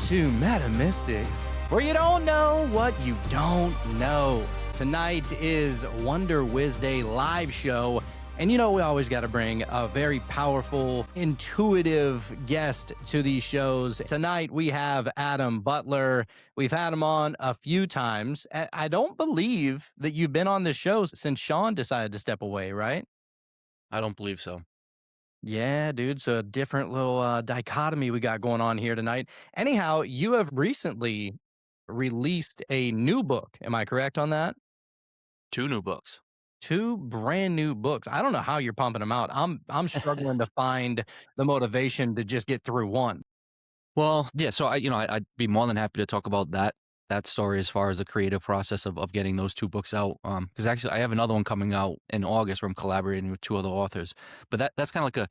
to Metaphysics, where you don't know what you don't know. Tonight is Wonder Wednesday live show, and you know we always got to bring a very powerful, intuitive guest to these shows. Tonight we have Adam Butler. We've had him on a few times. I don't believe that you've been on this show since Sean decided to step away, right? I don't believe so. Yeah, dude. So a different little dichotomy we got going on here tonight. Anyhow, you have recently released a new book. Am I correct on that? 2 new books. Two brand new books. I don't know how you're pumping them out. I'm struggling to find the motivation to just get through one. Well, yeah, so I'd be more than happy to talk about that story as far as the creative process of getting those 2 books out. Because actually I have another one coming out in August where I'm collaborating with 2 other authors. But that's kind of like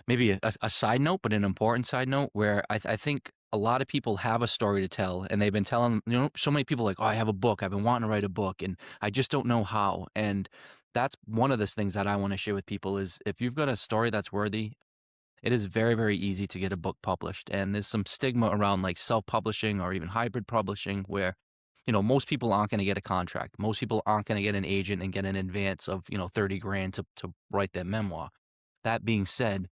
maybe a side note, but an important side note where I think a lot of people have a story to tell, and they've been telling, so many people like, oh, I have a book. I've been wanting to write a book, and I just don't know how. And that's one of the things that I want to share with people is if you've got a story that's worthy, it is very, very easy to get a book published. And there's some stigma around like self-publishing or even hybrid publishing where, most people aren't going to get a contract. Most people aren't going to get an agent and get an advance of, 30 grand to write their memoir. That being said,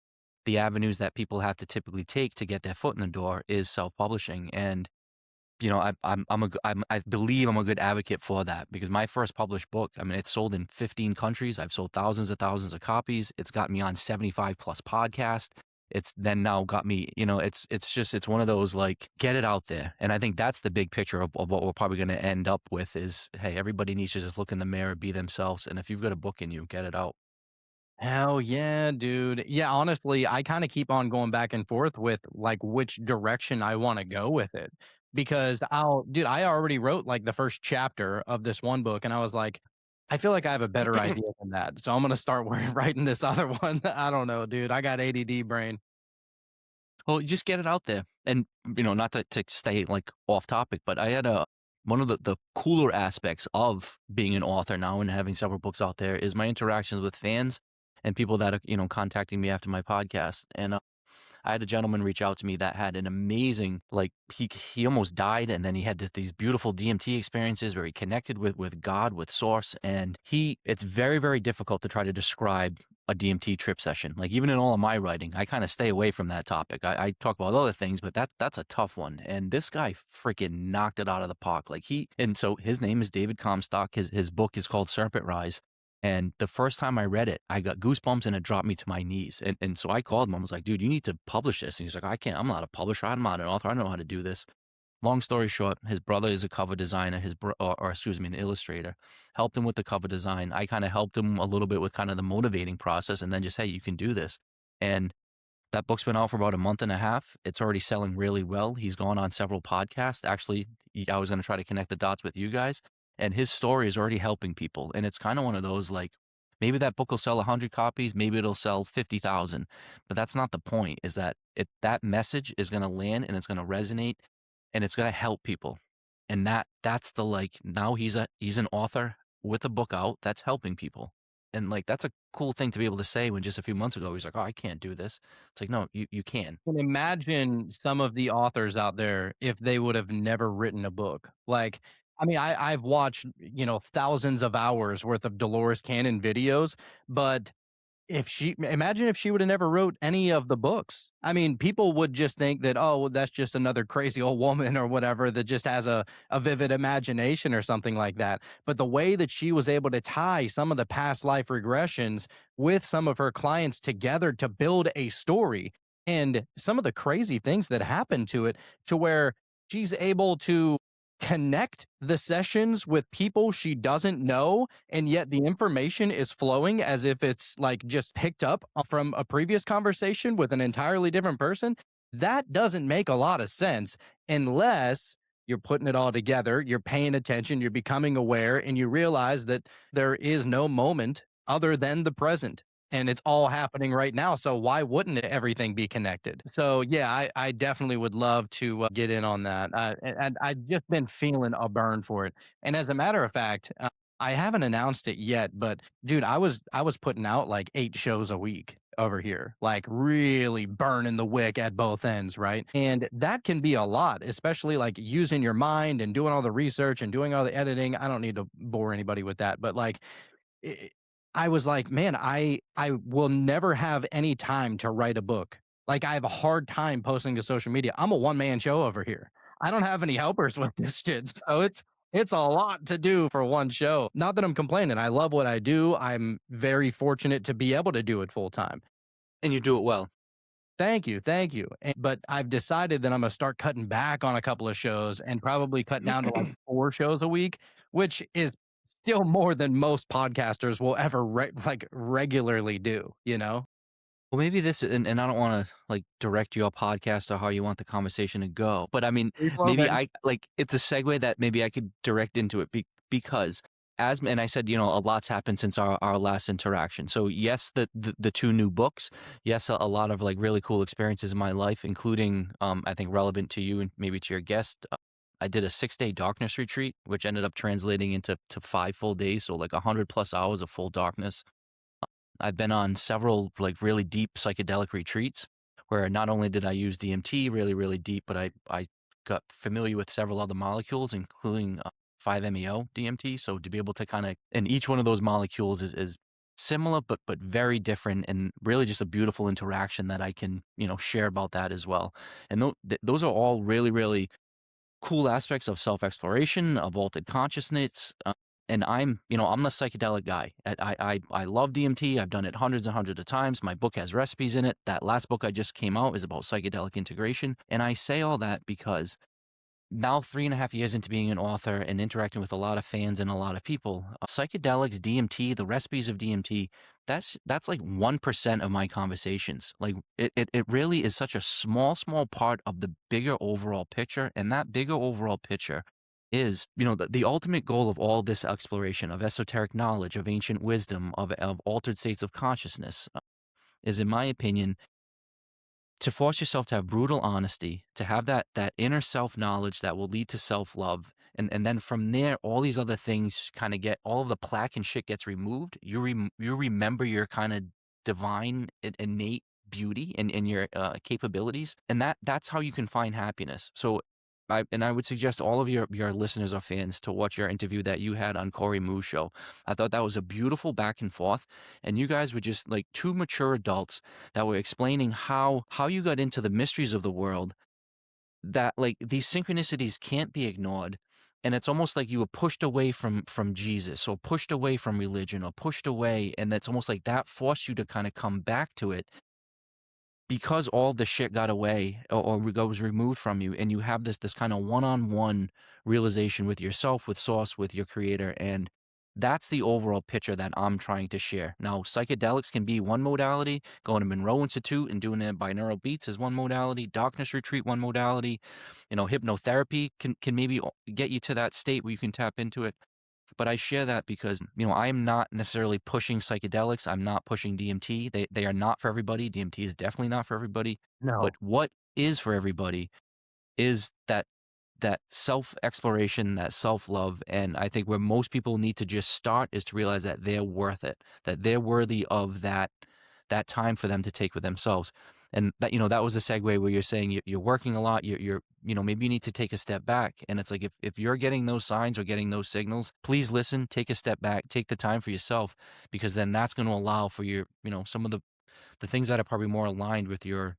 the avenues that people have to typically take to get their foot in the door is self-publishing. And, I believe I'm a good advocate for that because my first published book, I mean, it's sold in 15 countries. I've sold thousands of copies. It's got me on 75 plus podcasts. It's then now got me, it's one of those like, get it out there. And I think that's the big picture of what we're probably going to end up with is, hey, everybody needs to just look in the mirror, be themselves. And if you've got a book in you, get it out. Hell yeah, dude. Yeah, honestly, I kind of keep on going back and forth with like which direction I want to go with it. Because dude, I already wrote like the first chapter of this one book, and I was like, I feel like I have a better idea than that. So I'm going to start writing this other one. I don't know, dude. I got ADD brain. Well, you just get it out there. And, not to stay like off topic, but I had one of the cooler aspects of being an author now and having several books out there is my interactions with fans and people that are, contacting me after my podcast. And I had a gentleman reach out to me that had an amazing, like he almost died. And then he had these beautiful DMT experiences where he connected with God, with source. And it's very, very difficult to try to describe a DMT trip session. Like even in all of my writing, I kind of stay away from that topic. I talk about other things, but that's a tough one. And this guy freaking knocked it out of the park. And so his name is David Comstock. His book is called Serpent Rise. And the first time I read it, I got goosebumps and it dropped me to my knees. And so I called him. I was like, dude, you need to publish this. And he's like, I can't, I'm not a publisher. I'm not an author. I don't know how to do this. Long story short, his brother is a cover designer, an illustrator, helped him with the cover design. I kind of helped him a little bit with kind of the motivating process and then just, hey, you can do this. And that book's been out for about a month and a half. It's already selling really well. He's gone on several podcasts. Actually, I was going to try to connect the dots with you guys. And his story is already helping people. And it's kind of one of those like, maybe that book will sell 100 copies, maybe it'll sell 50,000. But that's not the point, is that that message is going to land and it's going to resonate and it's going to help people. And that's the like, now he's an author with a book out that's helping people. And like, that's a cool thing to be able to say when just a few months ago, he's like, oh, I can't do this. It's like, no, you can. Can imagine some of the authors out there if they would have never written a book. Like, I mean, I've watched, thousands of hours worth of Dolores Cannon videos, but imagine if she would have never wrote any of the books. I mean, people would just think that, oh, well, that's just another crazy old woman or whatever that just has a vivid imagination or something like that. But the way that she was able to tie some of the past life regressions with some of her clients together to build a story and some of the crazy things that happened to it to where she's able to connect the sessions with people she doesn't know, and yet the information is flowing as if it's like just picked up from a previous conversation with an entirely different person. That doesn't make a lot of sense unless you're putting it all together, you're paying attention, you're becoming aware, and you realize that there is no moment other than the present. And it's all happening right now. So why wouldn't everything be connected? So yeah, I definitely would love to get in on that. And I've just been feeling a burn for it. And as a matter of fact, I haven't announced it yet, but dude, I was putting out like 8 shows a week over here, like really burning the wick at both ends, right? And that can be a lot, especially like using your mind and doing all the research and doing all the editing. I don't need to bore anybody with that, but like I I was like, "Man, I will never have any time to write a book." Like, I have a hard time posting to social media. I'm a one-man show over here. I don't have any helpers with this shit, so it's a lot to do for one show. Not that I'm complaining, I love what I do. I'm very fortunate to be able to do it full time. And you do it well. Thank you, but I've decided that I'm gonna start cutting back on a couple of shows and probably cut down to, like, 4 shows a week, which is still more than most podcasters will ever regularly do, you know? Well, maybe this, and I don't want to like direct your podcast or how you want the conversation to go, but I mean, Free flow, maybe baby. I like it's a segue that maybe I could direct into it because and I said, a lot's happened since our last interaction. So yes, the two new books, yes, a lot of like really cool experiences in my life, including I think relevant to you and maybe to your guest. I did a 6-day darkness retreat, which ended up translating into 5 full days, so like 100+ hours of full darkness. I've been on several like really deep psychedelic retreats where not only did I use DMT really, really deep, but I got familiar with several other molecules, including 5-MeO DMT. So to be able to kind of, and each one of those molecules is similar, but very different, and really just a beautiful interaction that I can, share about that as well. And those are all really, really cool aspects of self-exploration, of altered consciousness, and I'm the psychedelic guy. I love DMT. I've done it hundreds and hundreds of times. My book has recipes in it. That last book I just came out is about psychedelic integration, and I say all that because now 3.5 years into being an author and interacting with a lot of fans and a lot of people, psychedelics, DMT, the recipes of DMT, that's like 1% of my conversations. Like it really is such a small part of the bigger overall picture. And that bigger overall picture is, the ultimate goal of all this exploration of esoteric knowledge, of ancient wisdom, of altered states of consciousness, is, in my opinion, to force yourself to have brutal honesty, to have that inner self knowledge that will lead to self love, and then from there, all these other things kind of get all of the plaque and shit gets removed. You remember your kind of divine innate beauty and your capabilities, and that's how you can find happiness. So. I would suggest all of your listeners or fans to watch your interview that you had on Corey Moo's show. I thought that was a beautiful back and forth, and you guys were just like two mature adults that were explaining how you got into the mysteries of the world, that like these synchronicities can't be ignored, and it's almost like you were pushed away from Jesus, or pushed away from religion, or pushed away, and that's almost like that forced you to kind of come back to it because all the shit got away, or was removed from you, and you have this kind of one-on-one realization with yourself, with source, with your creator. And that's the overall picture that I'm trying to share. Now, psychedelics can be one modality. Going to Monroe Institute and doing it binaural beats is one modality. Darkness retreat, one modality. Hypnotherapy can maybe get you to that state where you can tap into it. But I share that because, I am not necessarily pushing psychedelics. I'm not pushing DMT. They are not for everybody. DMT is definitely not for everybody. But No. what is for everybody is that self-exploration, that self-love. And I think where most people need to just start is to realize that they're worth it, that they're worthy of that time for them to take with themselves. And that was a segue where you're saying you're working a lot, maybe you need to take a step back. And it's like, if you're getting those signs or getting those signals, please listen, take a step back, take the time for yourself, because then that's going to allow for your, some of the things that are probably more aligned with your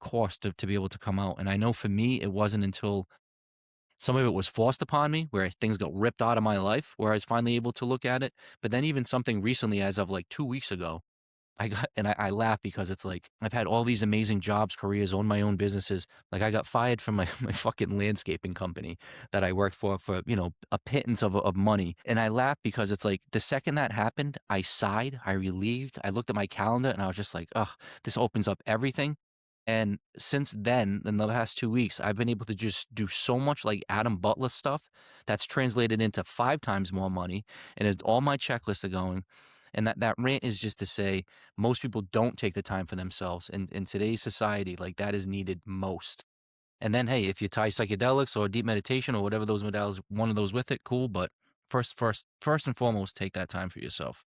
course to be able to come out. And I know for me, it wasn't until some of it was forced upon me, where things got ripped out of my life, where I was finally able to look at it. But then even something recently, as of like 2 weeks ago, I laugh because it's like I've had all these amazing jobs, careers, own my own businesses. Like I got fired from my, my fucking landscaping company that I worked for, a pittance of money. And I laugh because it's like the second that happened, I sighed, I relieved, I looked at my calendar and I was just like, oh, this opens up everything. And since then, in the past 2 weeks, I've been able to just do so much like Adam Butler stuff that's translated into 5 times more money. And all my checklists are going. And that rant is just to say most people don't take the time for themselves. And in today's society, like that is needed most. And then, hey, if you tie psychedelics or deep meditation or whatever those modalities, one of those with it, cool. But first and foremost, take that time for yourself.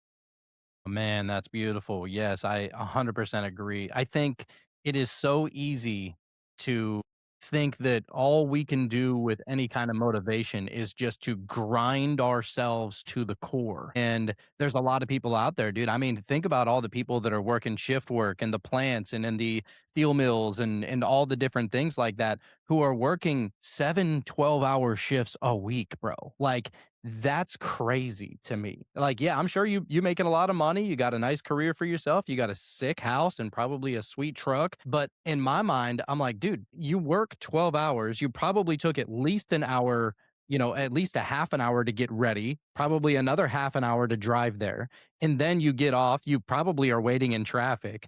Man, that's beautiful. Yes, I 100% agree. I think it is so easy to think that all we can do with any kind of motivation is just to grind ourselves to the core. And there's a lot of people out there, dude. I mean, think about all the people that are working shift work in the plants and in the steel mills and all the different things like that who are working 7 12 hour shifts a week, bro. Like that's crazy to me. Like, yeah, I'm sure you making a lot of money, you got a nice career for yourself, you got a sick house and probably a sweet truck, but in my mind, I'm like, dude, you work 12 hours, you probably took at least an hour, at least a half an hour to get ready, probably another half an hour to drive there, and then you get off, you probably are waiting in traffic,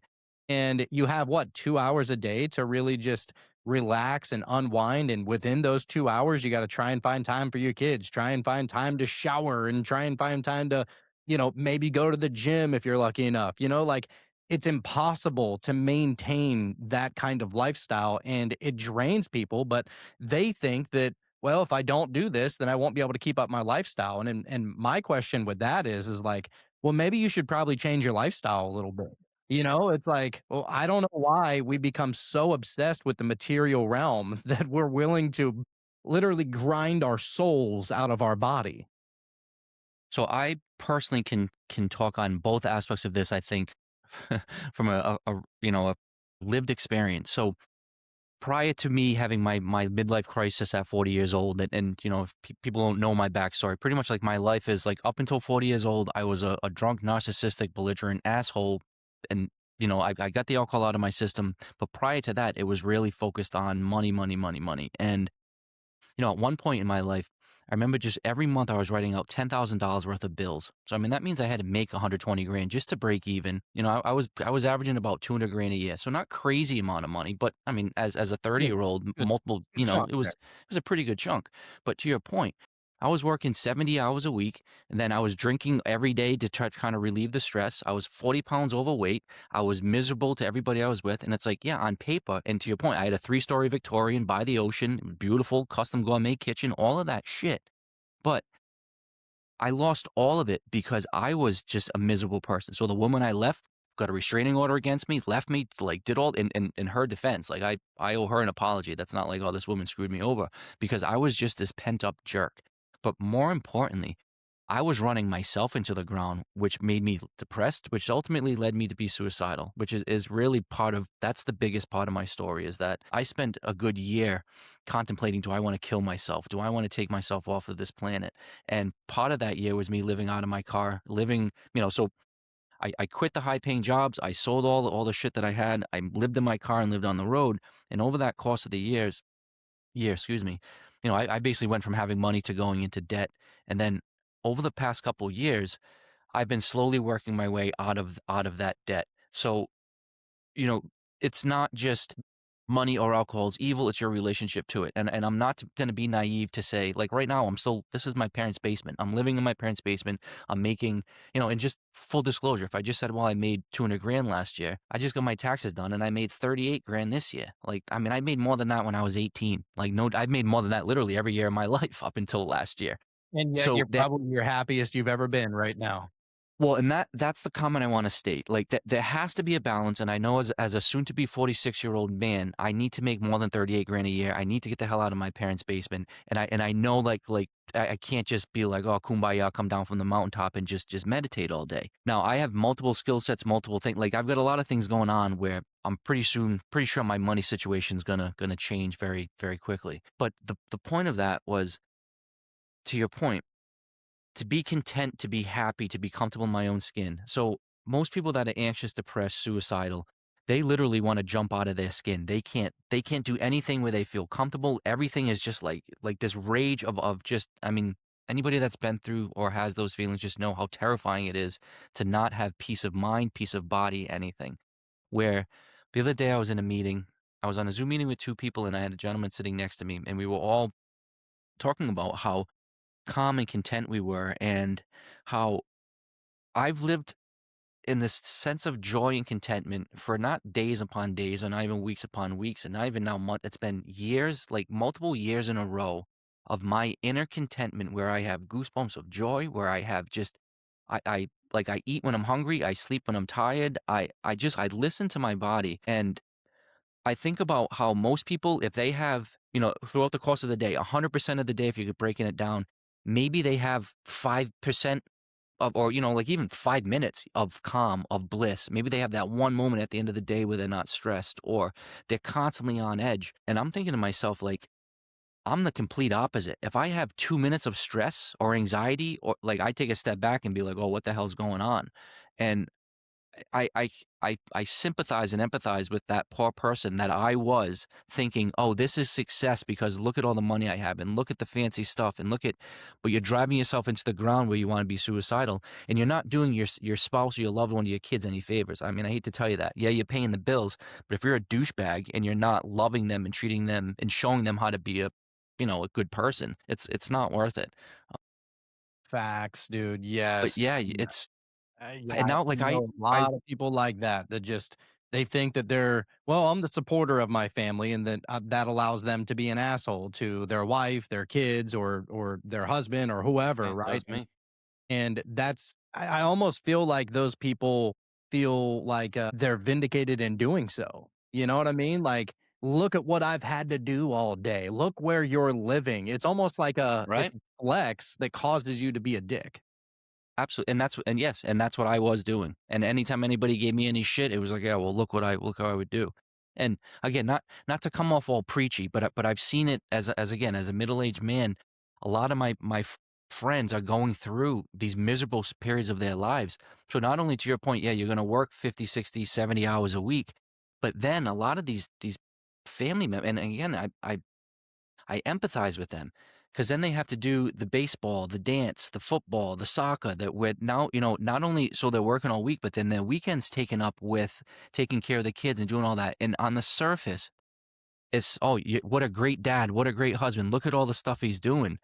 and you have what, 2 hours a day to really just relax and unwind. And within those 2 hours, you got to try and find time for your kids, try and find time to shower, and try and find time to, maybe go to the gym if you're lucky enough. Like it's impossible to maintain that kind of lifestyle and it drains people. But they think that, well, if I don't do this, then I won't be able to keep up my lifestyle. And my question with that is like, well, maybe you should probably change your lifestyle a little bit. It's like, well, I don't know why we become so obsessed with the material realm that we're willing to literally grind our souls out of our body. So I personally can talk on both aspects of this, I think, from a lived experience. So prior to me having my midlife crisis at 40 years old, and if people don't know my backstory, pretty much like my life is like up until 40 years old, I was a drunk, narcissistic, belligerent asshole, and I got the alcohol out of my system. But prior to that, it was really focused on money, money, money, money, and at one point in my life, I remember just every month I was writing out $10,000 worth of bills. So I mean that means I had to make 120 grand just to break even. I was averaging about 200 grand a year. So not crazy amount of money, but I mean as a Yeah, 30-year-old, good, multiple, good chunk it was there. it was a pretty good chunk. But to your point, I was working 70 hours a week, and then I was drinking every day to try to kind of relieve the stress. I was 40 pounds overweight. I was miserable to everybody I was with. And it's like, yeah, on paper, and to your point, I had a 3-story Victorian by the ocean, beautiful, custom gourmet kitchen, all of that shit. But I lost all of it because I was just a miserable person. So the woman I left got a restraining order against me, left me, like did all in her defense. Like I owe her an apology. That's not like, oh, this woman screwed me over, because I was just this pent up jerk. But more importantly, I was running myself into the ground, which made me depressed, which ultimately led me to be suicidal, which is really that's the biggest part of my story, is that I spent a good year contemplating, do I want to kill myself? Do I want to take myself off of this planet? And part of that year was me living out of my car, so I quit the high paying jobs. I sold all the shit that I had. I lived in my car and lived on the road. And over that course of the excuse me, I basically went from having money to going into debt. And then over the past couple years, I've been slowly working my way out of that debt. So, you know, it's not just money or alcohol is evil, it's your relationship to it. And I'm not going to be naive to say, like, right now this is my parents' basement. I'm living in my parents' basement. I'm making, and just full disclosure, if I just said, well, I made 200 grand last year, I just got my taxes done and I made 38 grand this year. Like, I mean, I made more than that when I was 18. Like, no, I've made more than that literally every year of my life up until last year. And yet So you're probably your happiest you've ever been right now. well, and that's the comment I wanna state, like, that there has to be a balance, and I know as a soon to be 46-year-old man, I need to make more than 38 grand a year, I need to get the hell out of my parents' basement, and I know, I can't just be like, "Oh, kumbaya, come down from the mountaintop and just meditate all day." Now, I have multiple skill sets, multiple things, like, I've got a lot of things going on where I'm pretty sure my money situation's gonna change very, very quickly, but the point of that was, to your point, to be content, to be happy, to be comfortable in my own skin. So most people that are anxious, depressed, suicidal, they literally want to jump out of their skin. They can't do anything where they feel comfortable. Everything is just like this rage of just, I mean, anybody that's been through or has those feelings just know how terrifying it is to not have peace of mind, peace of body, anything. Where the other day I was in a meeting, I was on a Zoom meeting with two people and I had a gentleman sitting next to me and we were all talking about how calm and content we were and how I've lived in this sense of joy and contentment for not days upon days or not even weeks upon weeks and not even now month. It's been years, like multiple years in a row of my inner contentment where I have goosebumps of joy, where I have just I like I eat when I'm hungry, I sleep when I'm tired. I listen to my body, and I think about how most people, if they have, throughout the course of the day, 100% of the day, if you're breaking it down, maybe they have 5% of, or, like even 5 minutes of calm, of bliss. Maybe they have that one moment at the end of the day where they're not stressed or they're constantly on edge. And I'm thinking to myself, like, I'm the complete opposite. If I have 2 minutes of stress or anxiety, or like I take a step back and be like, oh, what the hell's going on? And I I I sympathize and empathize with that poor person that I was thinking, "Oh, this is success because look at all the money I have and look at the fancy stuff and look at," but you're driving yourself into the ground where you wanna be suicidal, and you're not doing your spouse or your loved one or your kids any favors. I mean, I hate to tell you that. Yeah, you're paying the bills, but if you're a douchebag and you're not loving them and treating them and showing them how to be a good person, it's not worth it. Facts, dude. But Yes. yeah, And, it's yeah, and I now, like, know a I lot of people like that that just they think that they're well, I'm the supporter of my family, and that that allows them to be an asshole to their wife, their kids, or their husband, or whoever, it right? does me. And that's I almost feel like those people feel like, they're vindicated in doing so. You know what I mean? Like, "Look at what I've had to do all day. Look where you're living." It's almost like it's Right? a flex that causes you to be a dick. Absolutely, and yes, and that's what I was doing, and anytime anybody gave me any shit, it was like, "Yeah, well, look how I would do." And again, not to come off all preachy, but I've seen it again, as a middle-aged man, a lot of my friends are going through these miserable periods of their lives. So not only to your point, yeah, you're gonna work 50, 60, 70 hours a week, but then a lot of these family members, and again, I empathize with them because then they have to do the baseball, the dance, the football, the soccer that with now, not only so they're working all week, but then their weekends taken up with taking care of the kids and doing all that. And on the surface, it's, oh, what a great dad, what a great husband. Look at all the stuff he's doing.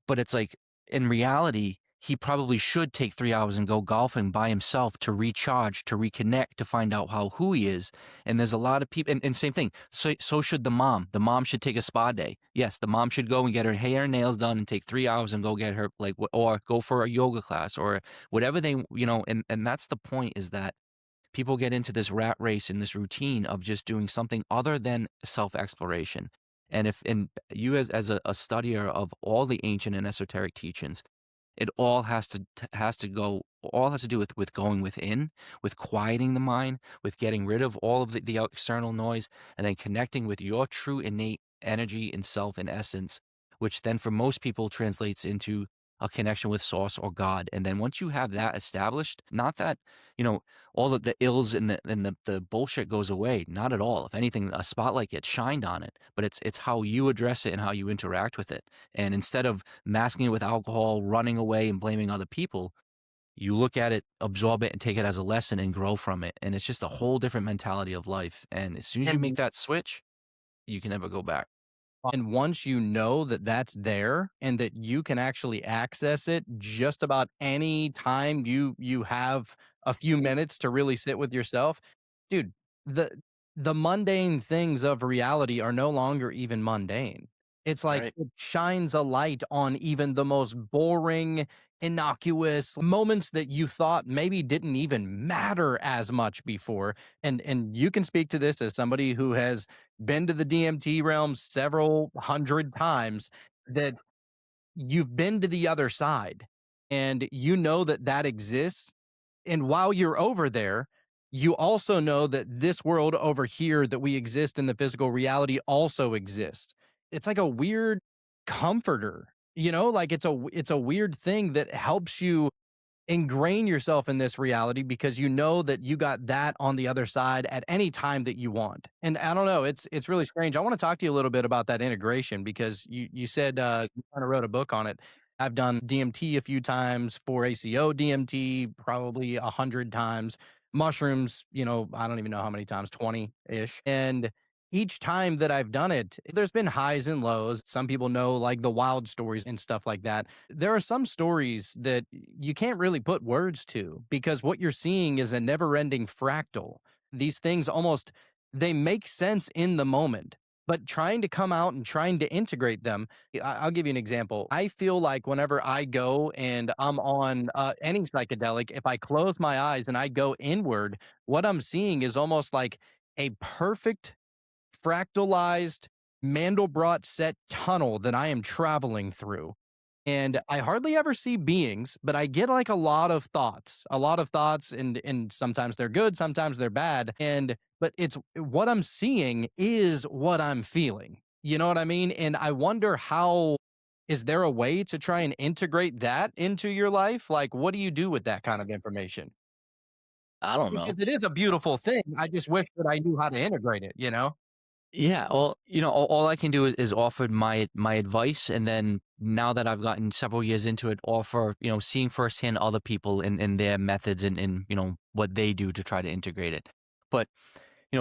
But it's like, in reality, he probably should take 3 hours and go golfing by himself to recharge, to reconnect, to find out who he is, and there's a lot of people, and same thing, so should the mom. The mom should take a spa day. Yes, the mom should go and get her hair and nails done and take 3 hours and go get her, like, or go for a yoga class or whatever they, and that's the point, is that people get into this rat race and this routine of just doing something other than self-exploration. And if and you as a studier of all the ancient and esoteric teachings, it all has to do with going within, with quieting the mind, with getting rid of all of the external noise, and then connecting with your true innate energy and self and essence, which then for most people translates into a connection with source or God. And then once you have that established, not that, you know, all of the ills and the bullshit goes away. Not at all. If anything, a spotlight gets shined on it, but it's how you address it and how you interact with it. And instead of masking it with alcohol, running away and blaming other people, you look at it, absorb it, and take it as a lesson and grow from it. And it's just a whole different mentality of life. And as soon as you make And that switch, you can never go back. And once you know that that's there and that you can actually access it just about any time you have a few minutes to really sit with yourself, dude, the the mundane things of reality are no longer even mundane. It's like Right. it shines a light on even the most boring, innocuous moments that you thought maybe didn't even matter as much before. And you can speak to this as somebody who has been to the DMT realm several hundred times, that you've been to the other side and you know that that exists. And while you're over there, you also know that this world over here that we exist in the physical reality also exists. It's like a weird comforter, like it's a weird thing that helps you ingrain yourself in this reality because you know that you got that on the other side at any time that you want. And I don't know, it's really strange. I want to talk to you a little bit about that integration because you said you kind of wrote a book on it. I've done DMT a few times, for ACO DMT probably 100 times. Mushrooms, I don't even know how many times, 20-ish. And each time that I've done it, there's been highs and lows. Some people know like the wild stories and stuff like that. There are some stories that you can't really put words to because what you're seeing is a never-ending fractal. These things almost they make sense in the moment. but trying to come out and trying to integrate them. I'll give you an example. I feel like whenever I go and I'm on any psychedelic, if I close my eyes and I go inward, what I'm seeing is almost like a perfect fractalized Mandelbrot set tunnel that I am traveling through. And I hardly ever see beings, but I get like a lot of thoughts, and sometimes they're good, sometimes they're bad. And but it's what I'm seeing is what I'm feeling. You know what I mean? And I wonder, how is there a way to try and integrate that into your life? Like, what do you do with that kind of information? I don't Because know. it is a beautiful thing. I just wish that I knew how to integrate it, you know? Yeah, well, all I can do is offer my advice, and then now that I've gotten several years into it, offer, seeing firsthand other people and their methods and what they do to try to integrate it. But,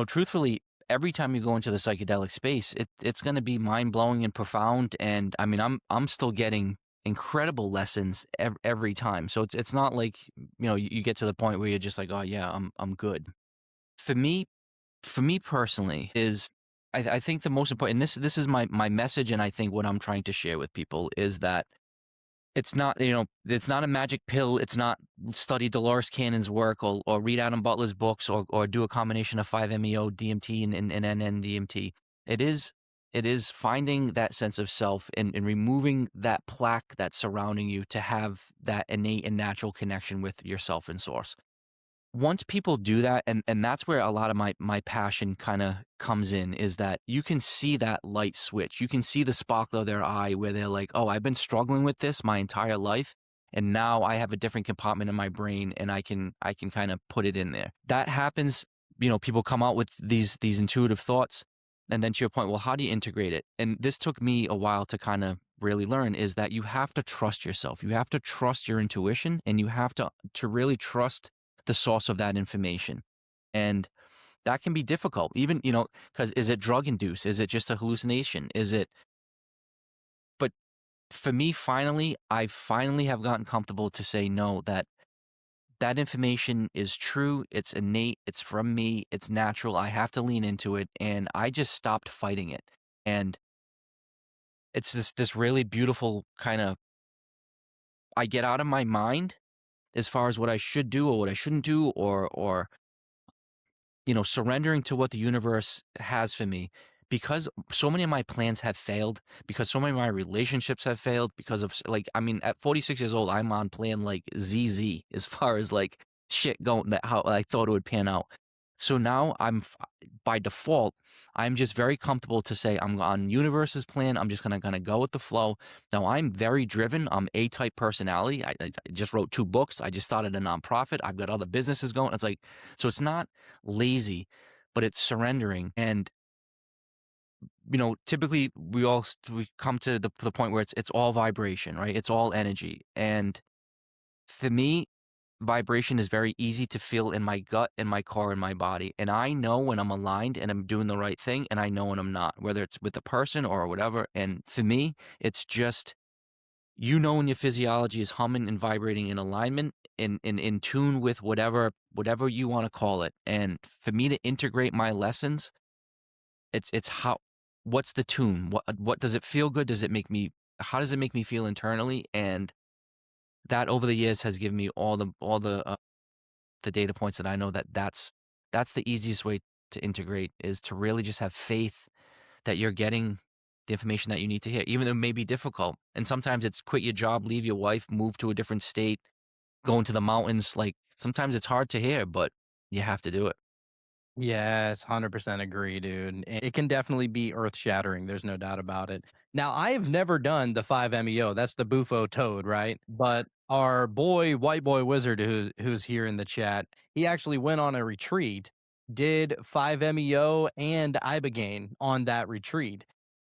truthfully, every time you go into the psychedelic space, it's going to be mind blowing and profound. And I mean, I'm still getting incredible lessons every time. So it's not like you get to the point where you're just like, oh yeah, I'm good. For me, for me personally, is I think the most important, and this is my message, and I think what I'm trying to share with people is that it's not a magic pill. It's not study Dolores Cannon's work, or read Adam Butler's books, or do a combination of 5-MeO, DMT, and NN-DMT. It is it is finding that sense of self, and removing that plaque that's surrounding you to have that innate and natural connection with yourself and source. Once people do that, and that's where a lot of my passion kinda comes in, is that you can see that light switch. You can see the sparkle of their eye where they're like, "Oh, I've been struggling with this my entire life, and now I have a different compartment in my brain, and I can kinda put it in there." That happens, people come out with these intuitive thoughts, and then to your point, well, how do you integrate it? And this took me a while to kinda really learn, is that you have to trust yourself. You have to trust your intuition, and you have to really trust the source of that information. And that can be difficult, even, because is it drug induced? Is it just a hallucination? But for me, I finally have gotten comfortable to say no, that that information is true. It's innate. It's from me. It's natural. I have to lean into it. And I just stopped fighting it. And it's this really beautiful kind of, I get out of my mind as far as what I should do or what I shouldn't do, or surrendering to what the universe has for me, because so many of my plans have failed, because so many of my relationships have failed, because of like, I mean, at 46 years old, I'm on plan like ZZ as far as like shit going, that how I thought it would pan out. So now by default, I'm just very comfortable to say I'm on universe's plan. I'm just gonna go with the flow. Now I'm very driven. I'm A-type personality. I just wrote 2 books. I just started a nonprofit. I've got other businesses going. It's like, so it's not lazy, but it's surrendering. And typically we come to the point where it's all vibration, right? It's all energy. And for me, vibration is very easy to feel in my gut, in my core, in my body. And I know when I'm aligned and I'm doing the right thing, and I know when I'm not, whether it's with a person or whatever. And for me, it's just, when your physiology is humming and vibrating in alignment, in tune with whatever you want to call it. And for me to integrate my lessons, it's how, what's the tune? What does it feel good? How does it make me feel internally? And that over the years has given me all the data points that I know, that's the easiest way to integrate, is to really just have faith that you're getting the information that you need to hear, even though it may be difficult. And sometimes it's quit your job, leave your wife, move to a different state, go into the mountains. Like, sometimes it's hard to hear, but you have to do it. Yes, 100% agree, dude. It can definitely be earth shattering. There's no doubt about it. Now, I've never done the 5-MeO. That's the Bufo toad, right? But our boy, White Boy Wizard, who's here in the chat, he actually went on a retreat, did 5-MeO and Ibogaine on that retreat.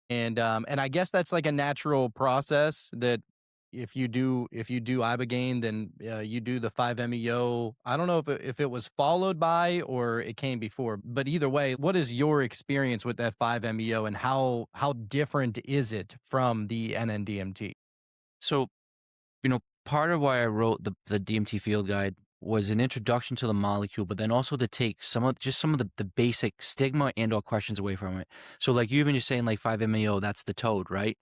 And I guess that's like a natural process that if you do ibogaine, then you do the 5-MeO. I don't know if it was followed by or it came before, but either way, what is your experience with that 5-MeO, and how different is it from the NNDMT? So, part of why I wrote the DMT field guide was an introduction to the molecule, but then also to take some of the basic stigma and or questions away from it. So like you even just saying like 5-MeO, that's the toad, right?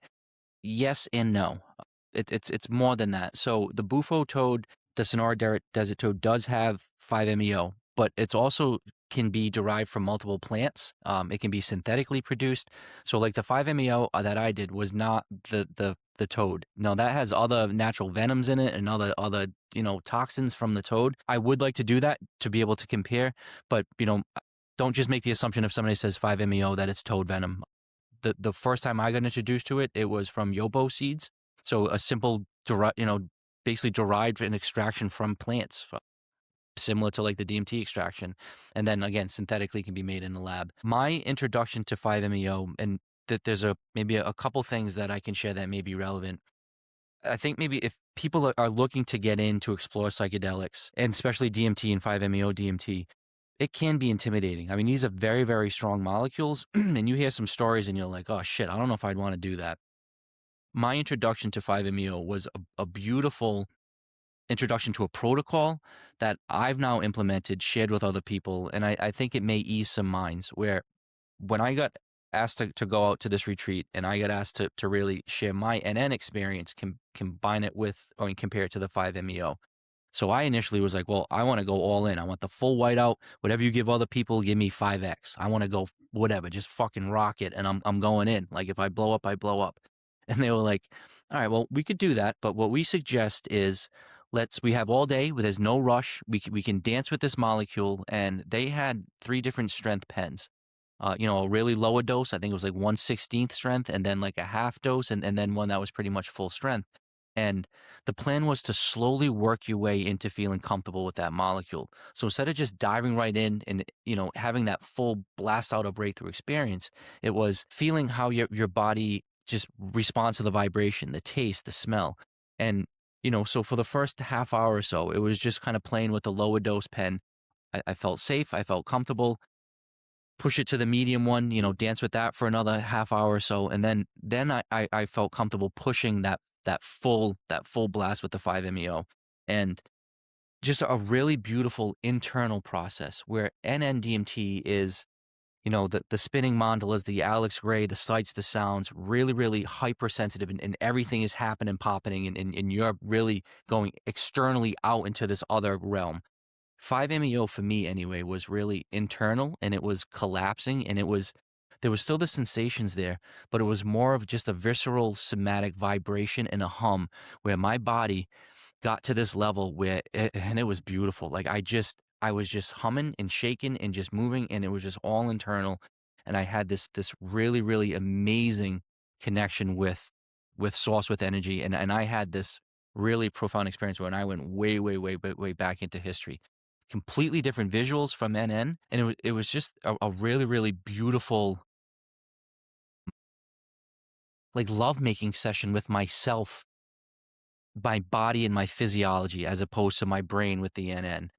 Yes and no. It's more than that. So the bufo toad, the Sonora desert toad does have 5-MeO, but it's also can be derived from multiple plants. It can be synthetically produced. So like the 5-MeO that I did was not the toad. No, that has other natural venoms in it and other toxins from the toad. I would like to do that to be able to compare, but don't just make the assumption if somebody says 5-MeO that it's toad venom. The first time I got introduced to it, it was from yobo seeds. So a simple, basically derived an extraction from plants, similar to like the DMT extraction. And then again, synthetically can be made in the lab. My introduction to 5-MeO, and that there's maybe a couple things that I can share that may be relevant. I think maybe if people are looking to get in to explore psychedelics, and especially DMT and 5-MeO DMT, it can be intimidating. I mean, these are very, very strong molecules, and you hear some stories and you're like, oh shit, I don't know if I'd want to do that. My introduction to 5-MeO was a beautiful introduction to a protocol that I've now implemented, shared with other people, and I think it may ease some minds where when I got asked to go out to this retreat and I got asked to really share my NN experience, combine it with or compare it to the 5-MeO. So I initially was like, well, I want to go all in. I want the full whiteout. Whatever you give other people, give me 5x. I want to go whatever, just fucking rock it. And I'm going in. Like if I blow up, I blow up. And they were like, all right, well, we could do that. But what we suggest is we have all day where there's no rush. We can dance with this molecule. And they had 3 different strength pens. A really lower dose. I think it was like 1/16th strength, and then like a half dose, and then one that was pretty much full strength. And the plan was to slowly work your way into feeling comfortable with that molecule. So instead of just diving right in and having that full blast out or breakthrough experience, it was feeling how your body just responds to the vibration, the taste, the smell. And so for the first half hour or so, it was just kind of playing with the lower dose pen. I felt safe, I felt comfortable. Push it to the medium one, dance with that for another half hour or so, and then I felt comfortable pushing that full blast with the 5-MeO, and just a really beautiful internal process where NN-DMT is, the spinning mandalas, the Alex Gray, the sights, the sounds, really, really hypersensitive, and everything is happening, popping, and you're really going externally out into this other realm. 5-MeO for me anyway was really internal and it was collapsing and there was still the sensations there, but it was more of just a visceral somatic vibration and a hum where my body got to this level and it was beautiful. Like I was just humming and shaking and just moving and it was just all internal. And I had this really, really amazing connection with source, with energy. And I had this really profound experience when I went way, way, way, way, way back into history. Completely different visuals from NN, and it was just a really, really beautiful, like, love-making session with myself, my body, and my physiology as opposed to my brain with the NN.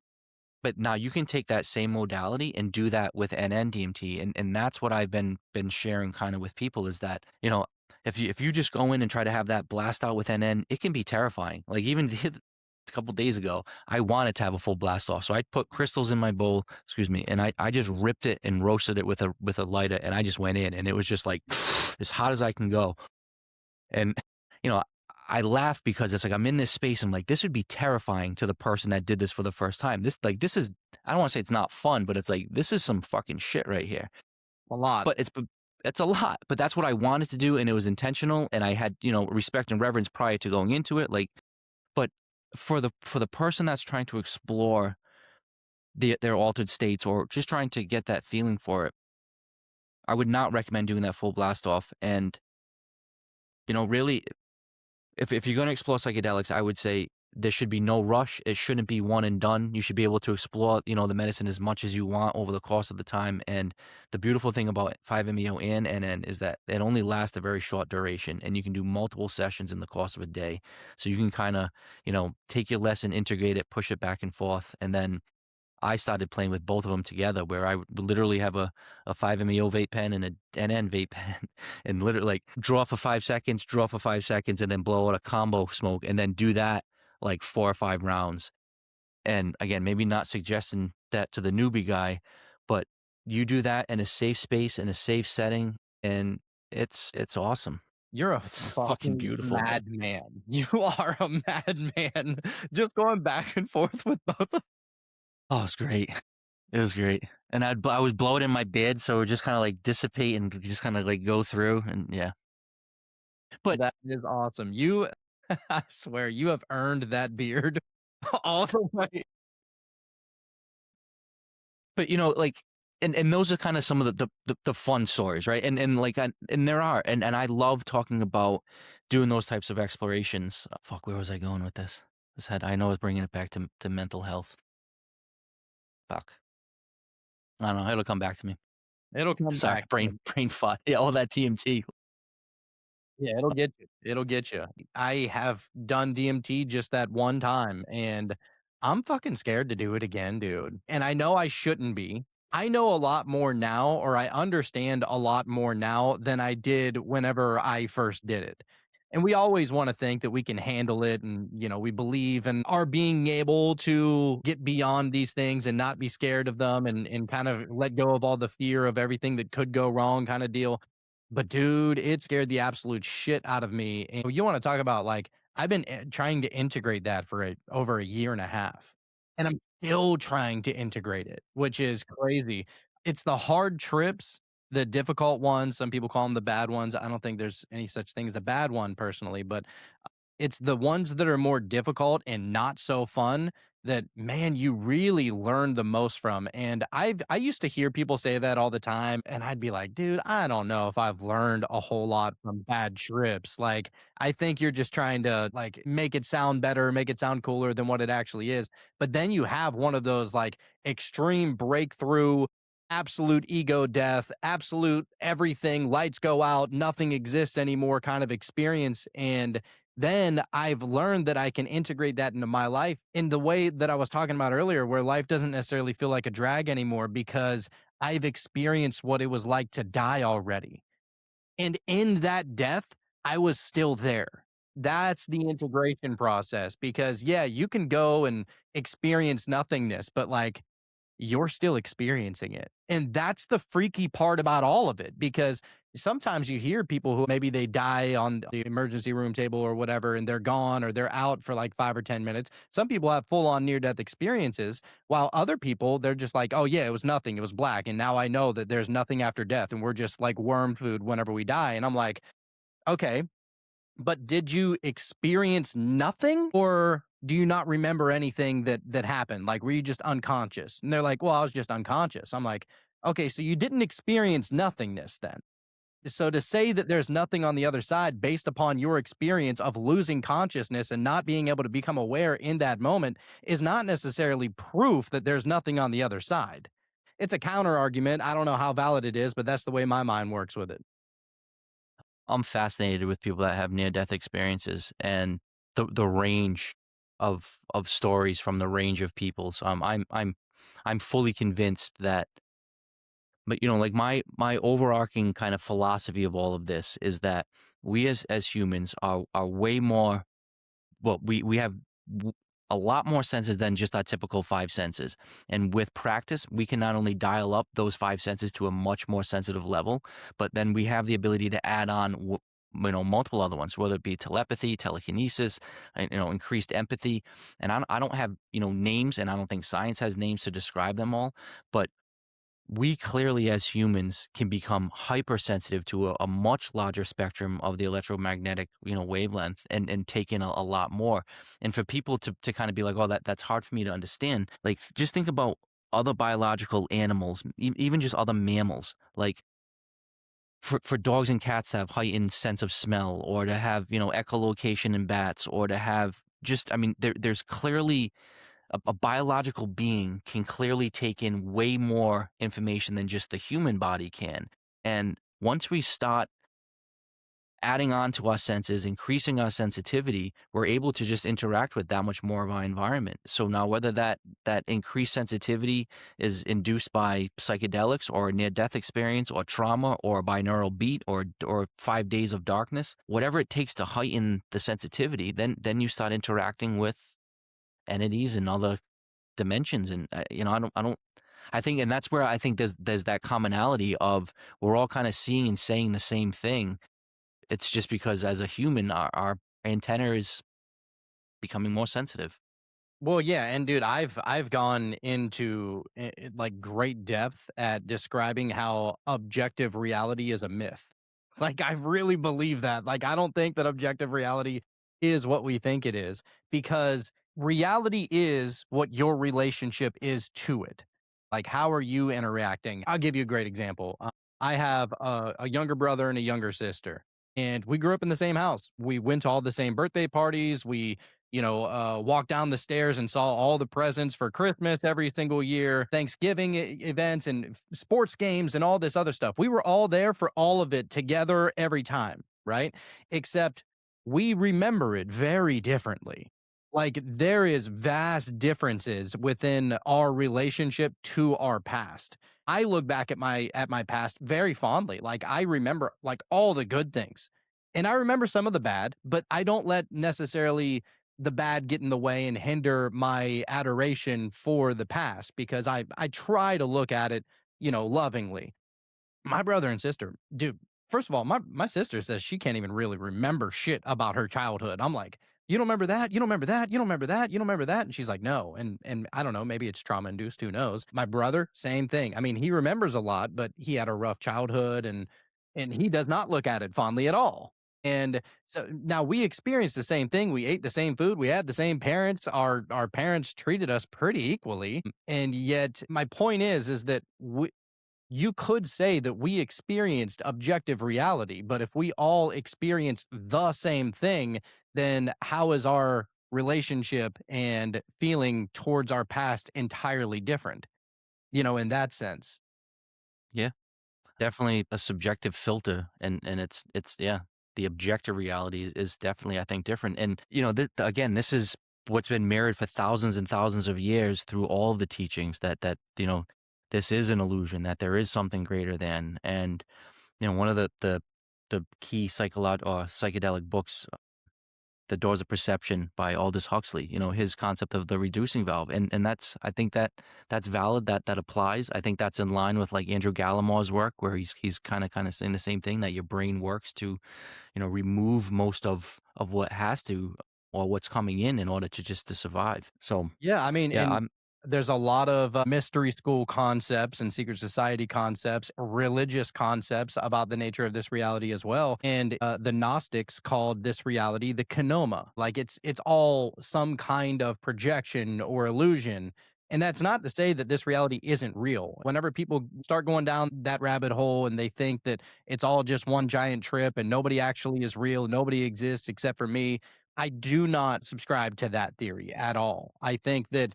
But now you can take that same modality and do that with NN-DMT, and that's what I've been sharing kinda with people is that, if you just go in and try to have that blast out with NN, it can be terrifying. Like, even a couple days ago, I wanted to have a full blast off, so I put crystals in my bowl, excuse me, and I just ripped it and roasted it with a lighter, and I just went in, and it was just like as hot as I can go. And you know, I laugh because it's like I'm in this space. I'm like, this would be terrifying to the person that did this for the first time. This is I don't want to say it's not fun, but it's like this is some fucking shit right here. A lot. But it's a lot. But that's what I wanted to do, and it was intentional, and I had respect and reverence prior to going into it. Like, but for the person that's trying to explore their altered states or just trying to get that feeling for it, I would not recommend doing that full blast off. And really, if you're going to explore psychedelics, I would say there should be no rush. It shouldn't be one and done. You should be able to explore, the medicine as much as you want over the course of the time. And the beautiful thing about 5-MeO and NN is that it only lasts a very short duration, and you can do multiple sessions in the course of a day. So you can kind of, take your lesson, integrate it, push it back and forth, and then I started playing with both of them together where I would literally have a 5-MeO vape pen and a NN vape pen and literally like draw for 5 seconds, and then blow out a combo smoke and then do that like 4 or 5 rounds. And again, maybe not suggesting that to the newbie guy, but you do that in a safe space, in a safe setting, and it's awesome. You're a It's fucking fucking beautiful. madman. You are a madman. Just going back and forth with both of Oh, it's great. It was great. And I would blow it in my bed, so it would just kinda, like, dissipate and just kinda, like, go through, and yeah. But that is awesome. You I swear you have earned that beard all the way. like, and those are kinda some of the fun stories, right? Like, and there are, and I love talking about doing those types of explorations. Fuck, where was I going with this? I know I was bringing it back to mental health. Fuck. I don't know, it'll come back to me. It'll come Sorry, back. brain fart. Yeah, all that TMT. Yeah, it'll get you. It'll get you. I have done DMT just that one time, and I'm fucking scared to do it again, dude. And I know I shouldn't be. I know a lot more now, or I understand a lot more now than I did whenever I first did it. And we always want to think that we can handle it and, we believe in our being able to get beyond these things and not be scared of them and kind of let go of all the fear of everything that could go wrong kind of deal. But dude, it scared the absolute shit out of me. And you wanna talk about, like, I've been, trying to integrate that for over a year and a half, and I'm still trying to integrate it, which is crazy. It's the hard trips, the difficult ones, some people call them the bad ones. I don't think there's any such thing as a bad one personally, but it's the ones that are more difficult and not so fun that, man, you really learn the most from, and I used to hear people say that all the time, and I'd be like, "Dude, I don't know if I've learned a whole lot from bad trips." Like, I think you're just trying to, like, make it sound better, make it sound cooler than what it actually is, but then you have one of those, like, extreme breakthrough, absolute ego death, absolute everything, lights go out, nothing exists anymore kind of experience, and then I've learned that I can integrate that into my life in the way that I was talking about earlier, where life doesn't necessarily feel like a drag anymore because I've experienced what it was like to die already. And in that death, I was still there. That's the integration process because, yeah, you can go and experience nothingness, but like you're still experiencing it. And that's the freaky part about all of it because sometimes you hear people who maybe they die on the emergency room table or whatever and they're gone or they're out for like 5 or 10 minutes. Some people have full on near death experiences while other people they're just like, "Oh yeah, it was nothing. It was black and now I know that there's nothing after death and we're just like worm food whenever we die." And I'm like, "Okay, but did you experience nothing or do you not remember anything that happened? Like, were you just unconscious?" And they're like, "Well, I was just unconscious." I'm like, "Okay, so you didn't experience nothingness then." So to say that there's nothing on the other side based upon your experience of losing consciousness and not being able to become aware in that moment is not necessarily proof that there's nothing on the other side. It's a counter argument. I don't know how valid it is, but that's the way my mind works with it. I'm fascinated with people that have near death experiences and the range of stories from the range of people. So I'm fully convinced that. But like my overarching kind of philosophy of all of this is that we as humans are way more. Well, we have w a lot more senses than just our typical 5 senses, and with practice, we can not only dial up those 5 senses to a much more sensitive level, but then we have the ability to add on multiple other ones, whether it be telepathy, telekinesis, and, increased empathy, and I don't have, names, and I don't think science has names to describe them all, but we clearly as humans can become hypersensitive to a much larger spectrum of the electromagnetic wavelength and take in a lot more. And for people to kind of be like, oh, that's hard for me to understand, like just think about other biological animals, even just other mammals, like for dogs and cats to have heightened sense of smell, or to have echolocation in bats, or to have just, I mean, there's clearly a biological being can clearly take in way more information than just the human body can. And once we start adding on to our senses, increasing our sensitivity, we're able to just interact with that much more of our environment. So now whether that increased sensitivity is induced by psychedelics or a near death experience or trauma or a binaural beat or 5 days of darkness, whatever it takes to heighten the sensitivity, then you start interacting with entities and other dimensions. And I think, and that's where I think there's that commonality of we're all kind of seeing and saying the same thing. It's just because as a human, our antenna is becoming more sensitive. Well, yeah, and dude, I've gone into like great depth at describing how objective reality is a myth. Like I really believe that. Like I don't think that objective reality is what we think it is because reality is what your relationship is to it. Like how are you interacting? I'll give you a great example. I have a younger brother and a younger sister, and we grew up in the same house. We went to all the same birthday parties. We walked down the stairs and saw all the presents for Christmas every single year, Thanksgiving events and sports games and all this other stuff. We were all there for all of it together every time, right? Except we remember it very differently. Like there is vast differences within our relationship to our past. I look back at my past very fondly. Like I remember like all the good things. And I remember some of the bad, but I don't let necessarily the bad get in the way and hinder my adoration for the past because I try to look at it, lovingly. My brother and sister, dude, first of all, my sister says she can't even really remember shit about her childhood. I'm like, "You don't remember that? You don't remember that? You don't remember that? You don't remember that?" And she's like, "No." And I don't know, maybe it's trauma induced, who knows? My brother, same thing. I mean, he remembers a lot, but he had a rough childhood and he does not look at it fondly at all. And so now we experienced the same thing. We ate the same food. We had the same parents. Our parents treated us pretty equally. And yet my point is that you could say that we experienced objective reality, but if we all experienced the same thing, then how is our relationship and feeling towards our past entirely different? In that sense. Yeah. Definitely a subjective filter, and yeah, the objective reality is definitely, I think, different. And again, this is what's been mirrored for thousands and thousands of years through all of the teachings that this is an illusion, that there is something greater than. And one of the key psychedelic books, the Doors of Perception by Aldous Huxley, his concept of the reducing valve. And I think that's valid, that applies. I think that's in line with like Andrew Gallimore's work, where he's kind of saying the same thing, that your brain works to, remove most of what has to, or what's coming in order to survive. So Yeah, I mean, yeah, and I'm there's a lot of mystery school concepts and secret society concepts, religious concepts about the nature of this reality as well. And the Gnostics called this reality the kenoma, like it's all some kind of projection or illusion. And that's not to say that this reality isn't real. Whenever people start going down that rabbit hole and they think that it's all just one giant trip and nobody actually is real, nobody exists except for me, I do not subscribe to that theory at all. I think that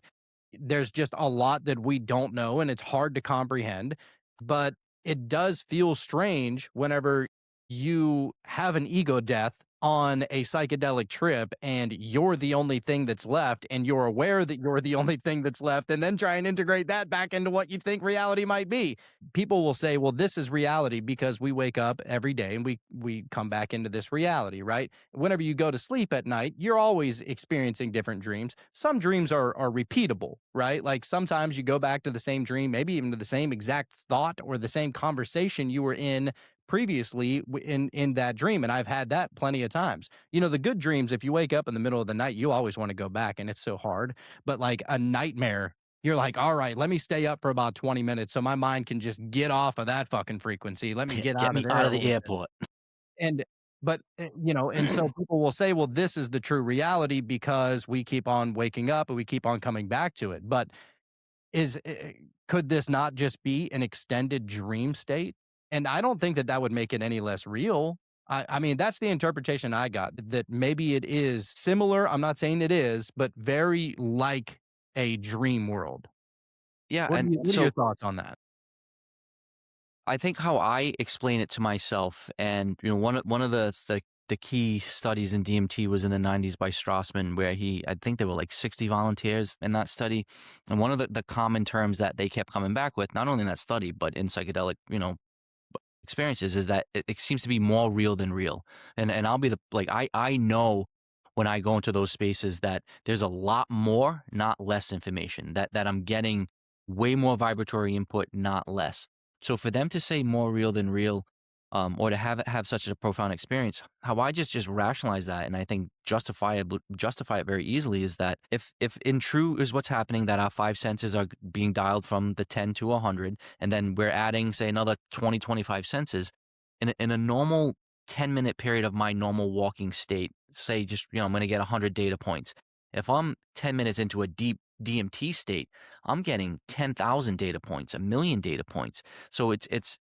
there's just a lot that we don't know and it's hard to comprehend, but it does feel strange whenever you have an ego death on a psychedelic trip and you're the only thing that's left and you're aware that you're the only thing that's left and then try and integrate that back into what you think reality might be. People will say, well, this is reality because we wake up every day and we come back into this reality, right? Whenever you go to sleep at night, you're always experiencing different dreams. Some dreams are repeatable, right? Like sometimes you go back to the same dream, maybe even to the same exact thought or the same conversation you were in previously in that dream. And I've had that plenty of times. The good dreams, if you wake up in the middle of the night, you always want to go back and it's so hard. But like a nightmare, you're like, all right, let me stay up for about 20 minutes so my mind can just get off of that fucking frequency. Let me get get out of me out there of a the little bit. airport. And but and so people will say, well, this is the true reality because we keep on waking up and we keep on coming back to it. But is could this not just be an extended dream state? And I don't think that that would make it any less real. I mean, that's the interpretation I got, that maybe it is similar. I'm not saying it is, but very like a dream world. Yeah, and What are your so thoughts on that? I think how I explain it to myself, and one of the key studies in DMT was in the 90s by Strassman, where I think there were like 60 volunteers in that study, and one of the common terms that they kept coming back with, not only in that study but in psychedelic, experiences, is that it seems to be more real than real. And I'll be I know when I go into those spaces that there's a lot more, not less information, that I'm getting way more vibratory input, not less. So for them to say more real than real, or to have such a profound experience, how I just rationalize that, and I think justify it very easily is that if in true is what's happening, that our five senses are being dialed from the 10 to 100, and then we're adding say another 25 senses in a normal 10-minute period of my normal walking state, say just I'm going to get 100 data points. If I'm 10 minutes into a deep DMT state, I'm getting 10,000 data points, a million data points. So it's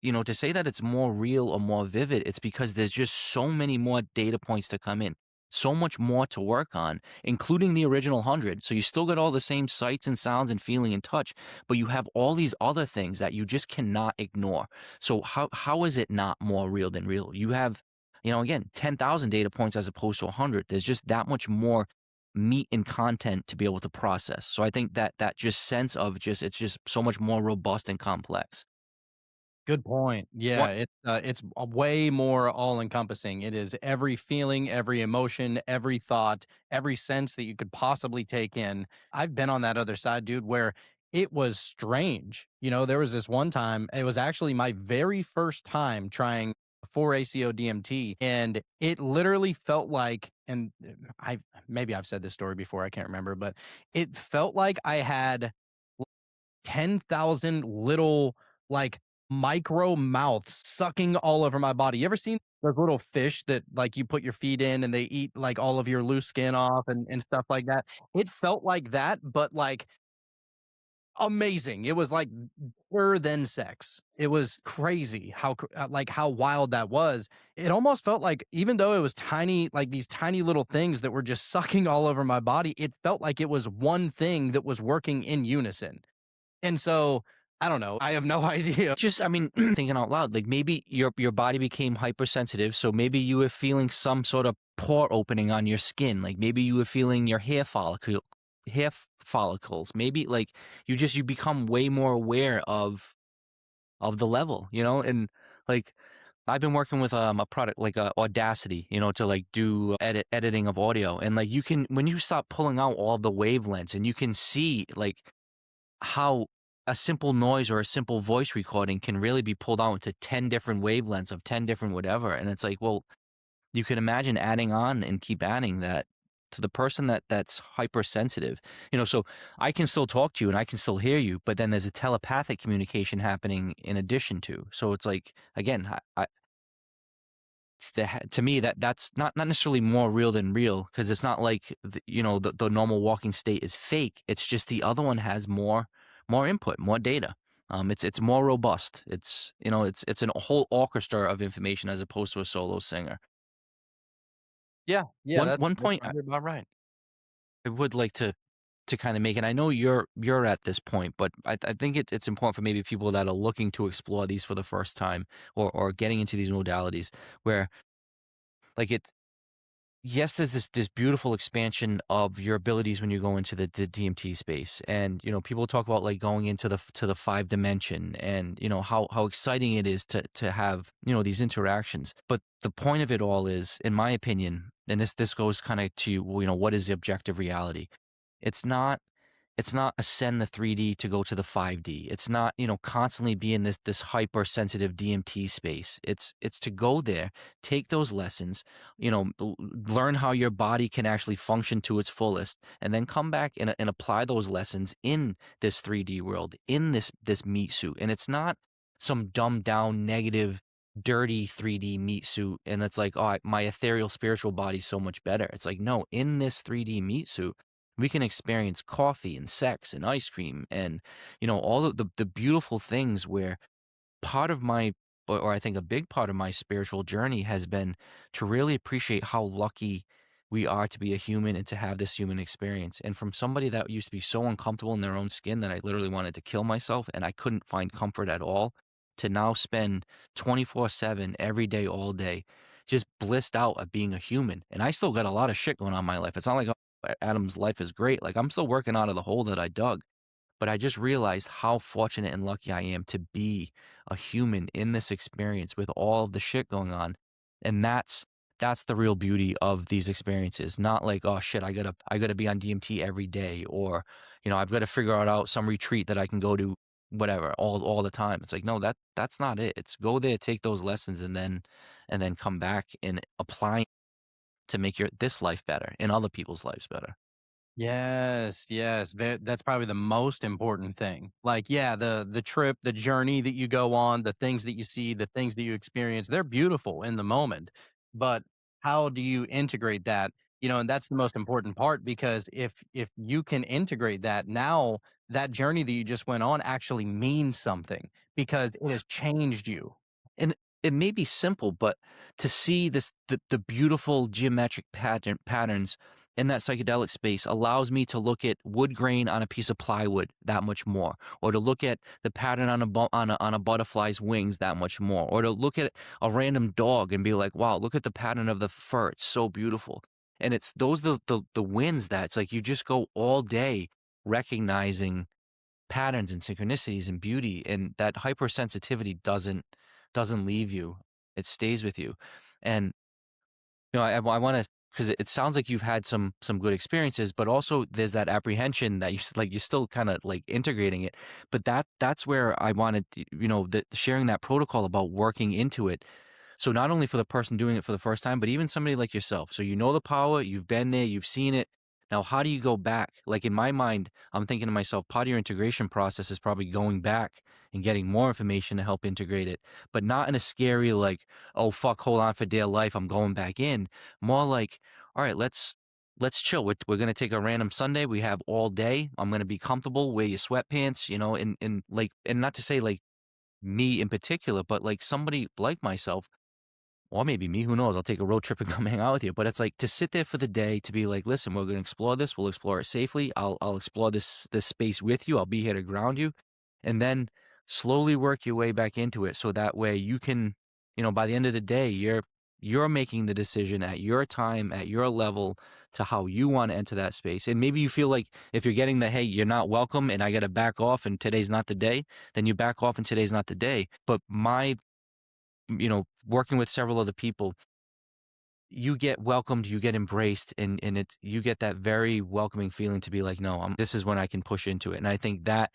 to say that it's more real or more vivid, it's because there's just so many more data points to come in, so much more to work on, including the original 100. So you still got all the same sights and sounds and feeling and touch, but you have all these other things that you just cannot ignore. So how is it not more real than real? You have, again, 10,000 data points as opposed to 100. There's just that much more meat and content to be able to process. So I think that just sense of it's just so much more robust and complex. Good point. Yeah, One it's a way more all-encompassing. It is every feeling, every emotion, every thought, every sense that you could possibly take in. I've been on that other side, dude, where it was strange. There was this one time, it was actually my very first time trying 4-ACO DMT, and it literally felt like, and I've said this story before, I can't remember, but it felt like I had 10,000 little, like, micro mouths sucking all over my body. You ever seen those little fish that, like, you put your feet in and they eat, like, all of your loose skin off and stuff like that? It felt like that, but, like, amazing. It was, like, better than sex. It was crazy how wild that was. It almost felt like, even though it was tiny, like, these tiny little things that were just sucking all over my body, it felt like it was one thing that was working in unison. And so, I don't know, I have no idea. just I mean, thinking out loud, like maybe your body became hypersensitive, so maybe you were feeling some sort of pore opening on your skin, like maybe you were feeling your hair follicles. Maybe like you become way more aware of the level, and like I've been working with a product like Audacity, to like do editing of audio, and like you can when you start pulling out all the wavelengths, and you can see like how a simple noise or a simple voice recording can really be pulled out into 10 different wavelengths of 10 different whatever. And it's like, well, you can imagine adding on and keep adding that to the person that's hypersensitive. So I can still talk to you and I can still hear you, but then there's a telepathic communication happening in addition to. So it's like, again, to me that's not necessarily more real than real, because it's not like the normal walking state is fake. It's just the other one has more input, more data. It's more robust. It's a whole orchestra of information as opposed to a solo singer. Yeah, yeah, One that's point probably about right. I would like to kind of make, and I know you're at this point, but I think it's important for maybe people that are looking to explore these for the first time, or getting into these modalities, where like yes, there's this beautiful expansion of your abilities when you go into the DMT space, and people talk about like going into the five dimension, and how exciting it is to have these interactions. But the point of it all is, in my opinion, and this goes kind of to what is the objective reality? It's not it's not ascend the 3D to go to the 5D. It's not, constantly be in this hypersensitive DMT space. It's to go there, take those lessons, learn how your body can actually function to its fullest, and then come back and apply those lessons in this 3D world, in this meat suit. And it's not some dumbed down, negative, dirty 3D meat suit. And it's like, oh, my ethereal spiritual body's so much better. It's like, no, in this 3D meat suit, we can experience coffee and sex and ice cream and, all of the beautiful things, where part of my or I think a big part of my spiritual journey has been to really appreciate how lucky we are to be a human and to have this human experience. And from somebody that used to be so uncomfortable in their own skin that I literally wanted to kill myself and I couldn't find comfort at all, to now spend 24/7 every day, all day, just blissed out at being a human. And I still got a lot of shit going on in my life. It's not like, oh, Adam's life is great. Like, I'm still working out of the hole that I dug. But I just realized how fortunate and lucky I am to be a human in this experience with all of the shit going on. And That's the real beauty of these experiences, not like, "Oh, shit, I gotta be on DMT every day," or, "I've gotta figure out some retreat that I can go to, whatever, all the time." It's like, no, that's not it. It's go there, take those lessons, and then come back and apply to make your this life better and other people's lives better. Yes, yes, that's probably the most important thing. Like, yeah, the trip, the journey that you go on, the things that you see, the things that you experience, they're beautiful in the moment. But how do you integrate that? And that's the most important part because if you can integrate that, now that journey that you just went on actually means something because it has changed you. And it may be simple, but to see the beautiful geometric patterns in that psychedelic space allows me to look at wood grain on a piece of plywood that much more, or to look at the pattern on a butterfly's wings that much more, or to look at a random dog and be like, wow, look at the pattern of the fur. It's so beautiful. And it's those the wins that it's like you just go all day recognizing patterns and synchronicities and beauty, and that hypersensitivity doesn't leave you. It stays with you. And I want to, because it sounds like you've had some good experiences, but also there's that apprehension that like you're still kind of like integrating it. But that's where I wanted the sharing that protocol about working into it, so not only for the person doing it for the first time, but even somebody like yourself. So you know the power, you've been there, you've seen it. Now, how do you go back? Like in my mind, I'm thinking to myself, part of your integration process is probably going back and getting more information to help integrate it, but not in a scary, like, oh fuck, hold on for dear life, I'm going back in. More like, all right, let's chill. We're gonna take a random Sunday. We have all day. I'm gonna be comfortable. Wear your sweatpants, and like, and not to say like me in particular, but like somebody like myself, or maybe me, who knows? I'll take a road trip and come hang out with you. But it's like to sit there for the day to be like, listen, we're going to explore this. We'll explore it safely. I'll explore this space with you. I'll be here to ground you, and then slowly work your way back into it. So that way you can, by the end of the day, you're making the decision at your time, at your level, to how you want to enter that space. And maybe you feel like if you're getting the, hey, you're not welcome and I got to back off and today's not the day, then you back off and today's not the day. But working with several other people, you get welcomed, you get embraced, and you get that very welcoming feeling to be like, no, this is when I can push into it. And I think that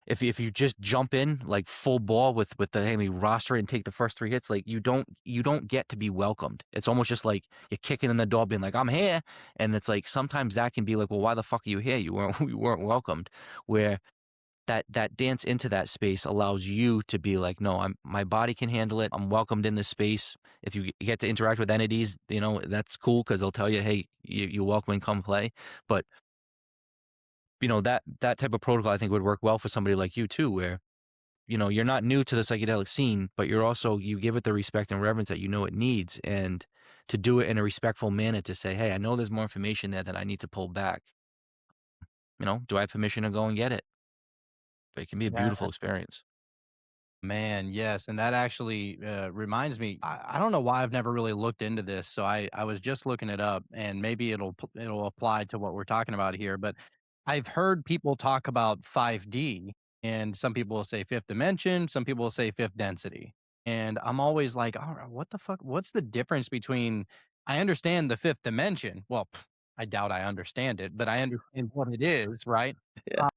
if you just jump in like full ball with the, hey, me roster it and take the first three hits, like you don't get to be welcomed. It's almost just like you're kicking in the door, being like, I'm here. And it's like sometimes that can be like, well, why the fuck are you here? You weren't you weren't welcomed. Where that dance into that space allows you to be like, no, my body can handle it. I'm welcomed in this space. If you get to interact with entities, that's cool because they'll tell you, hey, you're welcome and come play. But that type of protocol I think would work well for somebody like you too, where you're not new to the psychedelic scene, but you give it the respect and reverence that it needs, and to do it in a respectful manner to say, hey, I know there's more information there that I need to pull back. Do I have permission to go and get it? But it can be a Yeah. beautiful experience. Man, yes, and that actually, reminds me, I don't know why I've never really looked into this, so I was just looking it up, and maybe it'll apply to what we're talking about here, but I've heard people talk about 5D, and some people will say 5th dimension, some people will say 5th density, and I'm always like, "Alright, what the fuck what's the difference between" I understand the 5th dimension, well, I doubt I understand it, but I understand what it is, right? Yeah.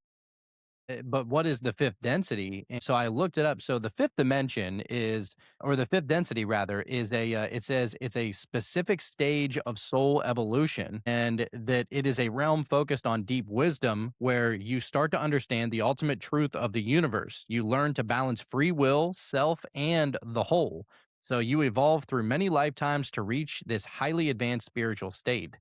But what is the 5th density? And so I looked it up. So the 5th dimension is, or the 5th density rather, is it says it's a specific stage of soul evolution, and that it is a realm focused on deep wisdom where you start to understand the ultimate truth of the universe. You learn to balance free will, self, and the whole. So you evolve through many lifetimes to reach this highly advanced spiritual state.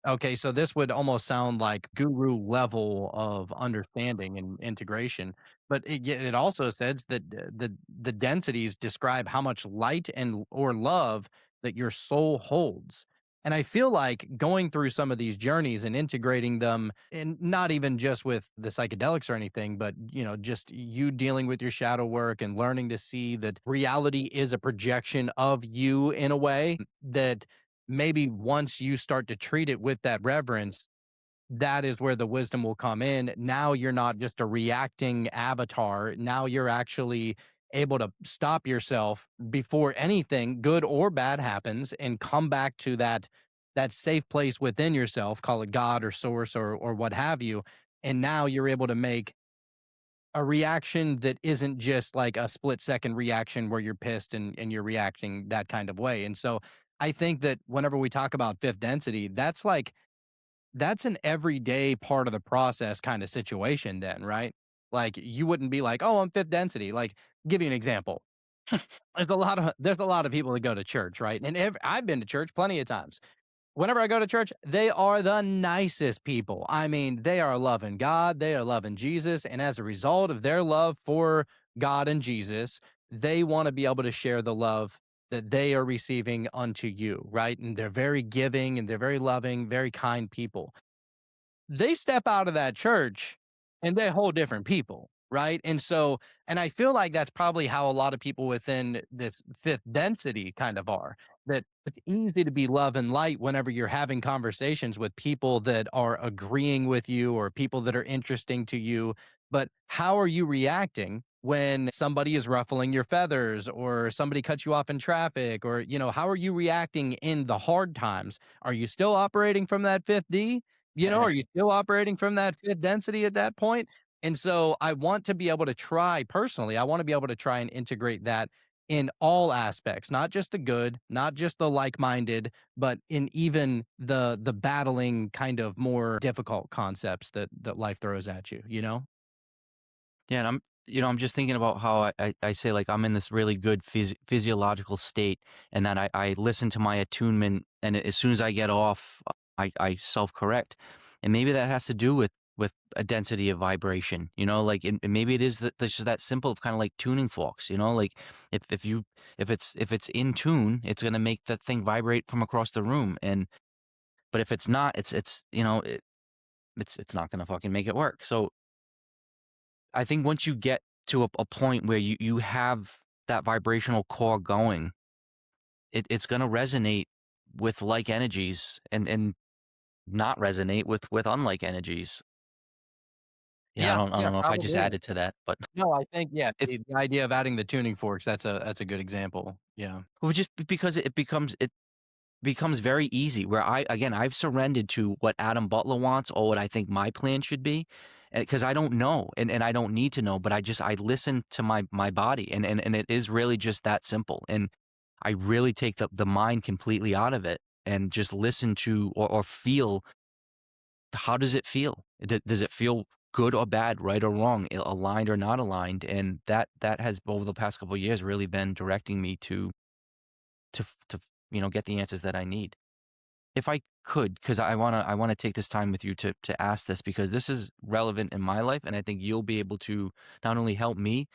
Okay, so this would almost sound like guru level of understanding and integration, but it also says that the densities describe how much light and or love that your soul holds. And I feel like going through some of these journeys and integrating them, and not even just with the psychedelics or anything, but just you dealing with your shadow work and learning to see that reality is a projection of you in a way that maybe once you start to treat it with that reverence, that is where the wisdom will come in. Now you're not just a reacting avatar. Now you're actually able to stop yourself before anything good or bad happens and come back to that safe place within yourself, call it God or source or what have you. And now you're able to make a reaction that isn't just like a split second reaction where you're pissed and you're reacting that kind of way. And so I think that whenever we talk about fifth density, that's an everyday part of the process kind of situation then, right? Like you wouldn't be like, "Oh, I'm fifth density." Like, give you an example. There's a lot of people that go to church, right? And I've been to church plenty of times. Whenever I go to church, they are the nicest people. I mean, they are loving God, they are loving Jesus, and as a result of their love for God and Jesus, they want to be able to share the love that they are receiving unto you, right? And they're very giving and they're very loving, very kind people. They step out of that church and they're whole different people, right? And I feel like that's probably how a lot of people within this fifth density kind of are. That it's easy to be love and light whenever you're having conversations with people that are agreeing with you or people that are interesting to you. But how are you reacting when somebody is ruffling your feathers or somebody cuts you off in traffic? Or, how are you reacting in the hard times? Are you still operating from that fifth D? Are you still operating from that fifth density at that point? And so I want to be able to try personally, I want to be able to try and integrate that in all aspects, not just the good, not just the like-minded, but in even the battling kind of more difficult concepts that life throws at you, you know? Yeah, and I'm just thinking about how I say like I'm in this really good physiological state, and that I listen to my attunement, and as soon as I get off, I self correct, and maybe that has to do with a density of vibration, like and maybe it is that just that simple of kind of like tuning forks, like if it's in tune, it's gonna make that thing vibrate from across the room, and but if it's not, it's not gonna fucking make it work. So I think once you get to a point where you have that vibrational core going, it's gonna resonate with like energies and not resonate with unlike energies. Yeah, Yeah, I yeah, don't know if I just probably. added to that, but No, I think, yeah, if the idea of adding the tuning forks, that's a good example. Yeah. well, just because it becomes very easy where I've surrendered to what Adam Butler wants or what I think my plan should be, because I don't know and I don't need to know, but I listen to my body, and it is really just that simple. And I really take the mind completely out of it and just listen to or feel, how does it feel? Does it feel good or bad, right or wrong, aligned or not aligned? And that has over the past couple of years really been directing me to get the answers that I need. If I could, because I wanna take this time with you to ask this, because this is relevant in my life, and I think you'll be able to not only help me,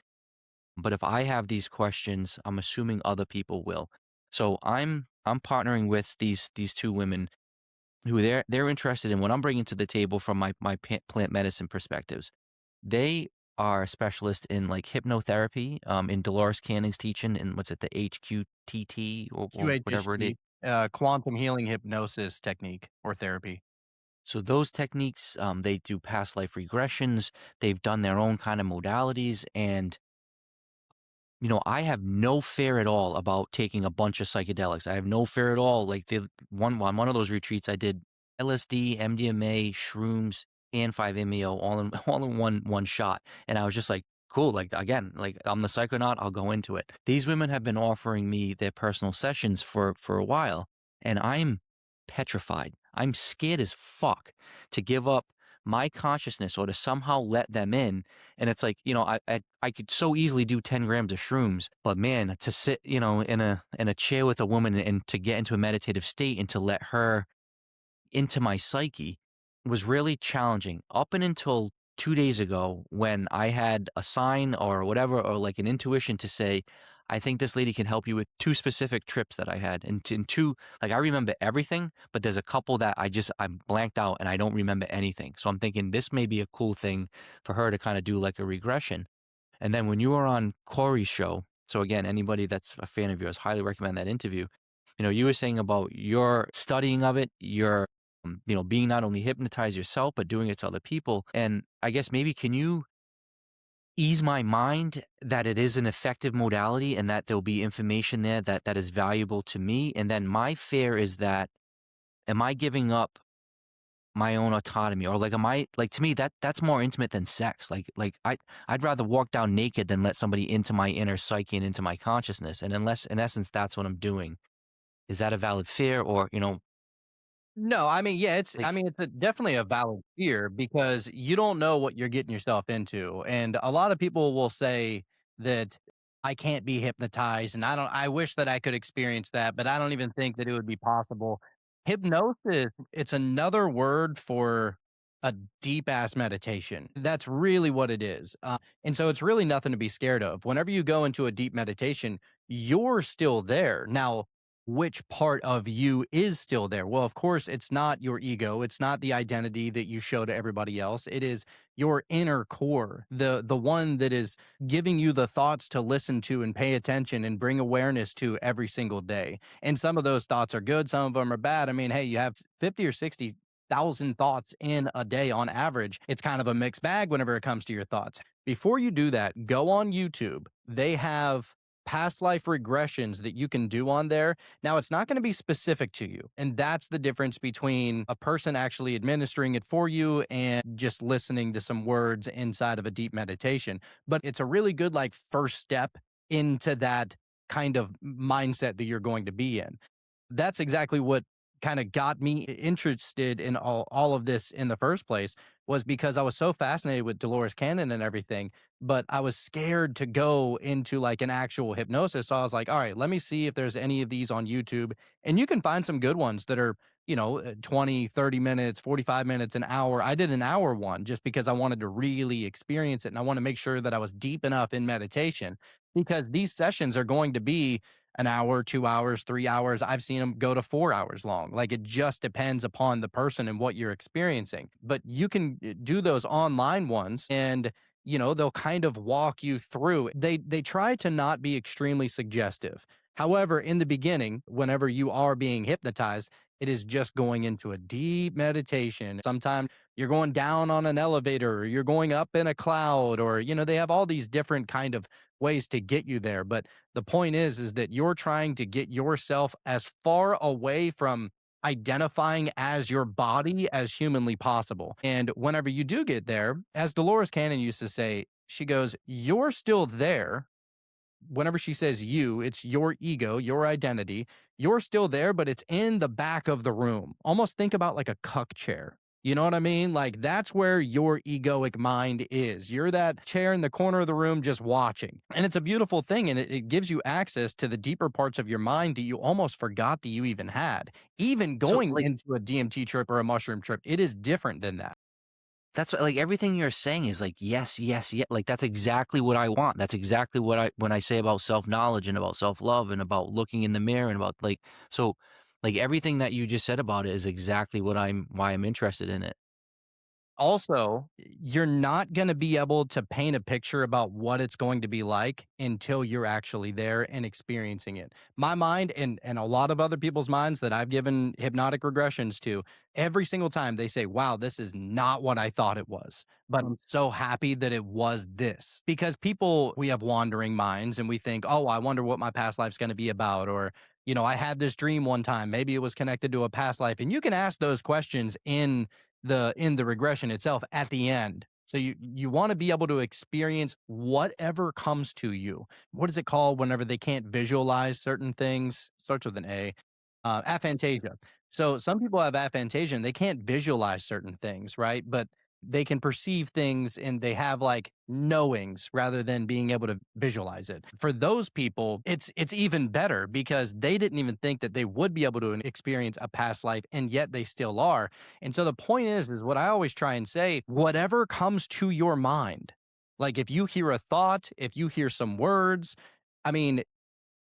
but if I have these questions, I'm assuming other people will. So I'm partnering with these two women who they're interested in what I'm bringing to the table from my plant medicine perspectives. They are specialists in like hypnotherapy, in Dolores Canning's teaching, and what's it, the HQTT or whatever it is. QHHT, quantum healing hypnosis technique or therapy. So those techniques, they do past life regressions. They've done their own kind of modalities, and I have no fear at all about taking a bunch of psychedelics. I have no fear at all. Like on one of those retreats, I did LSD, MDMA, shrooms, and 5-MeO all in all in one shot, and I was just like, cool. Like again, like I'm the psychonaut. I'll go into it. These women have been offering me their personal sessions for a while, and I'm petrified. I'm scared as fuck to give up my consciousness or to somehow let them in. And it's like, I could so easily do 10 grams of shrooms, but man, to sit, in a chair with a woman and to get into a meditative state and to let her into my psyche was really challenging up and until 2 days ago, when I had a sign or whatever, or like an intuition to say, I think this lady can help you with two specific trips that I had. And two, like I remember everything, but there's a couple that I'm blanked out and I don't remember anything. So I'm thinking this may be a cool thing for her to kind of do like a regression. And then when you were on Corey's show, so again, anybody that's a fan of yours, highly recommend that interview. You were saying about your studying of it, your being not only hypnotized yourself, but doing it to other people. And I guess maybe can you ease my mind that it is an effective modality and that there'll be information there that is valuable to me. And then my fear is that, am I giving up my own autonomy, or like am I like, to me that's more intimate than sex. I'd rather walk down naked than let somebody into my inner psyche and into my consciousness. And unless in essence that's what I'm doing, is that a valid fear? Or, No, I mean, yeah, like, it's definitely a valid fear because you don't know what you're getting yourself into. And a lot of people will say that I can't be hypnotized and I wish that I could experience that, but I don't even think that it would be possible. Hypnosis, it's another word for a deep ass meditation. That's really what it is. And so it's really nothing to be scared of. Whenever you go into a deep meditation, you're still there. Now, which part of you is still there? Well, of course, it's not your ego. It's not the identity that you show to everybody else. It is your inner core, the one that is giving you the thoughts to listen to and pay attention and bring awareness to every single day. And some of those thoughts are good, some of them are bad. I mean, hey, you have 50 or 60,000 thoughts in a day on average. It's kind of a mixed bag whenever it comes to your thoughts. Before you do that, go on YouTube. They have past life regressions that you can do on there. Now, it's not going to be specific to you. And that's the difference between a person actually administering it for you and just listening to some words inside of a deep meditation. But it's a really good, like, first step into that kind of mindset that you're going to be in. That's exactly what kind of got me interested in all of this in the first place, was because I was so fascinated with Dolores Cannon and everything, but I was scared to go into like an actual hypnosis. So I was like, all right, let me see if there's any of these on YouTube. And you can find some good ones that are, 20, 30 minutes, 45 minutes, an hour. I did an hour one just because I wanted to really experience it. And I want to make sure that I was deep enough in meditation, because these sessions are going to be an hour, 2 hours, 3 hours. I've seen them go to 4 hours long. Like, it just depends upon the person and what you're experiencing. But you can do those online ones, and they'll kind of walk you through. They try to not be extremely suggestive. However, in the beginning, whenever you are being hypnotized, it is just going into a deep meditation. Sometimes you're going down on an elevator, or you're going up in a cloud, or they have all these different kind of ways to get you there. But the point is that you're trying to get yourself as far away from identifying as your body as humanly possible. And whenever you do get there, as Dolores Cannon used to say, she goes, you're still there. Whenever she says you, it's your ego, your identity. You're still there, but it's in the back of the room. Almost think about like a cuck chair. You know what I mean? Like, that's where your egoic mind is. You're that chair in the corner of the room just watching. And it's a beautiful thing. And it gives you access to the deeper parts of your mind that you almost forgot that you even had. Even so going like, into a DMT trip or a mushroom trip, it is different than that. that's what, like, everything you're saying is like, yes, yes, yeah. Like, that's exactly what I want. That's exactly what when I say about self-knowledge and about self-love and about looking in the mirror and about like, so like everything that you just said about it is exactly why I'm interested in it. Also, you're not going to be able to paint a picture about what it's going to be like until you're actually there and experiencing it. My mind, and a lot of other people's minds that I've given hypnotic regressions to, every single time they say, wow, this is not what I thought it was. But I'm so happy that it was this. Because people, we have wandering minds and we think, oh, I wonder what my past life's going to be about. Or, I had this dream one time. Maybe it was connected to a past life. And you can ask those questions in the regression itself at the end. So you want to be able to experience whatever comes to you. What is it called whenever they can't visualize certain things? Starts with an A. Aphantasia. So some people have aphantasia and they can't visualize certain things, right? But they can perceive things and they have like knowings rather than being able to visualize it. For those people, it's even better because they didn't even think that they would be able to experience a past life, and yet they still are. And so the point is what I always try and say, whatever comes to your mind, like if you hear a thought, if you hear some words, I mean,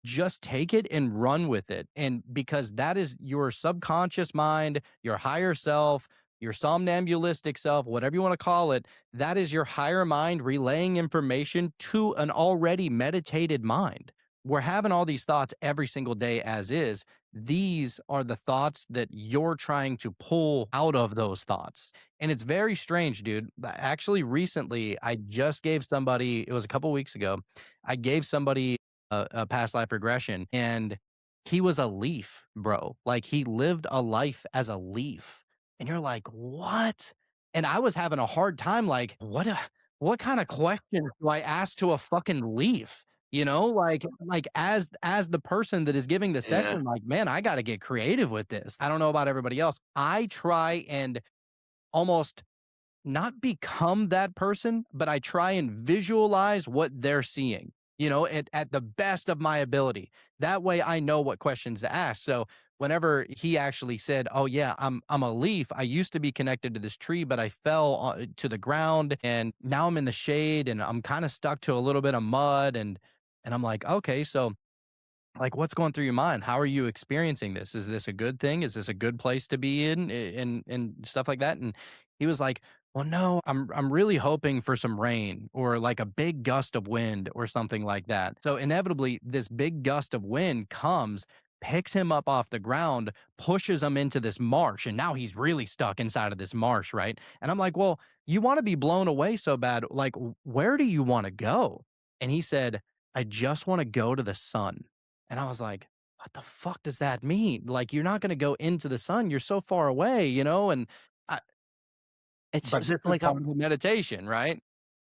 just take it and run with it. And because that is your subconscious mind, your higher self, your somnambulistic self, whatever you want to call it, that is your higher mind relaying information to an already meditated mind. We're having all these thoughts every single day as is. these are the thoughts that you're trying to pull out of those thoughts. And it's very strange, dude. Actually, recently, I just gave somebody, it was a couple weeks ago, I gave somebody a past life regression, and he was a leaf, bro. Like he lived a life as a leaf. And you're like, what? And I was having a hard time, like, what kind of questions do I ask to a fucking leaf? You know, as the person that is giving the Yeah. session, like, man, I gotta get creative with this. I don't know about everybody else. I try and almost not become that person, but I try and visualize what they're seeing, at the best of my ability. That way I know what questions to ask. So whenever he actually said, "Oh yeah, I'm a leaf. I used to be connected to this tree, but I fell to the ground and now I'm in the shade and I'm kind of stuck to a little bit of mud." And I'm like, "Okay, so like what's going through your mind? How are you experiencing this? Is this a good thing? Is this a good place to be in and stuff like that?" And he was like, "Well, no, I'm really hoping for some rain or like a big gust of wind or something like that." So inevitably this big gust of wind comes, picks him up off the ground, pushes him into this marsh, and now he's really stuck inside of this marsh, right? And I'm like, "Well, you want to be blown away so bad, like where do you want to go?" And he said, "I just want to go to the sun." And I was like, "What the fuck does that mean? Like, you're not gonna go into the sun, you're so far away, you know?" And I but this is Like part of the meditation, right?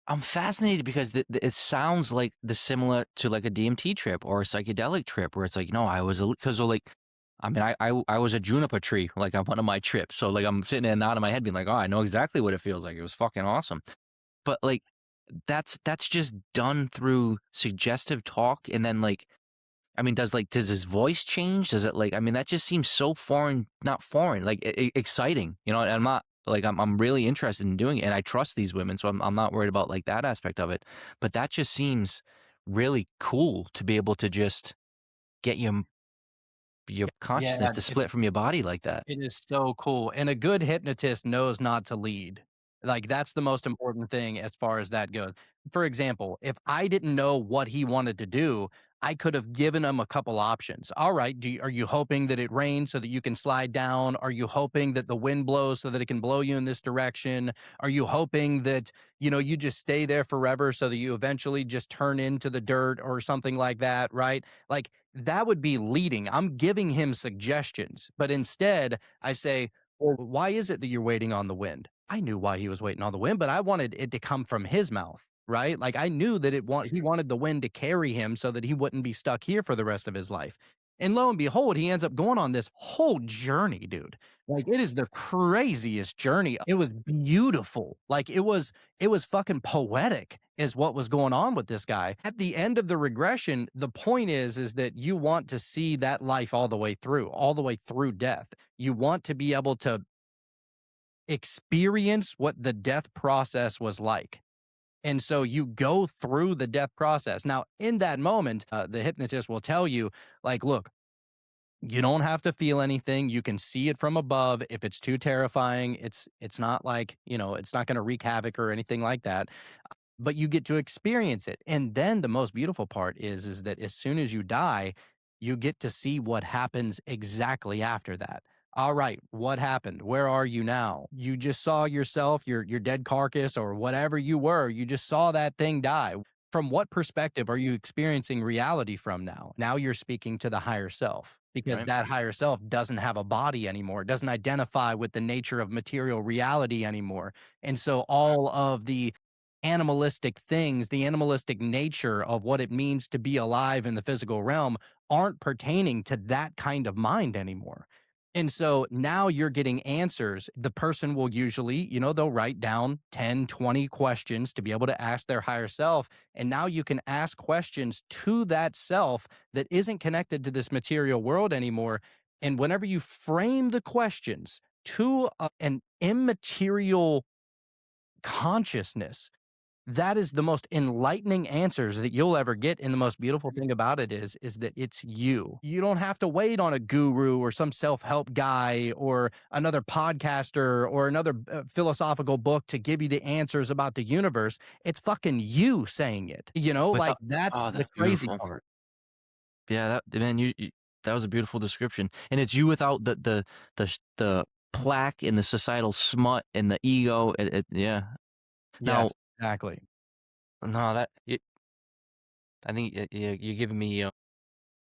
I'm fascinated because it sounds like the similar to like a DMT trip or a psychedelic trip where it's like, no, I was because like, I mean, I was a juniper tree like on one of my trips, so like I'm sitting there nodding my head, being like, oh, I know exactly what it feels like. It was fucking awesome. But like, that's just done through suggestive talk, and then like I mean, does his voice change? Does it like I mean, that just seems so foreign, not foreign, like exciting, you know? And I'm not like I'm really interested in doing it, and I trust these women, so I'm not worried about like that aspect of it. But that just seems really cool to be able to just get your Yeah, consciousness to split from your body like that. it is so cool, and a good hypnotist knows not to lead. Like, that's the most important thing as far as that goes. For example, if I didn't know what he wanted to do, I could have given him a couple options. "Alright, are you hoping that it rains so that you can slide down? Are you hoping that the wind blows so that it can blow you in this direction? Are you hoping that, you just stay there forever so that you eventually just turn into the dirt," or something like that, right? Like, that would be leading. I'm giving him suggestions, but instead I say, "Well, why is it that you're waiting on the wind?" I knew why he was waiting on the wind, but I wanted it to come from his mouth, right? Like I knew that he wanted the wind to carry him so that he wouldn't be stuck here for the rest of his life. And lo and behold, he ends up going on this whole journey, dude. Like it is the craziest journey. It was beautiful. Like it was fucking poetic is what was going on with this guy. At the end of the regression, the point is that you want to see that life all the way through death. You want to be able to experience what the death process was like. And so you go through the death process. Now, in that moment, the hypnotist will tell you, like, look, you don't have to feel anything. You can see it from above. If it's too terrifying, it's not like, it's not going to wreak havoc or anything like that, but you get to experience it. And then the most beautiful part is that as soon as you die, you get to see what happens exactly after that. All right, what happened? Where are you now? You just saw yourself, your dead carcass or whatever you were. You just saw that thing die. From what perspective are you experiencing reality from now? Now you're speaking to the higher self because Right. that higher self doesn't have a body anymore, doesn't identify with the nature of material reality anymore. And so all of the animalistic things, the animalistic nature of what it means to be alive in the physical realm aren't pertaining to that kind of mind anymore. And so now you're getting answers. The person will usually, they'll write down 10, 20 questions to be able to ask their higher self. And now you can ask questions to that self that isn't connected to this material world anymore. And whenever you frame the questions to an immaterial consciousness, that is the most enlightening answers that you'll ever get, and the most beautiful thing about it is that it's you. You don't have to wait on a guru or some self-help guy or another podcaster or another, philosophical book to give you the answers about the universe. It's fucking you saying it, Without like, that's oh, the that's crazy beautiful. part. Yeah, that man, you That was a beautiful description, and it's you without the plaque and the societal smut and the ego. Yeah. Now, Yes, exactly. no, I think you're giving me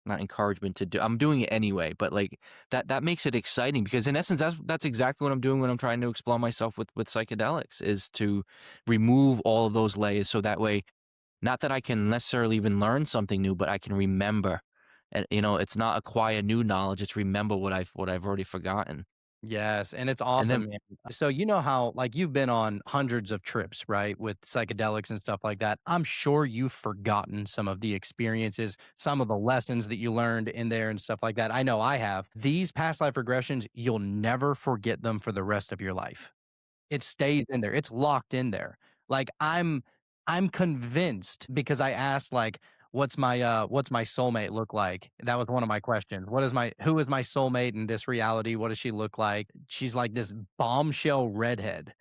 not encouragement to do. I'm doing it anyway, but like that makes it exciting because in essence, that's exactly what I'm doing when I'm trying to explore myself with psychedelics is to remove all of those layers, so that way, not that I can necessarily even learn something new, but I can remember. And it's not acquire new knowledge; it's remember what I've already forgotten. Yes, and it's And then awesome, man. So you know how like you've been on hundreds of trips, right, with psychedelics and stuff like that. I'm sure you've forgotten some of the experiences, some of the lessons that you learned in there and stuff like that. I know I have. These past life regressions, you'll never forget them for the rest of your life. It stays in there. It's locked in there. Like, I'm convinced because I asked, like, what's my soulmate look like?" That was one of my questions. Who is my soulmate in this reality? What does she look like? She's like this bombshell redhead.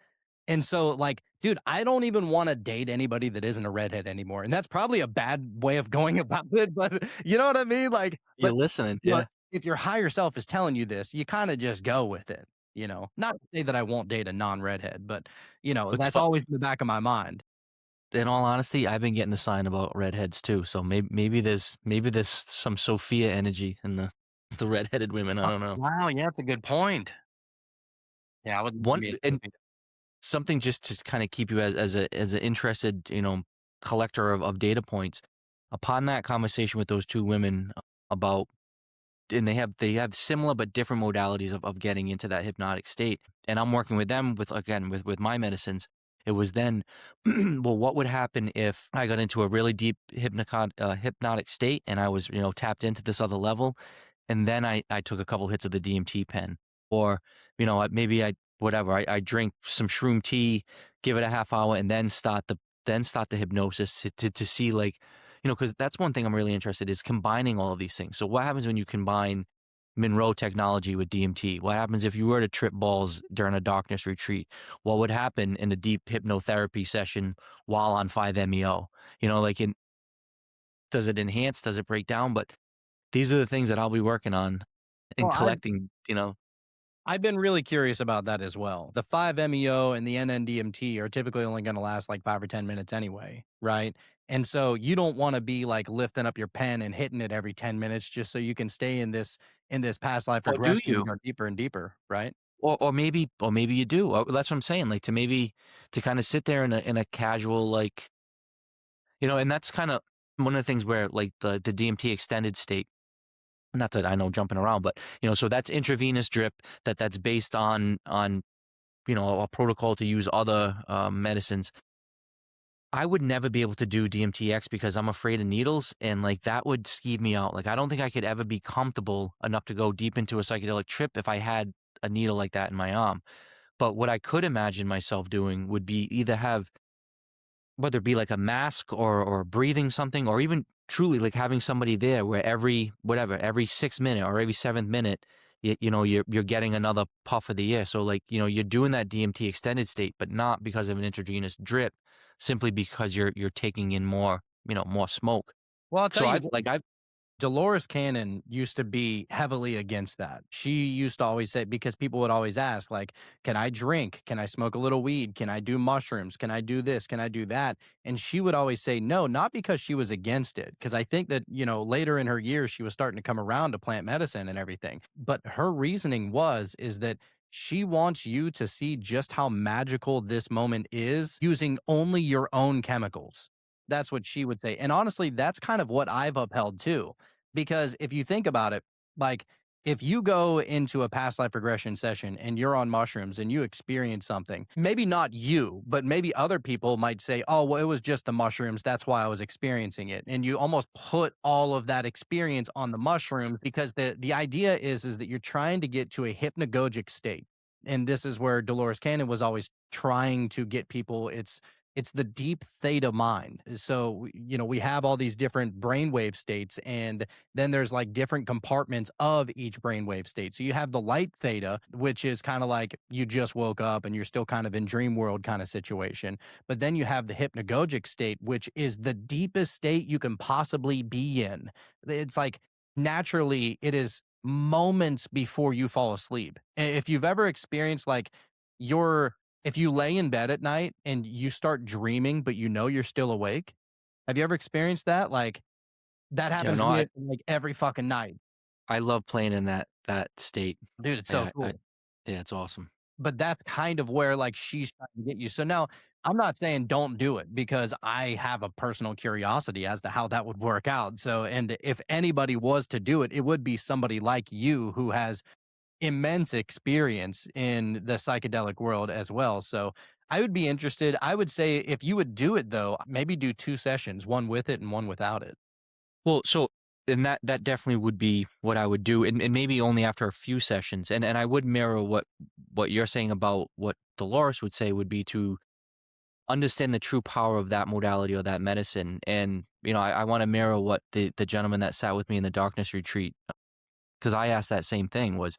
And so, like, dude, I don't even wanna date anybody that isn't a redhead anymore, and that's probably a bad way of going about it, but you know what I mean? Like, you're but, listening, you know, yeah. if your higher self is telling you this, you kinda just go with it, you know? Not to say that I won't date a non-redhead, but, It's that's fu always in the back of my mind. In all honesty, I've been getting the sign about redheads too. So maybe there's some Sophia energy in the redheaded women. I Oh, don't know. wow, yeah, that's a good point. Yeah, I would love to One meet and Sophie. something just to kind of keep you as an interested collector of data points. Upon that conversation with those two women about and they have similar but different modalities of getting into that hypnotic state. And I'm working with them with again with my medicines. It was then, well, what would happen if I got into a really deep hypnotic state and I was tapped into this other level, and then I took a couple hits of the DMT pen, or maybe I whatever I drink some shroom tea, give it a half hour, and then start the hypnosis to see like because that's one thing I'm really interested is combining all of these things. So what happens when you combine Monroe technology with DMT? What happens if you were to trip balls during a darkness retreat? What would happen in a deep hypnotherapy session while on 5-MeO? Like does it enhance? Does it break down? But these are the things that I'll be working on Well, and collecting. I've been really curious about that as well. The 5-MeO and the NN-DMT are typically only gonna last, like, 5 or 10 minutes anyway, right? And so you don't wanna be, like, lifting up your pen and hitting it every 10 minutes just so you can stay in this past life Or do regression and you? go deeper and deeper, right? Or maybe you do. That's what I'm saying. Like to kind of sit there in a casual and that's kind of one of the things where like the DMT extended state. Not that I know jumping around, but so that's intravenous drip that's based on a protocol to use other medicines. I would never be able to do DMTX because I'm afraid of needles, and like that would skeeve me out. Like I don't think I could ever be comfortable enough to go deep into a psychedelic trip if I had a needle like that in my arm. But what I could imagine myself doing would be either have whether it be like a mask or breathing something, or even truly like having somebody there where every 6 minute or every seventh minute, you're getting another puff of the air. So like, you're doing that DMT extended state, but not because of an intravenous drip, simply because you're taking in more smoke. Well, I'll tell So you I've Dolores Cannon used to be heavily against that. She used to always say because people would always ask, like, "Can I drink? Can I smoke a little weed? Can I do mushrooms? Can I do this? Can I do that?" And she would always say no, not because she was against it, because I think that, later in her years, she was starting to come around to plant medicine and everything. But her reasoning is that she wants you to see just how magical this moment is using only your own chemicals. That's what she would say. And honestly, that's kind of what I've upheld too. Because if you think about it, like if you go into a past life regression session and you're on mushrooms and you experience something, maybe not you, but maybe other people might say, "Oh, well, it was just the mushrooms. That's why I was experiencing it." And you almost put all of that experience on the mushrooms because the idea is that you're trying to get to a hypnagogic state. And this is where Dolores Cannon was always trying to get people. It's the deep theta mind. So, we have all these different brainwave states, and then there's like different compartments of each brainwave state. So you have the light theta, which is kind of like you just woke up and you're still kind of in dream world kind of situation. But then you have the hypnagogic state, which is the deepest state you can possibly be in. It's like naturally it is moments before you fall asleep. If you've ever experienced like your if you lay in bed at night and you start dreaming, but you know you're still awake, have you ever experienced that? Like that Yeah, happens to no, me like every fucking night. I love playing in that state. Dude, it's so I cool. yeah, it's awesome. But that's kind of where, like, she's trying to get you. So now, I'm not saying don't do it because I have a personal curiosity as to how that would work out. So, and if anybody was to do it, it would be somebody like you who has immense experience in the psychedelic world as well. So, I would be interested. I would say if you would do it though, maybe do 2 sessions, one with it and one without it. Well, so and that definitely would be what I would do, and maybe only after a few sessions, and I would mirror what you're saying about what Dolores would say would be to understand the true power of that modality or that medicine, and, I wanna mirror what the gentleman that sat with me in the darkness retreat, because I asked that same thing was,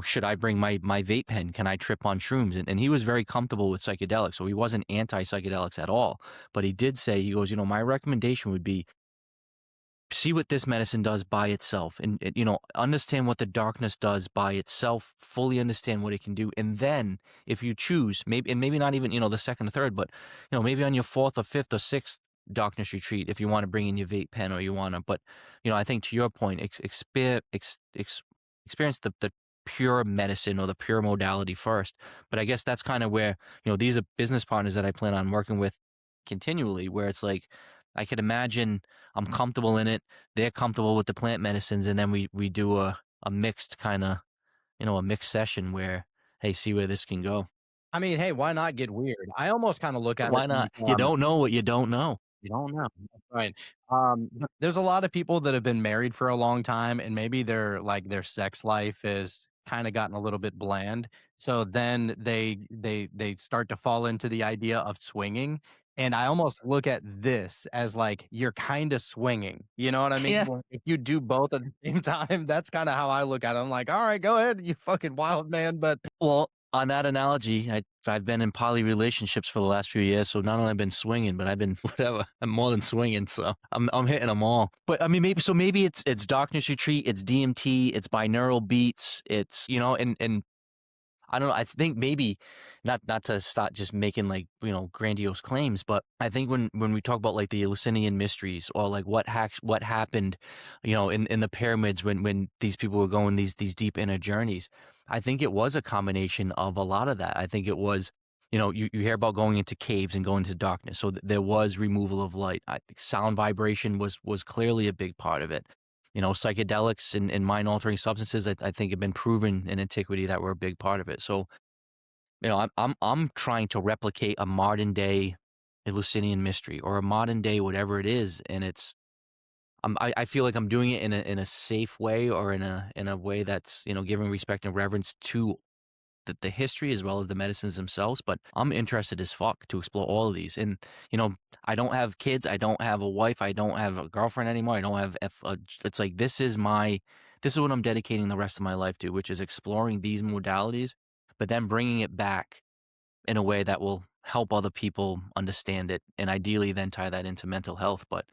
"Should I bring my vape pen? Can I trip on shrooms?" And he was very comfortable with psychedelics, so he wasn't anti-psychedelics at all, but he did say, he goes, "My recommendation would be see what this medicine does by itself and understand what the darkness does by itself, fully understand what it can do, and then if you choose, maybe not even the second or third, but maybe on your fourth or fifth or sixth darkness retreat, if you want to bring in your vape pen or you want to, but I think to your point, experience the pure medicine or the pure modality first. But I guess that's kind of where these are business partners that I plan on working with continually, where it's like I could imagine I'm comfortable in it, they're comfortable with the plant medicines, and then we do a mixed kind of, a mixed session where, hey, see where this can go. I mean, hey, why not get weird? I almost kinda look at it Why like, not? You don't know what you don't know. you don't know. That's right. But there's a lot of people that have been married for a long time, and maybe their sex life has kinda gotten a little bit bland. So then they start to fall into the idea of swinging, and I almost look at this as, like, you're kinda swinging, you know what I mean? Yeah. Where if you do both at the same time, that's kinda how I look at it. I'm like, "Alright, go ahead, you fucking wild man," but Well, on that analogy, I've been in poly relationships for the last few years, so not only I've been swinging, but I've been whatever. I'm more than swinging, so I'm hitting them all. But I mean, maybe it's darkness retreat, it's DMT, it's binaural beats, it's and I don't know. I think maybe not to start just making like grandiose claims, but I think when we talk about like the Eleusinian mysteries or like what happened, in the pyramids when these people were going these deep inner journeys, I think it was a combination of a lot of that. I think it was. You hear about going into caves and going into darkness. So there was removal of light. I think sound vibration was clearly a big part of it. Psychedelics and mind altering substances, I think have been proven in antiquity that were a big part of it. So, I'm trying to replicate a modern day Eleusinian mystery or a modern day whatever it is, and I feel like I'm doing it in a safe way or in a way that's giving respect and reverence to the history as well as the medicines themselves, but I'm interested as fuck to explore all of these. And, I don't have kids, I don't have a wife, I don't have a girlfriend anymore, I don't have it's like this is what I'm dedicating the rest of my life to, which is exploring these modalities, but then bringing it back in a way that will help other people understand it and ideally then tie that into mental health. But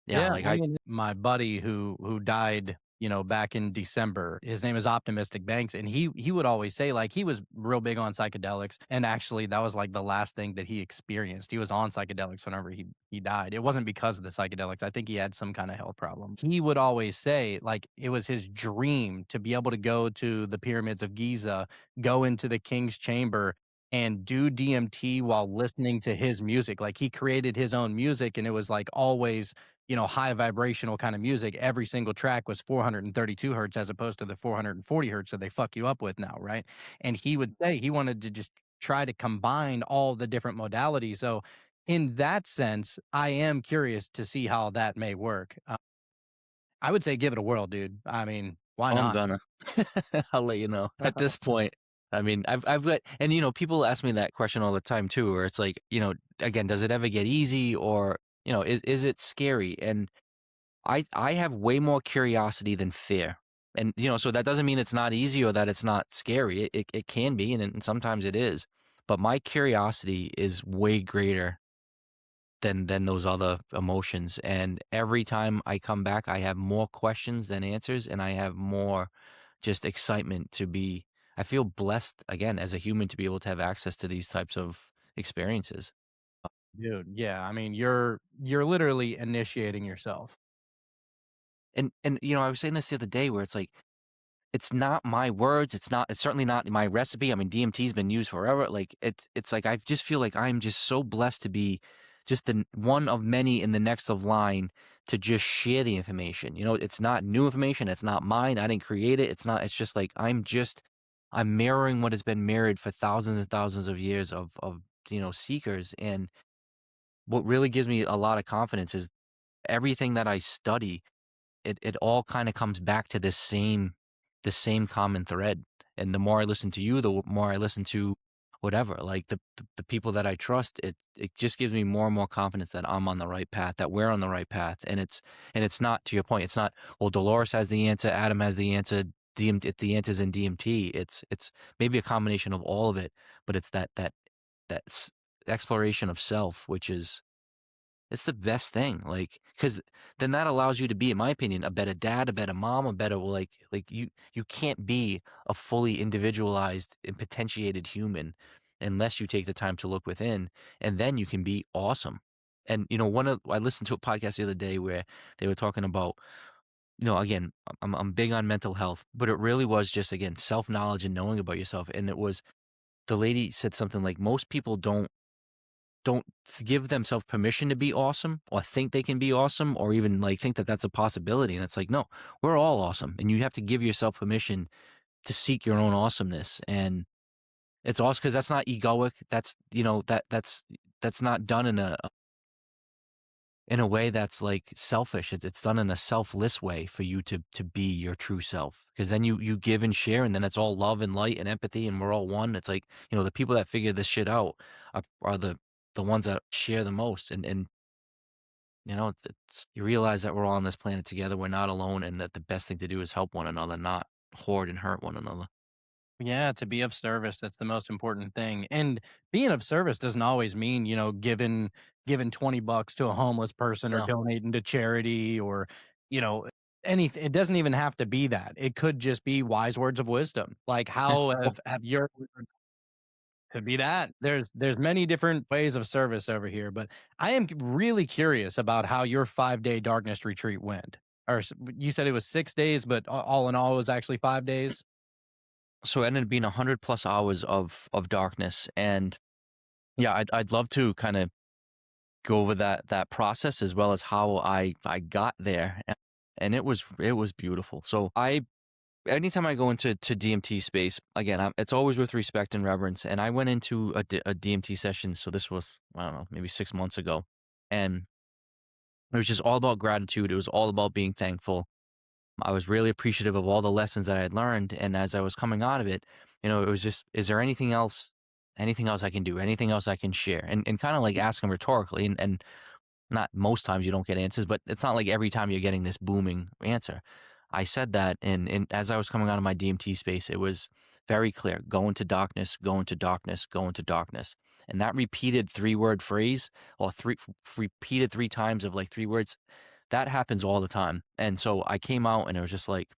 yeah, yeah, like I I mean, my buddy who died, back in December, his name is Optimistic Banks, and he would always say, like, he was real big on psychedelics, and actually, that was, like, the last thing that he experienced. He was on psychedelics whenever he died. It wasn't because of the psychedelics, I think he had some kinda health problem. He would always say, like, it was his dream to be able to go to the pyramids of Giza, go into the king's chamber, and do DMT while listening to his music. Like, he created his own music, and it was, like, always high vibrational kind of music. Every single track was 432 hertz as opposed to the 440 hertz that they fuck you up with now, right? And he would say he wanted to just try to combine all the different modalities. So, in that sense, I am curious to see how that may work. I would say give it a whirl, dude. I mean, why oh, I'm not? gonna. I'll let you know. At this point, I mean, I've got, and people ask me that question all the time too, where it's like, again, does it ever get easy, or is it scary? And I have way more curiosity than fear, and so that doesn't mean it's not easy or that it's not scary. It can be, and sometimes it is, but my curiosity is way greater than those other emotions. And every time I come back, I have more questions than answers, and I have more just excitement to be. I feel blessed again as a human to be able to have access to these types of experiences. Dude, yeah, I mean, you're literally initiating yourself. And I was saying this the other day where it's like it's not my words, it's certainly not my recipe. I mean, DMT's been used forever. Like it's like I just feel like I'm just so blessed to be just the one of many in the next of line to just share the information. It's not new information, it's not mine. I didn't create it. It's just like I'm mirroring what has been mirrored for thousands and thousands of years of seekers. And what really gives me a lot of confidence is everything that I study, it all kinda comes back to this same common thread. And the more I listen to you, the more I listen to whatever, like, the people that I trust, it just gives me more and more confidence that I'm on the right path, that we're on the right path. And it's not, to your point, it's not, "Well, Dolores has the answer, Adam has the answer, the answer's in DMT." It's maybe a combination of all of it, but it's that exploration of self, which is it's the best thing, like, because then that allows you to be, in my opinion, a better dad, a better mom, a better, like, you can't be a fully individualized and potentiated human unless you take the time to look within, and then you can be awesome. And, I listened to a podcast the other day where they were talking about, again, I'm big on mental health, but it really was just, again, self-knowledge and knowing about yourself. And it was the lady said something like, "Most people don't give themselves permission to be awesome or think they can be awesome or even like think that that's a possibility." And it's like, no, we're all awesome. And you have to give yourself permission to seek your own awesomeness. And it's awesome because that's not egoic. That's not done in a way that's like selfish. It's done in a selfless way for you to be your true self. Because then you give and share, and then it's all love and light and empathy, and we're all one. It's like, the people that figure this shit out are the ones that share the most. And it's you realize that we're all on this planet together. We're not alone, and that the best thing to do is help one another, not hoard and hurt one another. Yeah, to be of service, that's the most important thing. And being of service doesn't always mean, giving $20 to a homeless person or No. donating to charity or, you know, anything. It doesn't even have to be that. It could just be wise words of wisdom. Like Yeah. how have your could be that. There's many different ways of service over here, but I am really curious about how your 5-day darkness retreat went. You said it was 6 days, but all in all it was actually 5 days? So it ended up being 100 plus hours of darkness. And yeah, I'd love to kind of go over that process as well as how I got there. And it was beautiful. So I anytime I go into DMT space, again, it's always with respect and reverence. And I went into a DMT session. So this was, I don't know, maybe 6 months ago. And it was just all about gratitude. It was all about being thankful. I was really appreciative of all the lessons that I had learned. And as I was coming out of it, it was just, is there anything else I can do? Anything else I can share? And kind of like asking rhetorically. And not most times you don't get answers, but it's not like every time you're getting this booming answer. I said that, and as I was coming out of my DMT space, it was very clear: go into darkness, go into darkness, go into darkness. And that repeated 3-word phrase, or repeated 3 times of like 3 words, that happens all the time. And so I came out, and it was just like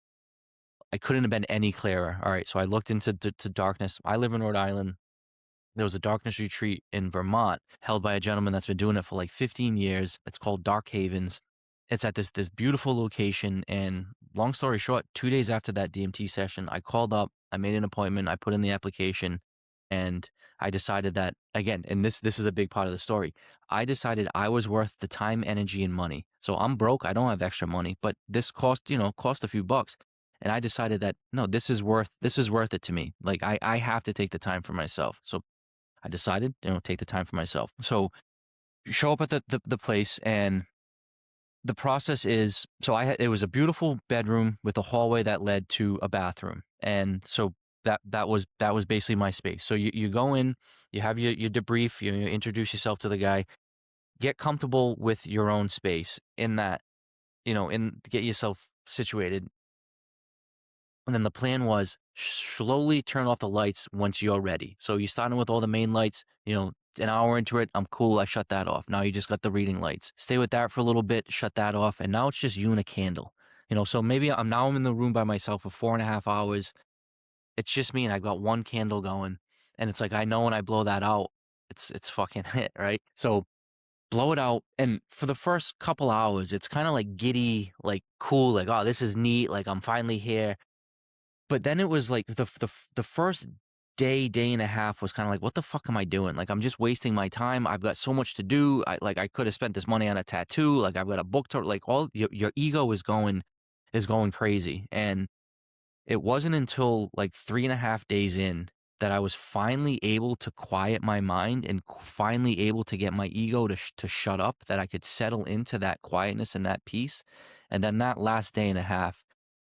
I couldn't have been any clearer. All right, so I looked into to darkness. I live in Rhode Island. There was a darkness retreat in Vermont held by a gentleman that's been doing it for like 15 years. It's called Dark Havens. It's at this beautiful location. And long story short, 2 days after that DMT session, I called up, I made an appointment, I put in the application, and I decided that again, and this is a big part of the story. I decided I was worth the time, energy, and money. So I'm broke. I don't have extra money, but this cost a few bucks. And I decided that no, this is worth it to me. Like I have to take the time for myself. So I decided, take the time for myself. So you show up at the place, and the process is, so it was a beautiful bedroom with a hallway that led to a bathroom. And so that was basically my space. So you go in, you have your debrief, you introduce yourself to the guy, get comfortable with your own space in that, get yourself situated. And then the plan was slowly turn off the lights once you're ready. So you're starting with all the main lights, an hour into it, I'm cool. I shut that off. Now you just got the reading lights. Stay with that for a little bit, shut that off, and now it's just you and a candle. So maybe I'm in the room by myself for 4.5 hours. It's just me, and I've got one candle going, and it's like I know when I blow that out, it's fucking hit, right? So blow it out, and for the first couple hours, it's kind of like giddy, like cool, like oh, this is neat, like I'm finally here. But then it was like the first day and a half was kind of like, what the fuck am I doing? Like I'm just wasting my time. I've got so much to do. I could have spent this money on a tattoo. Like I've got a book to like all your ego is going crazy. And it wasn't until like 3.5 days in that I was finally able to quiet my mind and finally able to get my ego to shut up, that I could settle into that quietness and that peace. And then that last day and a half,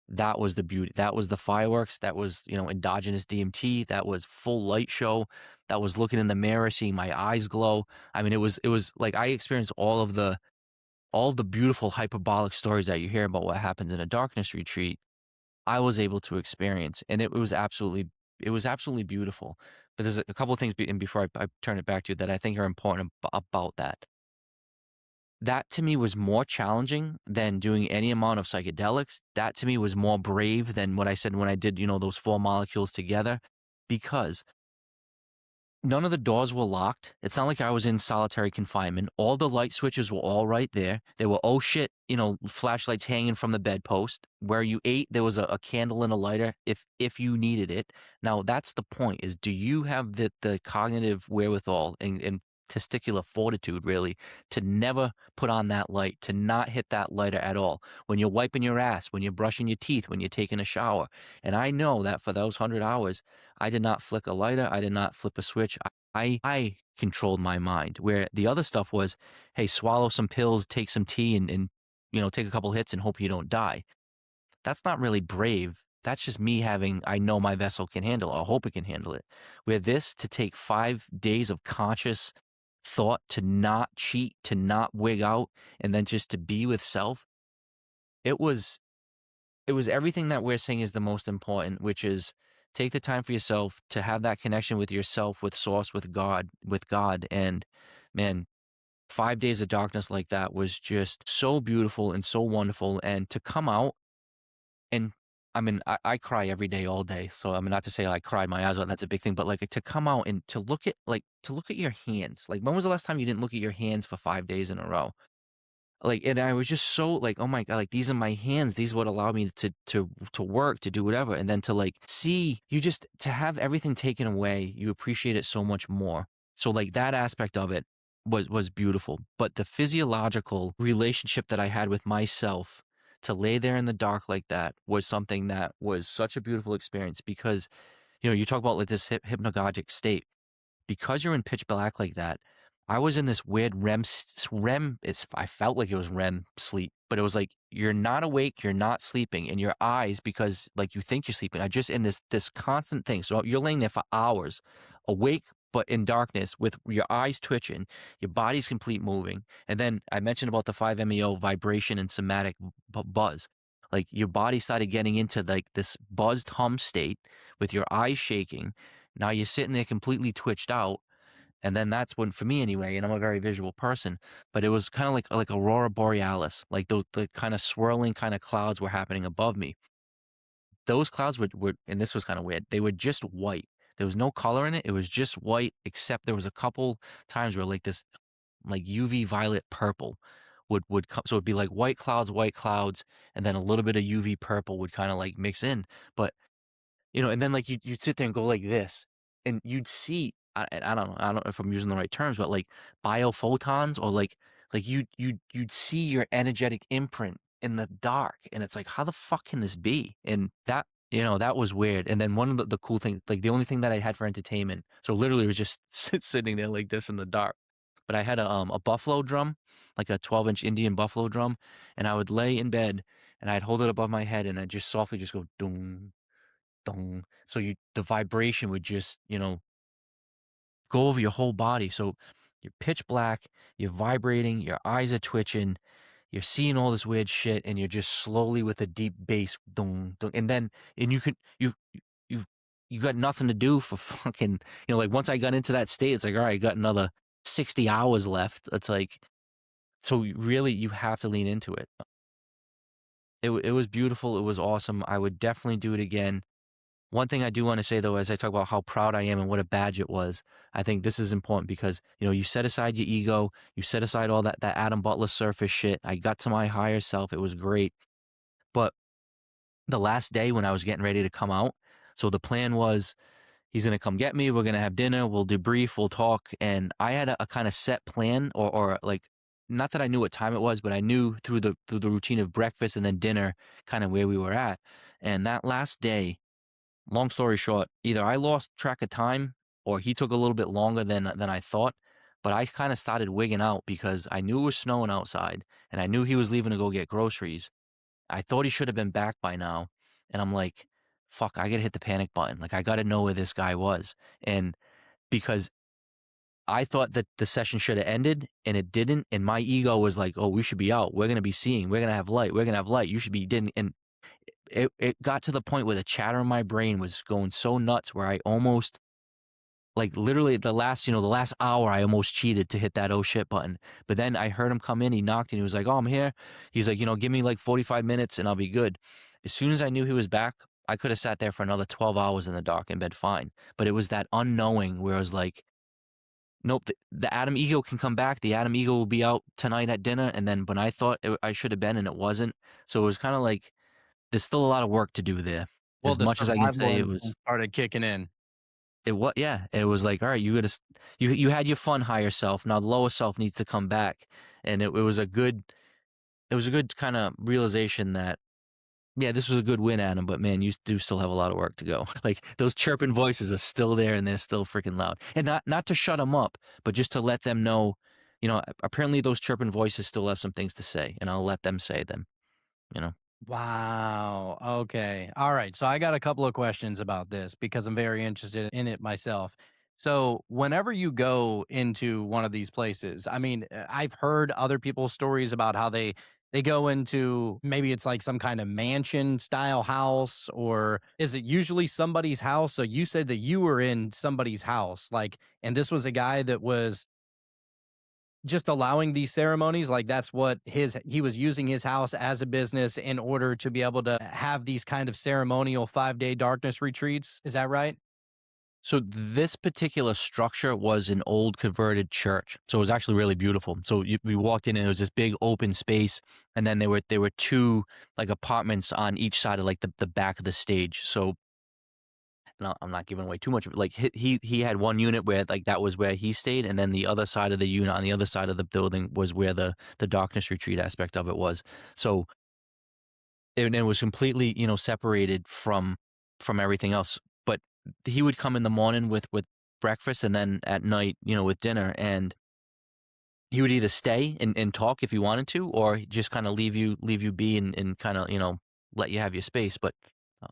that was the beauty. That was the fireworks. That was, endogenous DMT. That was full light show. That was looking in the mirror, seeing my eyes glow. I mean, it was like I experienced all of the beautiful hyperbolic stories that you hear about what happens in a darkness retreat. I was able to experience, and it was absolutely beautiful. But there's a couple of things, and before I turn it back to you, that I think are important about that. That to me was more challenging than doing any amount of psychedelics. That to me was more brave than what I said when I did, those four molecules together, because none of the doors were locked. It's not like I was in solitary confinement. All the light switches were all right there. There were, oh shit, flashlights hanging from the bedpost. Where you ate, there was a candle and a lighter if you needed it. Now that's the point: is do you have the cognitive wherewithal and testicular fortitude really to never put on that light, to not hit that lighter at all when you're wiping your ass, when you're brushing your teeth, when you're taking a shower. And I know that for those 100 hours, I did not flick a lighter. I did not flip a switch. I controlled my mind. Where the other stuff was, hey, swallow some pills, take some tea, and take a couple hits and hope you don't die. That's not really brave. That's just me having, I know my vessel can handle it. I hope it can handle it. Where this, to take 5 days of conscious thought, to not cheat, to not wig out, and then just to be with self, it was it was everything that we're saying is the most important, which is take the time for yourself to have that connection with yourself, with source, with God. And man, 5 days of darkness like that was just so beautiful and so wonderful. And to come out, and I mean, I cry every day, all day. So I mean, not to say I cried my eyes out, that's a big thing, but like to come out and to look at your hands. Like when was the last time you didn't look at your hands for 5 days in a row? Like, and I was just so like, oh my God, like these are my hands. These would allow me to work, to do whatever. And then to like see you, just to have everything taken away, you appreciate it so much more. So like that aspect of it was beautiful. But the physiological relationship that I had with myself, to lay there in the dark like that, was something that was such a beautiful experience, because you talk about like this hypnagogic state. Because you're in pitch black like that, I was in this weird REM. I felt like it was REM sleep, but it was like you're not awake, you're not sleeping, and your eyes, because like you think you're sleeping, are just in this constant thing. So you're laying there for hours, awake but in darkness, with your eyes twitching, your body's complete moving, and then I mentioned about the 5-MeO vibration and somatic buzz. Like your body started getting into like this buzzed hum state with your eyes shaking. Now you're sitting there completely twitched out. And then that's when, for me anyway, and I'm a very visual person, but it was kind of like aurora borealis, like the kind of swirling kind of clouds were happening above me. Those clouds would, and this was kind of weird, they were just white. There was no color in it. It was just white, except there was a couple times where like this like UV violet purple would come. So it'd be like white clouds, and then a little bit of UV purple would kind of like mix in. But and then like you'd sit there and go like this, and you'd see, and I don't know if I'm using the right terms, but like biophotons, or like you'd see your energetic imprint in the dark, and it's like, how the fuck can this be? And that was weird. And then one of the cool things, like the only thing that I had for entertainment, so literally it was just sitting there like this in the dark. But I had a buffalo drum, like a 12-inch Indian buffalo drum, and I would lay in bed and I'd hold it above my head and I'd just softly just go dong, dong. So the vibration would just, go over your whole body. So you're pitch black, you're vibrating, your eyes are twitching, you're seeing all this weird shit, and you're just slowly with a deep bass, dong, dong. And then, and you could, you you got nothing to do for fucking, like once I got into that state, it's like, all right, I got another 60 hours left. It's like, so really you have to lean into it. It was beautiful. It was awesome. I would definitely do it again. One thing I do want to say though, as I talk about how proud I am and what a badge it was, I think this is important because, you set aside your ego, you set aside all that Adam Butler surface shit. I got to my higher self. It was great. But the last day when I was getting ready to come out, so the plan was he's gonna come get me, we're gonna have dinner, we'll debrief, we'll talk. And I had a kind of set plan or like not that I knew what time it was, but I knew through the routine of breakfast and then dinner kind of where we were at. And that last day, long story short, either I lost track of time or he took a little bit longer than I thought. But I kind of started wigging out because I knew it was snowing outside and I knew he was leaving to go get groceries. I thought he should have been back by now. And I'm like, fuck, I gotta hit the panic button. Like I gotta know where this guy was. And because I thought that the session should have ended and it didn't. And my ego was like, oh, we should be out. We're gonna be seeing. We're gonna have light. We're gonna have light. You should be didn't. And it got to the point where the chatter in my brain was going so nuts where I almost like literally the last hour I almost cheated to hit that oh shit button. But then I heard him come in, he knocked and he was like, "Oh, I'm here." He's like, "Give me like 45 minutes and I'll be good." As soon as I knew he was back, I could have sat there for another 12 hours in the dark and been fine. But it was that unknowing where I was like, nope, the Adam ego can come back. The Adam ego will be out tonight at dinner. And then when I thought I should have been and it wasn't. So it was kind of like, there's still a lot of work to do there. Well, As the much as I can survival say it was instinct started kicking in. it was yeah, it was like, all right, you gotta you had your fun higher self. Now the lower self needs to come back. And it was a good kind of realization that yeah, this was a good win, Adam, but man, you do still have a lot of work to go. Like those chirping voices are still there and they're still freaking loud. And not to shut them up, but just to let them know, apparently those chirping voices still have some things to say, and I'll let them say them, you know. Wow. Okay. All right. So I got a couple of questions about this because I'm very interested in it myself. So, whenever you go into one of these places, I mean, I've heard other people's stories about how they go into maybe it's like some kind of mansion style house, or is it usually somebody's house? So you said that you were in somebody's house, like, and this was a guy that was just allowing these ceremonies, like, that's what his he was using his house as a business in order to be able to have these kind of ceremonial 5-day darkness retreats, is that right? So this particular structure was an old converted church. So it was actually really beautiful. So we walked in and there was this big open space, and then there were two like apartments on each side of like the back of the stage. So no, I'm not giving away too much of it. Like he had one unit where like that was where he stayed, and then the other side of the unit on the other side of the building was where the darkness retreat aspect of it was. So it was completely separated from everything else. But he would come in the morning with breakfast, and then at night with dinner, and he would either stay and talk if he wanted to, or just kind of leave you be and kind of let you have your space. But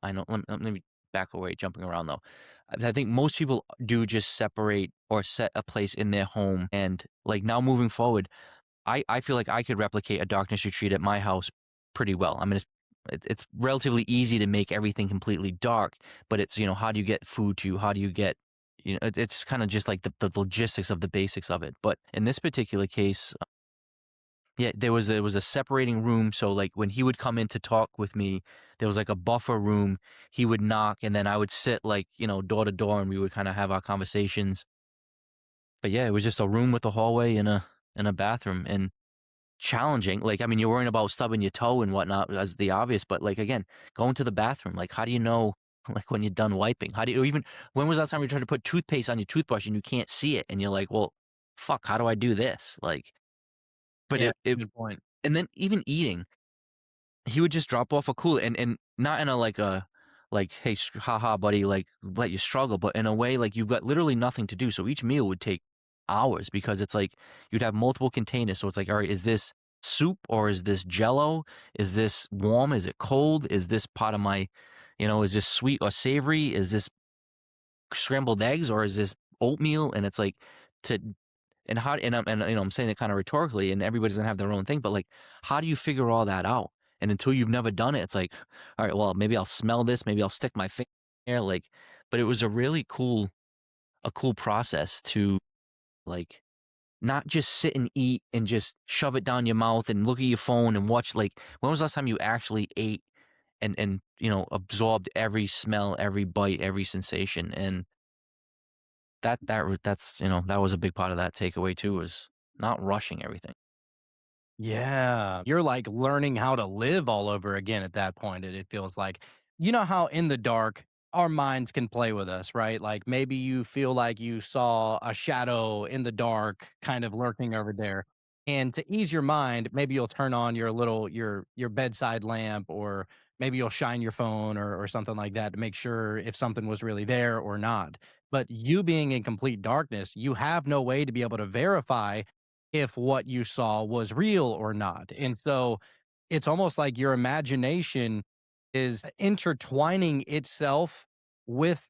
I know let me back away jumping around though. I think most people do just separate or set a place in their home, and like now moving forward, I feel like I could replicate a darkness retreat at my house pretty well. I mean, it's relatively easy to make everything completely dark, but it's how do you get food to you? How do you get it's kind of just like the logistics of the basics of it. But in this particular case, yeah, there was a separating room. So like when he would come in to talk with me, there was like a buffer room. He would knock, and then I would sit like door to door, and we would kind of have our conversations. But yeah, it was just a room with a hallway and a bathroom, and challenging. Like, I mean, you're worrying about stubbing your toe and whatnot as the obvious, but like again, going to the bathroom, like how do you know like when you're done wiping? How do you even when was the last time you tried to put toothpaste on your toothbrush and you can't see it and you're like, well, fuck, how do I do this? Like, but Yeah, it good point. and then even eating, he would just drop off a cooler and not in a like hey haha buddy like let you struggle, but in a way like you've got literally nothing to do. So each meal would take hours because it's like you'd have multiple containers. So it's like, all right, is this soup or is this jello? Is this warm? Is it cold? Is this part of my, is this sweet or savory? Is this scrambled eggs or is this oatmeal? And it's like to and how and I'm saying it kind of rhetorically, and everybody's gonna have their own thing, but like, how do you figure all that out? And until you've never done it, it's like, all right, well, maybe I'll smell this, maybe I'll stick my finger, like, but it was a cool process to, like, not just sit and eat and just shove it down your mouth and look at your phone and watch, like, when was the last time you actually ate and, absorbed every smell, every bite, every sensation? And that was a big part of that takeaway too, was not rushing everything. Yeah. You're like learning how to live all over again at that point, it feels like. You know how in the dark, our minds can play with us, right? Like maybe you feel like you saw a shadow in the dark kind of lurking over there. And to ease your mind, maybe you'll turn on your bedside lamp, or maybe you'll shine your phone or something like that to make sure if something was really there or not. But you being in complete darkness, you have no way to be able to verify if what you saw was real or not. And so it's almost like your imagination is intertwining itself with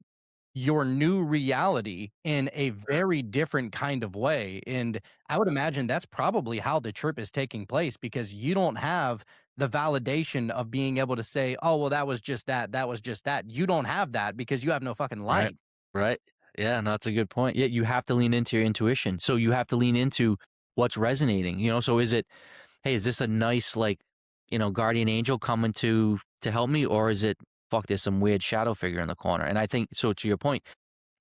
your new reality in a very different kind of way. And I would imagine that's probably how the trip is taking place, because you don't have the validation of being able to say, oh, well, that was just that. That was just that. You don't have that because you have no fucking Right. light. Right. Yeah, no, that's a good point. Yeah, you have to lean into your intuition. So you have to lean into what's resonating, so is it, "Hey, is this a nice, like, guardian angel coming to help me?" Or is it, "Fuck, there's some weird shadow figure in the corner?" And I think, so to your point,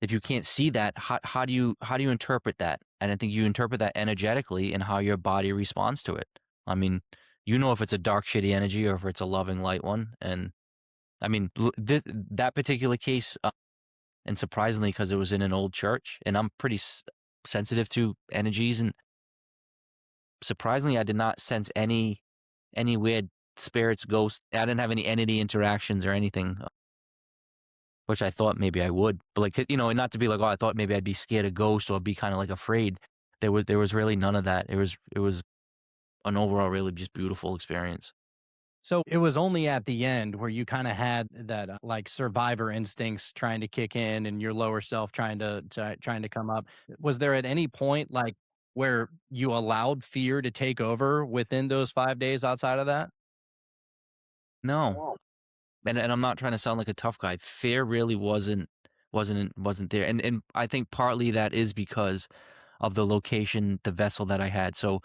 if you can't see that, how do you interpret that? And I think you interpret that energetically and how your body responds to it. I mean, if it's a dark, shitty energy or if it's a loving, light one. And I mean, that particular case, and surprisingly, because it was in an old church, and I'm pretty sensitive to energies, and surprisingly, I did not sense any weird spirits, ghosts. I didn't have any entity interactions or anything, which I thought maybe I would. But, like, and not to be like, oh, I thought maybe I'd be scared of ghosts or be kind of like afraid. There was really none of that. It was an overall really just beautiful experience. So it was only at the end where you kind of had that like survivor instincts trying to kick in and your lower self trying to come up. Was there at any point like where you allowed fear to take over within those 5 days outside of that? No, and I'm not trying to sound like a tough guy. Fear really wasn't there, and I think partly that is because of the location, the vessel that I had. So,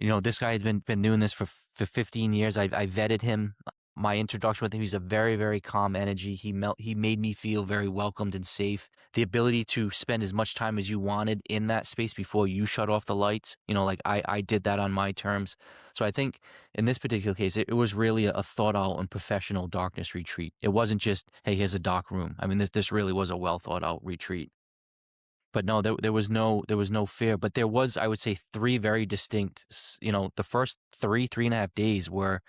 this guy has been doing this for 15 years. I vetted him. My introduction with him, he's a very, very calm energy. He made me feel very welcomed and safe. The ability to spend as much time as you wanted in that space before you shut off the lights, like I did that on my terms. So I think in this particular case, it was really a thought out and professional darkness retreat. It wasn't just, hey, here's a dark room. I mean, this really was a well thought out retreat. But no, there was no fear, but there was, I would say, 3 very distinct, the first 3.5 days where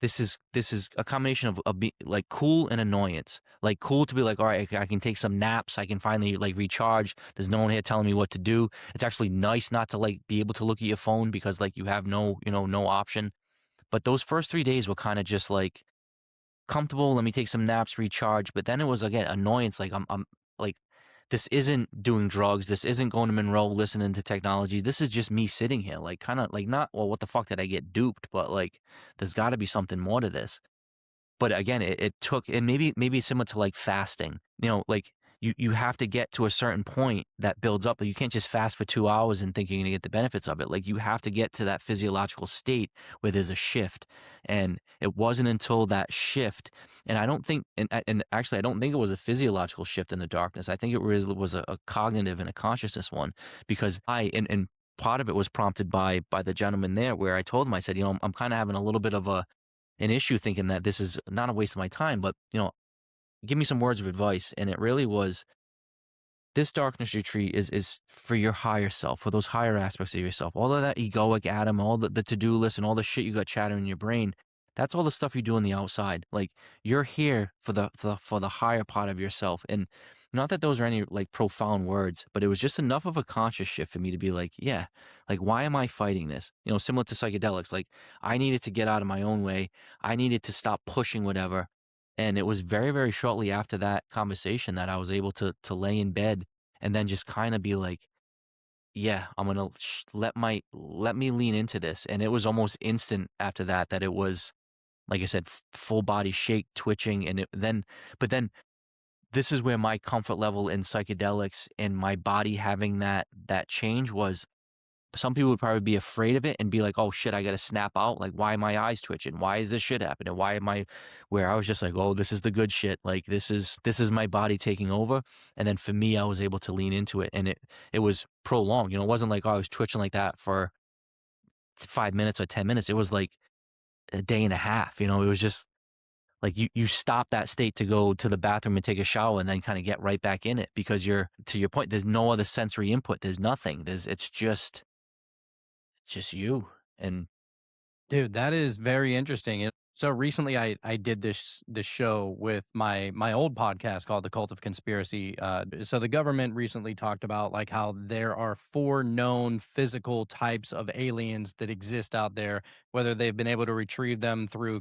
this is a combination of be like, cool and annoyance. Like, cool to be like, "All right, I can take some naps, I can finally, like, recharge. There's no one here telling me what to do." It's actually nice not to, like, be able to look at your phone because, like, you have no option. But those first 3 days were kinda just, like, comfortable, let me take some naps, recharge. But then it was, again, annoyance. Like, I'm like, this isn't doing drugs. This isn't going to Monroe listening to technology. This is just me sitting here, like, kind of like, not, well, what the fuck did I get duped? But, like, there's got to be something more to this. But again, it took, and maybe similar to, like, fasting, like, you have to get to a certain point that builds up. But you can't just fast for 2 hours and think you're gonna get the benefits of it. Like, you have to get to that physiological state where there's a shift. And it wasn't until that shift, and I don't think, and actually, I don't think it was a physiological shift in the darkness. I think it was a cognitive and a consciousness one, because and part of it was prompted by the gentleman there, where I told him, I said, I'm kinda having a little bit of an issue thinking that this is not a waste of my time, but, give me some words of advice. And it really was, this darkness retreat is for your higher self, for those higher aspects of yourself. All of that egoic Adam, all the to-do list and all the shit you got chattering in your brain, that's all the stuff you do on the outside. Like, you're here for the higher part of yourself. And not that those are any, like, profound words, but it was just enough of a conscious shift for me to be like, yeah, like, why am I fighting this? Similar to psychedelics. Like, I needed to get out of my own way. I needed to stop pushing whatever. And it was very, very shortly after that conversation that I was able to lay in bed and then just kinda be like, "Yeah, I'm gonna let me lean into this." And it was almost instant after that, that it was, like I said, full body shake, twitching. And but then this is where my comfort level in psychedelics and my body having that change was. Some people would probably be afraid of it and be like, "Oh shit, I gotta snap out. Like, why are my eyes twitching? Why is this shit happening? Why am I?" Where I was just like, "Oh, this is the good shit. Like, this is my body taking over." And then for me, I was able to lean into it, and it was prolonged. You know, it wasn't like, oh, I was twitching like that for 5 minutes or 10 minutes. It was like a day and a half. You know, it was just like you stop that state to go to the bathroom and take a shower, and then kind of get right back in it because you're, to your point, there's no other sensory input. There's nothing. It's just you. And Dude, that is very interesting. So recently I did this show with my old podcast called The Cult of Conspiracy. So the government recently talked about like how there are four known physical types of aliens that exist out there, whether they've been able to retrieve them through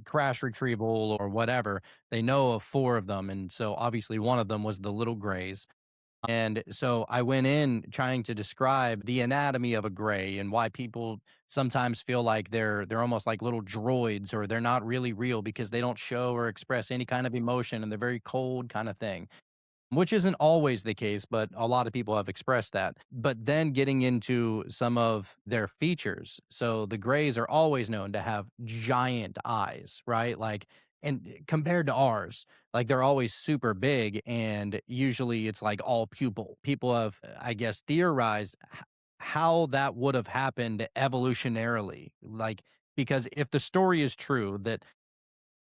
crash retrieval or whatever. They know of four of them. And so obviously one of them was the little grays. And so I went in trying to describe the anatomy of a gray and why people sometimes feel like they're almost like little droids or they're not really real because they don't show or express any kind of emotion and they're very cold kind of thing, which isn't always the case, but a lot of people have expressed that. But then getting into some of their features. So the grays are always known to have giant eyes, right? Like, and compared to ours, like they're always super big and usually it's like all pupil. People have, I guess, theorized how that would have happened evolutionarily. Like, because if the story is true that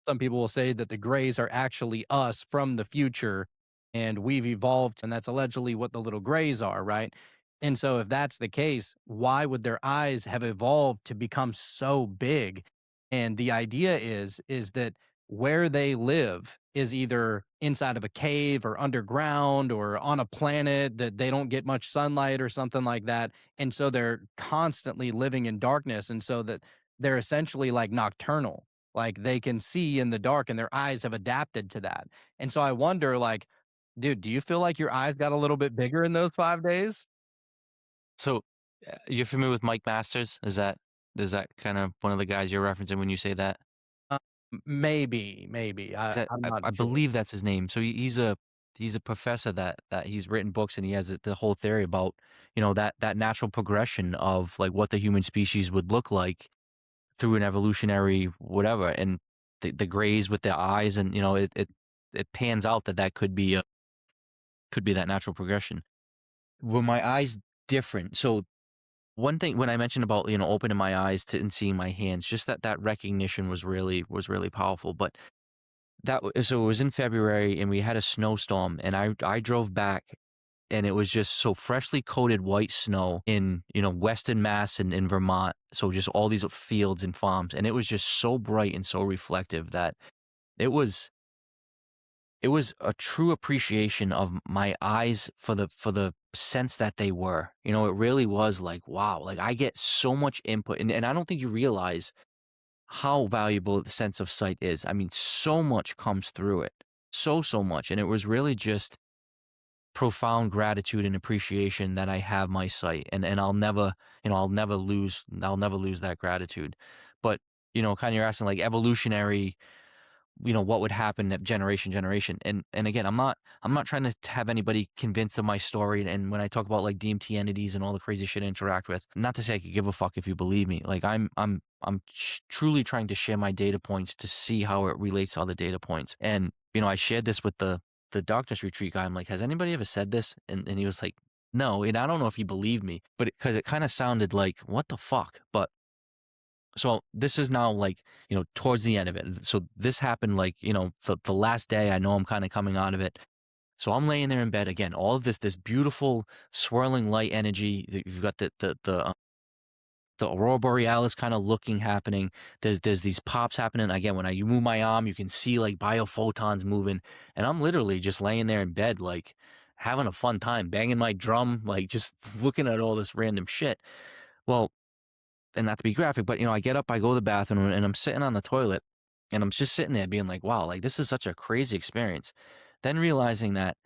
some people will say that the grays are actually us from the future and we've evolved, and that's allegedly what the little grays are, right? And so if that's the case, why would their eyes have evolved to become so big? And the idea is that where they live is either inside of a cave or underground or on a planet that they don't get much sunlight or something like that. And so they're constantly living in darkness. And so that they're essentially like nocturnal, like, they can see in the dark and their eyes have adapted to that. And so I wonder, like, dude, do you feel like your eyes got a little bit bigger in those 5 days? so, you're familiar with Mike Masters? Is that kind of one of the guys you're referencing when you say that? Uh, maybe. 'Cause I I'm I not I sure. believe that's his name. So he's a professor that he's written books, and he has the whole theory about, that natural progression of, like, what the human species would look like through an evolutionary whatever, and the grays with their eyes, and, it pans out that could be that natural progression. Were my eyes different? So one thing when I mentioned about, opening my eyes to and seeing my hands, just that recognition was really powerful. But so it was in February, and we had a snowstorm, and I drove back, and it was just so freshly coated white snow in, Western Mass and in Vermont. So just all these fields and farms, and it was just so bright and so reflective that it was it was a true appreciation of my eyes for the sense that they were. It really was like, wow, like I get so much input, and I don't think you realize how valuable the sense of sight is. I mean, so much comes through it. So much. And it was really just profound gratitude and appreciation that I have my sight. And I'll never lose that gratitude. But, kind of you're asking like evolutionary, what would happen at generation. And again, I'm not trying to have anybody convinced of my story. And when I talk about like DMT entities and all the crazy shit I interact with, not to say I could give a fuck if you believe me. Like I'm truly trying to share my data points to see how it relates to other data points. And I shared this with the doctor's retreat guy. I'm like, has anybody ever said this? And he was like, no. And I don't know if he believed me, but because it kind of sounded like, what the fuck? But so this is now like, towards the end of it. So this happened like, the last day. I know I'm kind of coming out of it. So I'm laying there in bed again, all of this beautiful swirling light energy. You've got the aurora borealis kind of looking happening. There's these pops happening. Again, when you move my arm, you can see like biophotons moving. And I'm literally just laying there in bed, like having a fun time, banging my drum, like just looking at all this random shit. Well, and not to be graphic, but I get up, I go to the bathroom, and I'm sitting on the toilet, and I'm just sitting there being like, wow, like this is such a crazy experience. Then realizing that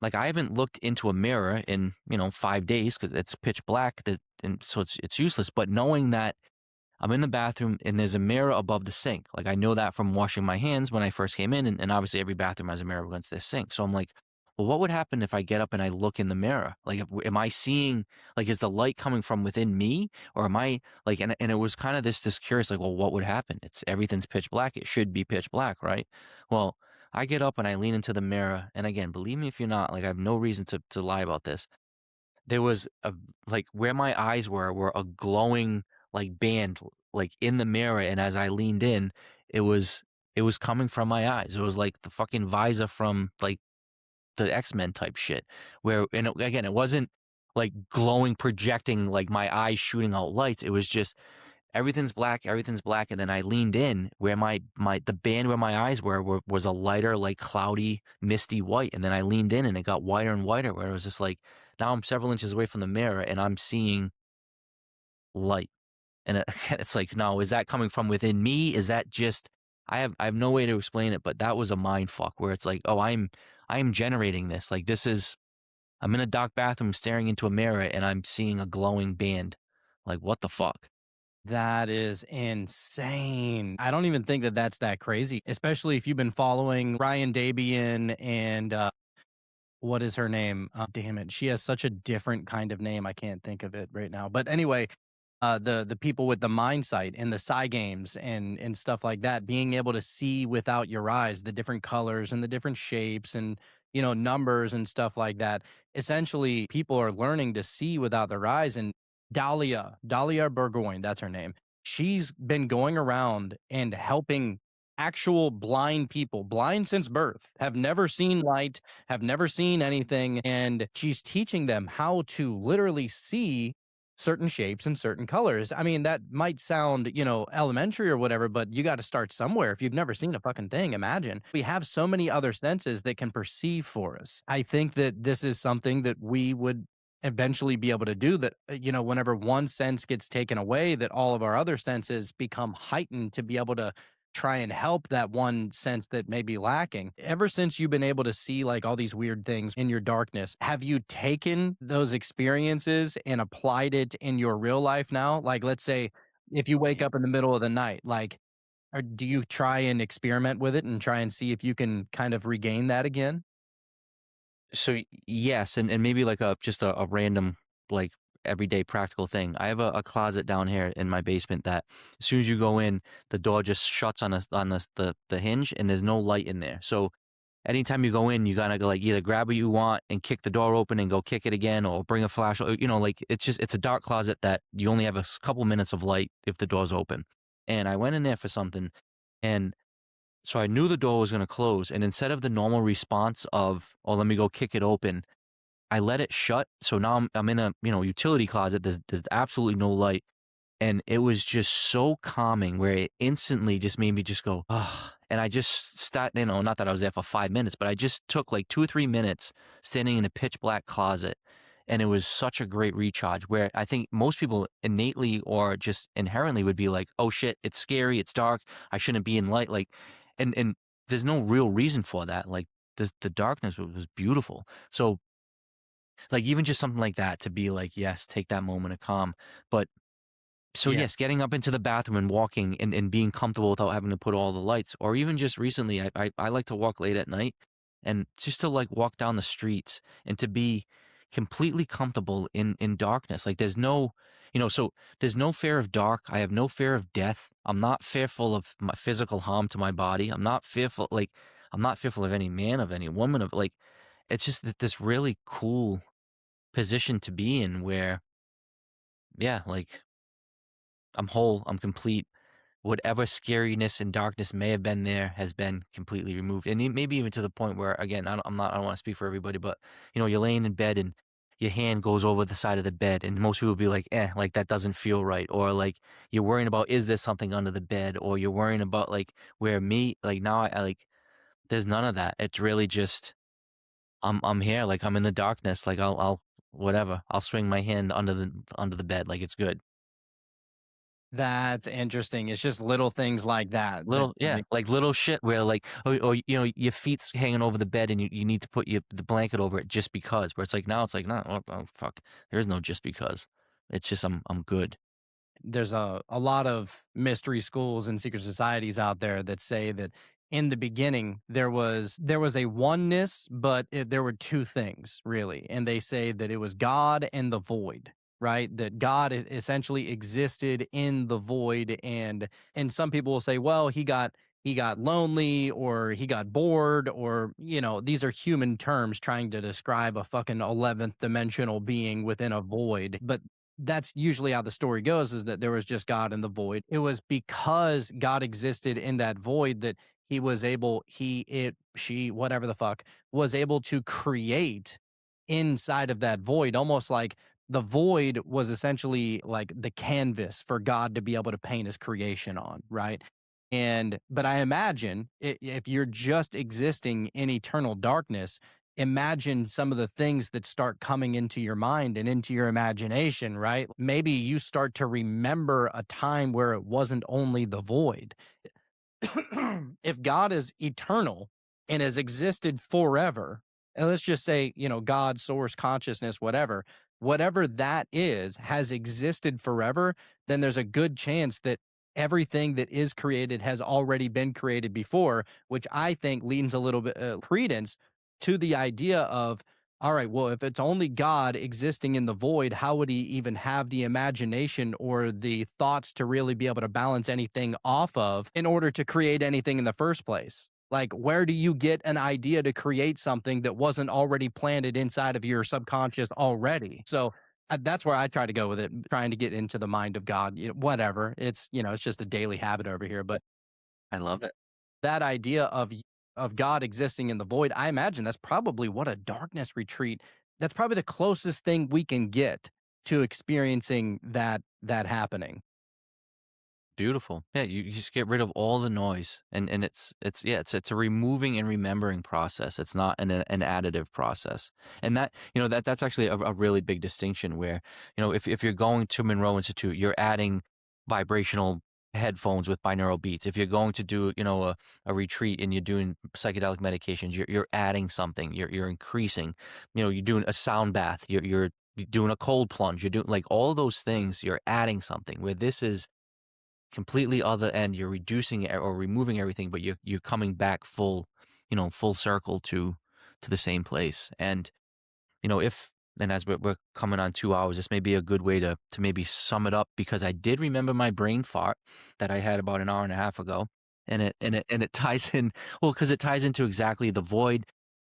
like I haven't looked into a mirror in, 5 days because it's pitch black, and so it's useless. But knowing that I'm in the bathroom and there's a mirror above the sink. Like I know that from washing my hands when I first came in, and obviously every bathroom has a mirror against their sink. So I'm like, well, what would happen if I get up and I look in the mirror? Like, am I seeing, like, is the light coming from within me, or am I like? And it was kind of this curious, like, well, what would happen? It's everything's pitch black. It should be pitch black, right? Well, I get up and I lean into the mirror, and again, believe me if you're not, like, I have no reason to lie about this. There was a, like, where my eyes were a glowing, like, band, like, in the mirror, and as I leaned in, it was it was coming from my eyes. It was like the fucking visor from, like, the X-Men type shit, where and again, it wasn't, like, glowing, projecting, like, my eyes shooting out lights. It was just everything's black, and then I leaned in where my the band where my eyes were was a lighter, like, cloudy, misty white, and then I leaned in and it got whiter and whiter, where it was just like, now I'm several inches away from the mirror and I'm seeing light. And it's like, no, is that coming from within me? Is that just I have no way to explain it, but that was a mind fuck where it's like, oh, I'm generating this. Like this is I'm in a dark bathroom staring into a mirror and I'm seeing a glowing band. Like what the fuck? That is insane. I don't even think that that's that crazy, especially if you've been following Ryan Dabian and, what is her name? Damn it, she has such a different kind of name, I can't think of it right now, but anyway, the people with the mind sight and the Psy games and stuff like that, being able to see without your eyes the different colors and the different shapes and, numbers and stuff like that. Essentially, people are learning to see without their eyes, and Dahlia Burgoyne, that's her name. She's been going around and helping actual blind people, blind since birth, have never seen light, have never seen anything, and she's teaching them how to literally see certain shapes and certain colors. I mean, that might sound, elementary or whatever, but you got to start somewhere. If you've never seen a fucking thing, imagine. We have so many other senses that can perceive for us. I think that this is something that we would eventually be able to do, that, whenever one sense gets taken away, that all of our other senses become heightened to be able to try and help that one sense that may be lacking. Ever since you've been able to see like all these weird things in your darkness, have you taken those experiences and applied it in your real life now? Like, let's say if you wake up in the middle of the night, like, or do you try and experiment with it and try and see if you can kind of regain that again? So yes, and maybe like a just a random, like, everyday practical thing. I have a closet down here in my basement that as soon as you go in, the door just shuts on the hinge and there's no light in there. So anytime you go in, you gotta go, like, either grab what you want and kick the door open and go kick it again, or bring a flashlight. Like, it's a dark closet that you only have a couple minutes of light if the door's open. And I went in there for something, and so I knew the door was gonna close, and instead of the normal response of, "Oh, let me go kick it open," I let it shut. So now I'm in a, utility closet. There's absolutely no light, and it was just so calming where it instantly just made me just go, "Ugh," and I just sat, not that I was there for 5 minutes, but I just took, like, 2 or 3 minutes standing in a pitch black closet, and it was such a great recharge where I think most people innately or just inherently would be like, "Oh shit, it's scary, it's dark, I shouldn't be in light," like, and there's no real reason for that, like, the darkness was beautiful. So, like, even just something like that to be like, "Yes, take that moment of calm," but so Yeah. yes, getting up into the bathroom and walking and being comfortable without having to put all the lights, or even just recently, I like to walk late at night, and just to, like, walk down the streets and to be completely comfortable in darkness. Like so there's no fear of dark. I have no fear of death. I'm not fearful of my physical harm to my body. I'm not fearful of any man, of any woman, of, like, it's just that this really cool position to be in where, yeah, like, I'm whole, I'm complete. Whatever scariness and darkness may have been there has been completely removed, and maybe even to the point where, again, I don't want to speak for everybody, but you're laying in bed and your hand goes over the side of the bed, and most people will be like, like, that doesn't feel right, or like you're worrying about, is there something under the bed, or you're worrying about, like, where me, like, now I like, there's none of that. It's really just I'm here, like, I'm in the darkness, like, I'll whatever, I'll swing my hand under the bed, like, it's good. That's interesting. It's just little things like that that Little, that yeah, make. like little shit where, like, or your feet's hanging over the bed and you need to put the blanket over it just because, where it's like, now it's like, "No, oh fuck, there's no just because." It's just I'm good. there's a lot of mystery schools and secret societies out there that say that in the beginning there was a oneness, but there were two things really, and they say that it was God and the void. Right, that God essentially existed in the void, and some people will say, well, he got lonely or he got bored, or these are human terms trying to describe a fucking 11th dimensional being within a void, but that's usually how the story goes, is that there was just God in the void. It was because God existed in that void that he was able he it she whatever the fuck was able to create inside of that void, almost like the void was essentially like the canvas for God to be able to paint his creation on, right? And but I imagine, if you're just existing in eternal darkness, imagine some of the things that start coming into your mind and into your imagination, right? Maybe you start to remember a time where it wasn't only the void. If God is eternal and has existed forever, and let's just say, God, source, consciousness, whatever that is, has existed forever, then there's a good chance that everything that is created has already been created before, which I think leans a little bit credence to the idea of, all right, well, if it's only God existing in the void, how would he even have the imagination or the thoughts to really be able to balance anything off of in order to create anything in the first place? Like, where do you get an idea to create something that wasn't already planted inside of your subconscious already? So that's where I try to go with it, trying to get into the mind of God. Whatever. It's just a daily habit over here. But I love it. that idea of God existing in the void, I imagine that's probably what a darkness retreat. That's probably the closest thing we can get to experiencing that happening. Beautiful. Yeah, you just get rid of all the noise, and it's yeah, it's a removing and remembering process. It's not an additive process, and that's actually a really big distinction. Where if you're going to Monroe Institute, you're adding vibrational headphones with binaural beats. If you're going to do a retreat and you're doing psychedelic medications, you're adding something. You're increasing. You're doing a sound bath. You're doing a cold plunge. You're doing like all those things. You're adding something. Where this is completely other end, you're reducing or removing everything, but you're coming back full circle to the same place. And if and as we're coming on 2 hours, this may be a good way to maybe sum it up, because I did remember my brain fart that I had about an hour and a half ago, and it ties in, well, because it ties into exactly the void,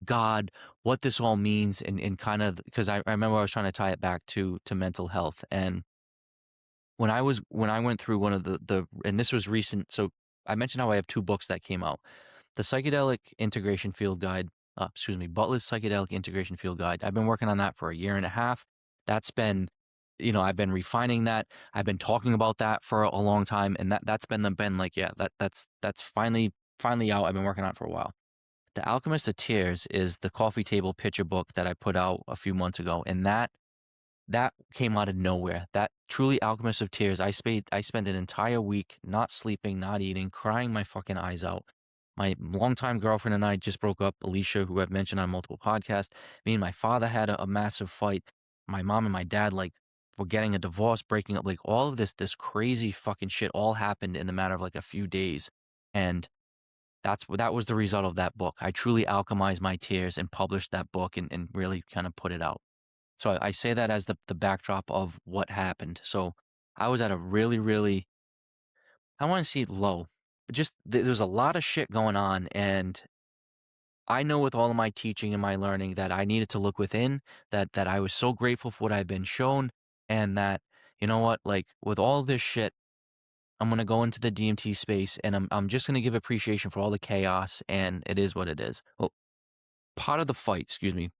God, what this all means, and kind of, because I remember I was trying to tie it back to mental health. And when I went through one of the and this was recent, so I mentioned how I have 2 books that came out. The Psychedelic Integration Field Guide, Butler's Psychedelic Integration Field Guide. I've been working on that for a year and a half. That's been, I've been refining that. I've been talking about that for a long time, and that's been like, yeah, that's finally out. I've been working on it for a while. The Alchemist of Tears is the coffee table picture book that I put out a few months ago, and that came out of nowhere. That truly Alchemist of Tears. I spent an entire week not sleeping, not eating, crying my fucking eyes out. My longtime girlfriend and I just broke up, Alicia, who I've mentioned on multiple podcasts. Me and my father had a massive fight. My mom and my dad, like, were getting a divorce, breaking up, like all of this crazy fucking shit all happened in the matter of like a few days. And that was the result of that book. I truly alchemized my tears and published that book, and really kind of put it out. So I say that as the backdrop of what happened. So I was at a really, really, I want to see low, but just there's a lot of shit going on. And I know with all of my teaching and my learning that I needed to look within, that I was so grateful for what I've been shown. And that, you know what, like with all this shit, I'm going to go into the DMT space, and I'm just going to give appreciation for all the chaos, and it is what it is. Well, part of the fight, excuse me,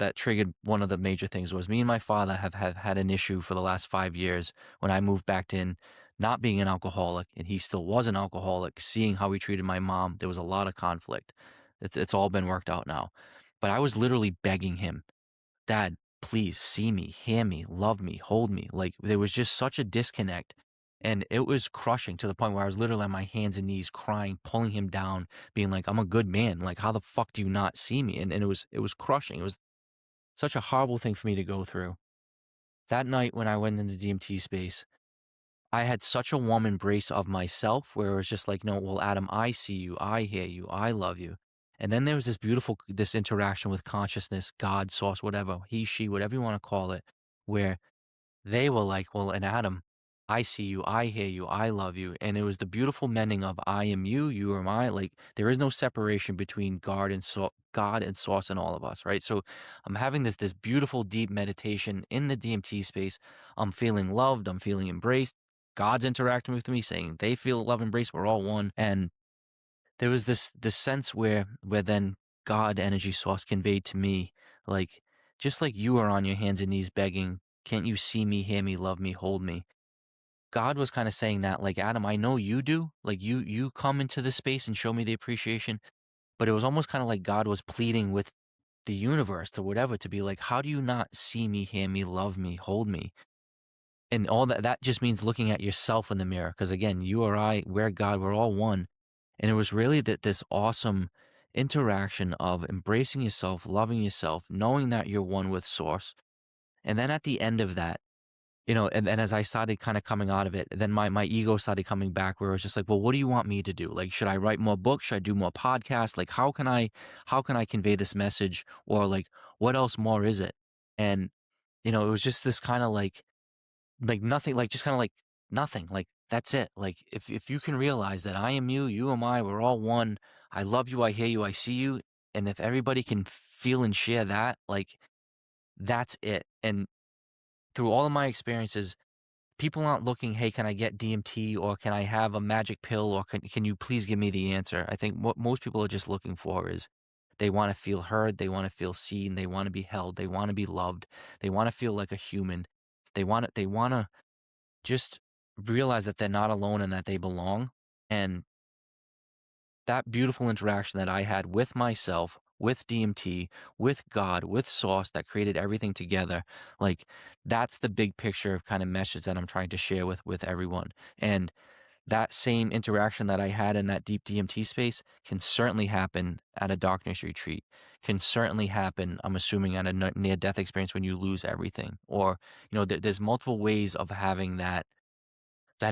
that triggered one of the major things was me and my father have had an issue for the last 5 years. When I moved back in, not being an alcoholic, and he still was an alcoholic, seeing how he treated my mom, there was a lot of conflict. It's all been worked out now. But I was literally begging him, Dad, please see me, hear me, love me, hold me. Like, there was just such a disconnect. And it was crushing, to the point where I was literally on my hands and knees crying, pulling him down, being like, I'm a good man. Like, how the fuck do you not see me? And it was crushing. It was such a horrible thing for me to go through. That night when I went into DMT space, I had such a warm embrace of myself where it was just like, "No, well, Adam, I see you, I hear you, I love you." And then there was this beautiful this interaction with consciousness, God, source, whatever, he, she, whatever you wanna call it, where they were like, "Well, and Adam, I see you, I hear you, I love you." And it was the beautiful mending of I am you, you are I. Like there is no separation between God and source and all of us, right? So I'm having this beautiful deep meditation in the DMT space. I'm feeling loved, I'm feeling embraced. God's interacting with me, saying they feel love embrace, we're all one. And there was this sense where then God energy source conveyed to me, like, just like you are on your hands and knees begging, "Can't you see me, hear me, love me, hold me?" God was kinda saying that, like, "Adam, I know you do, like, you come into this space and show me the appreciation," but it was almost kinda like God was pleading with the universe to whatever to be like, "How do you not see me, hear me, love me, hold me?" And all that just means looking at yourself in the mirror, because again, you or I, we're God, we're all one. And it was really that this awesome interaction of embracing yourself, loving yourself, knowing that you're one with source. And then at the end of that, and then as I started kind of coming out of it, then my ego started coming back where it was just like, well, what do you want me to do? Like, should I write more books? Should I do more podcasts? Like, how can I convey this message? Or like, what else more is it? And, it was just this kind of like nothing, like just kinda like nothing, like, that's it. Like, if you can realize that I am you, you am I, we're all one, I love you, I hear you, I see you, and if everybody can feel and share that, like, that's it. And through all of my experiences, people aren't looking, "Hey, can I get DMT?" or "Can I have a magic pill?" or "Can you please give me the answer?" I think what most people are just looking for is they wanna feel heard, they wanna feel seen, they wanna be held, they wanna be loved, they wanna feel like a human. They wanna just realize that they're not alone and that they belong. And that beautiful interaction that I had with myself, with DMT, with God, with Sauce that created everything together, like that's the big picture kind of message that I'm trying to share with everyone. And that same interaction that I had in that deep DMT space can certainly happen at a darkness retreat, can certainly happen, I'm assuming, at a near death experience when you lose everything. Or, there's multiple ways of having that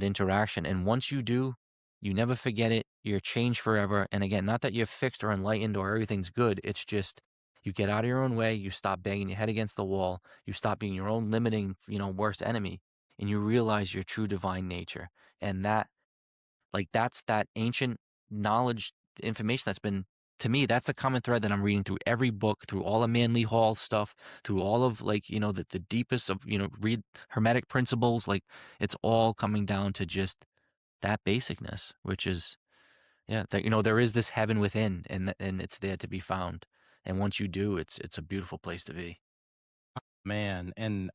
interaction. And once you do, you never forget it. You're changed forever. And again, not that you're fixed or enlightened or everything's good. It's just you get out of your own way. You stop banging your head against the wall. You stop being your own limiting, worst enemy. And you realize your true divine nature. And that's that ancient knowledge, information that's been, to me, that's a common thread that I'm reading through every book, through all of Manly Hall stuff, through all of like, the deepest of, read Hermetic principles. Like it's all coming down to just that basicness, which is, yeah, that, there is this heaven within and it's there to be found. And once you do, it's a beautiful place to be. Man, and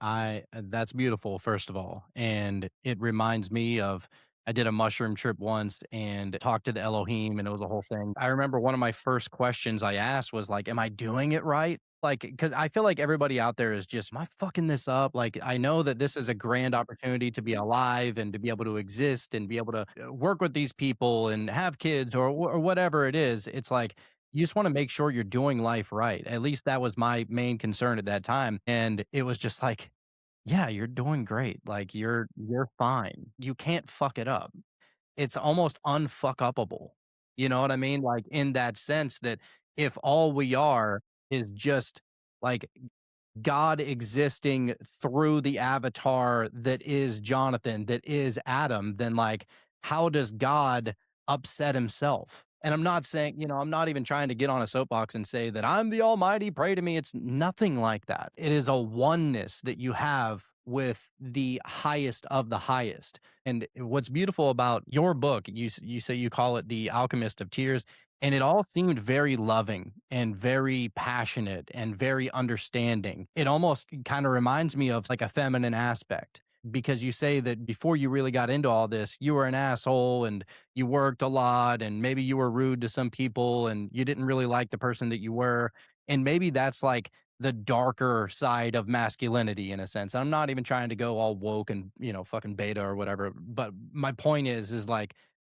that's beautiful, first of all, and it reminds me of I did a mushroom trip once and talked to the Elohim, and it was a whole thing. I remember one of my first questions I asked was like, "Am I doing it right?" Like, because I feel like everybody out there is just, "Am I fucking this up?" Like, I know that this is a grand opportunity to be alive and to be able to exist and be able to work with these people and have kids or whatever it is. It's like you just want to make sure you're doing life right. At least that was my main concern at that time. And it was just like, yeah, you're doing great. Like you're fine. You can't fuck it up. It's almost unfuck upable. You know what I mean? Like in that sense that if all we are is just like God existing through the avatar that is Jonathan, that is Adam, then like, how does God upset himself? And I'm not saying, I'm not even trying to get on a soapbox and say that I'm the Almighty, pray to me. It's nothing like that. It is a oneness that you have with the highest of the highest. And what's beautiful about your book, you say you call it The Alchemist of Tears, and it all seemed very loving and very passionate and very understanding. It almost kind of reminds me of like a feminine aspect because you say that before you really got into all this, you were an asshole and you worked a lot and maybe you were rude to some people and you didn't really like the person that you were. And maybe that's like the darker side of masculinity in a sense. I'm not even trying to go all woke and, fucking beta or whatever. But my point is like,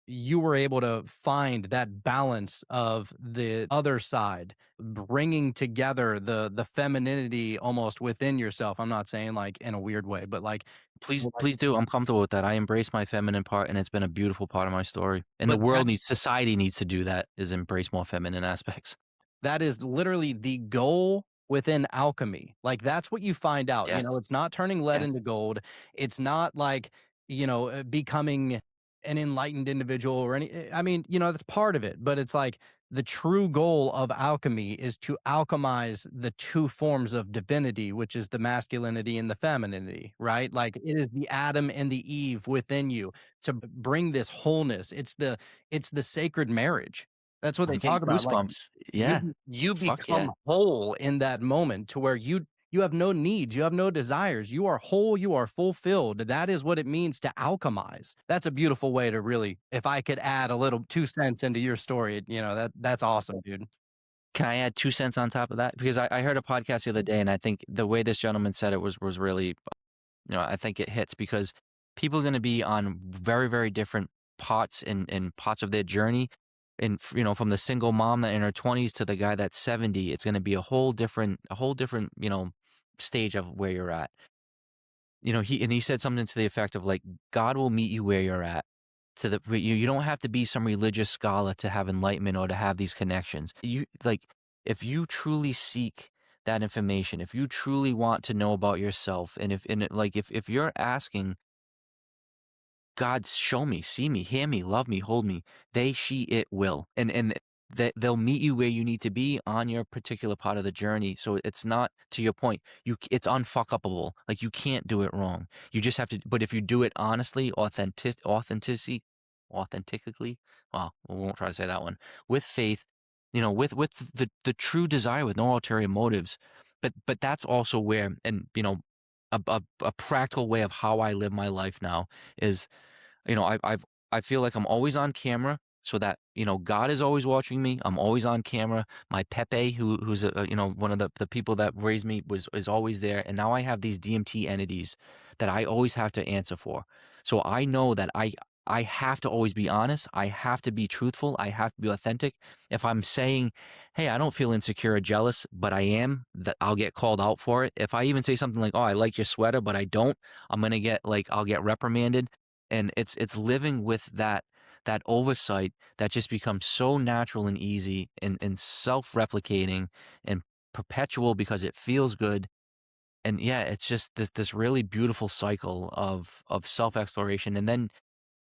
you were able to find that balance of the other side, bringing together the femininity almost within yourself. I'm not saying like in a weird way, but like, Please, well, like please do. I'm comfortable with that. I embrace my feminine part, and it's been a beautiful part of my story. And the but world needs, society needs to do that, is embrace more feminine aspects. that is literally the goal within alchemy. Like, that's what you find out, Yes. it's not turning lead Yes. into gold. It's not like, becoming an enlightened individual or I mean, that's part of it, but it's like the true goal of alchemy is to alchemize the two forms of divinity, which is the masculinity and the femininity, right? Like, it is the Adam and the Eve within you to bring this wholeness. It's the sacred marriage. That's what they I'm getting talk about. Like, goosebumps. you Yeah. you Fuck yeah. become whole in that moment to where you have no needs, you have no desires. You are whole, you are fulfilled. That is what it means to alchemize. That's a beautiful way to really, if I could add a little 2 cents into your story, that's awesome, dude. Can I add 2 cents on top of that? Because I heard a podcast the other day, and I think the way this gentleman said it was really, I think it hits because people are going to be on very, very different parts and parts of their journey. And, from the single mom that in her 20s to the guy that's 70, it's going to be a whole different, stage of where you're at. He said something to the effect of like, God will meet you where you're at. You don't have to be some religious scholar to have enlightenment or to have these connections. If you truly seek that information, if you truly want to know about yourself, and if you're asking God, show me, see me, hear me, love me, hold me, they, she, it will, and they'll meet you where you need to be on your particular part of the journey. So it's not, to your point, it's unfuckable. Like, you can't do it wrong. You just have to. But if you do it honestly, authentically, well, we won't try to say that one, with faith, with the true desire, with no ulterior motives. But that's also where, and a practical way of how I live my life now is, I feel like I'm always on camera, so that God is always watching me. I'm always on camera. My Pepe, who's one of the people that raised me, is always there. And now I have these DMT entities that I always have to answer for. So I know that I have to always be honest. I have to be truthful. I have to be authentic. If I'm saying, hey, I don't feel insecure or jealous, but I am, that I'll get called out for it. If I even say something like, oh, I like your sweater, but I don't, I'll get reprimanded. And it's living with that oversight that just becomes so natural and easy and self-replicating and perpetual because it feels good. And yeah, it's just this really beautiful cycle of self-exploration. And then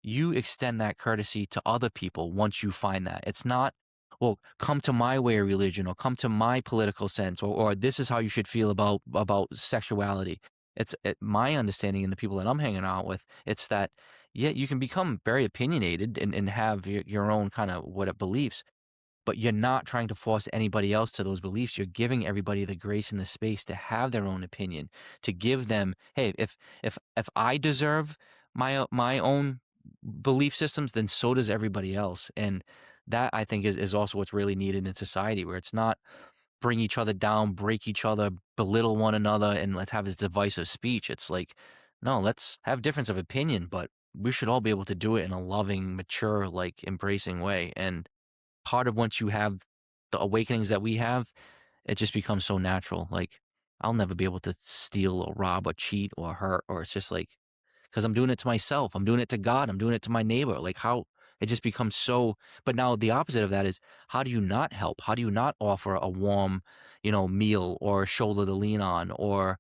you extend that courtesy to other people once you find that. It's not, well, come to my way of religion, or come to my political sense, or this is how you should feel about sexuality. My understanding, and the people that I'm hanging out with, it's that, yeah, you can become very opinionated and have your own kind of beliefs, but you're not trying to force anybody else to those beliefs. You're giving everybody the grace and the space to have their own opinion, to give them, hey, if I deserve my own belief systems, then so does everybody else. And that, I think, is also what's really needed in society, where it's not bring each other down, break each other, belittle one another, and let's have this divisive speech. It's like, no, let's have difference of opinion, but we should all be able to do it in a loving, mature, like embracing way. And part of once you have the awakenings that we have, it just becomes so natural. Like, I'll never be able to steal or rob or cheat or hurt, or it's just like, because I'm doing it to myself. I'm doing it to God. I'm doing it to my neighbor. Like, how it just becomes so. But now the opposite of that is, how do you not help? How do you not offer a warm, meal, or a shoulder to lean on, or,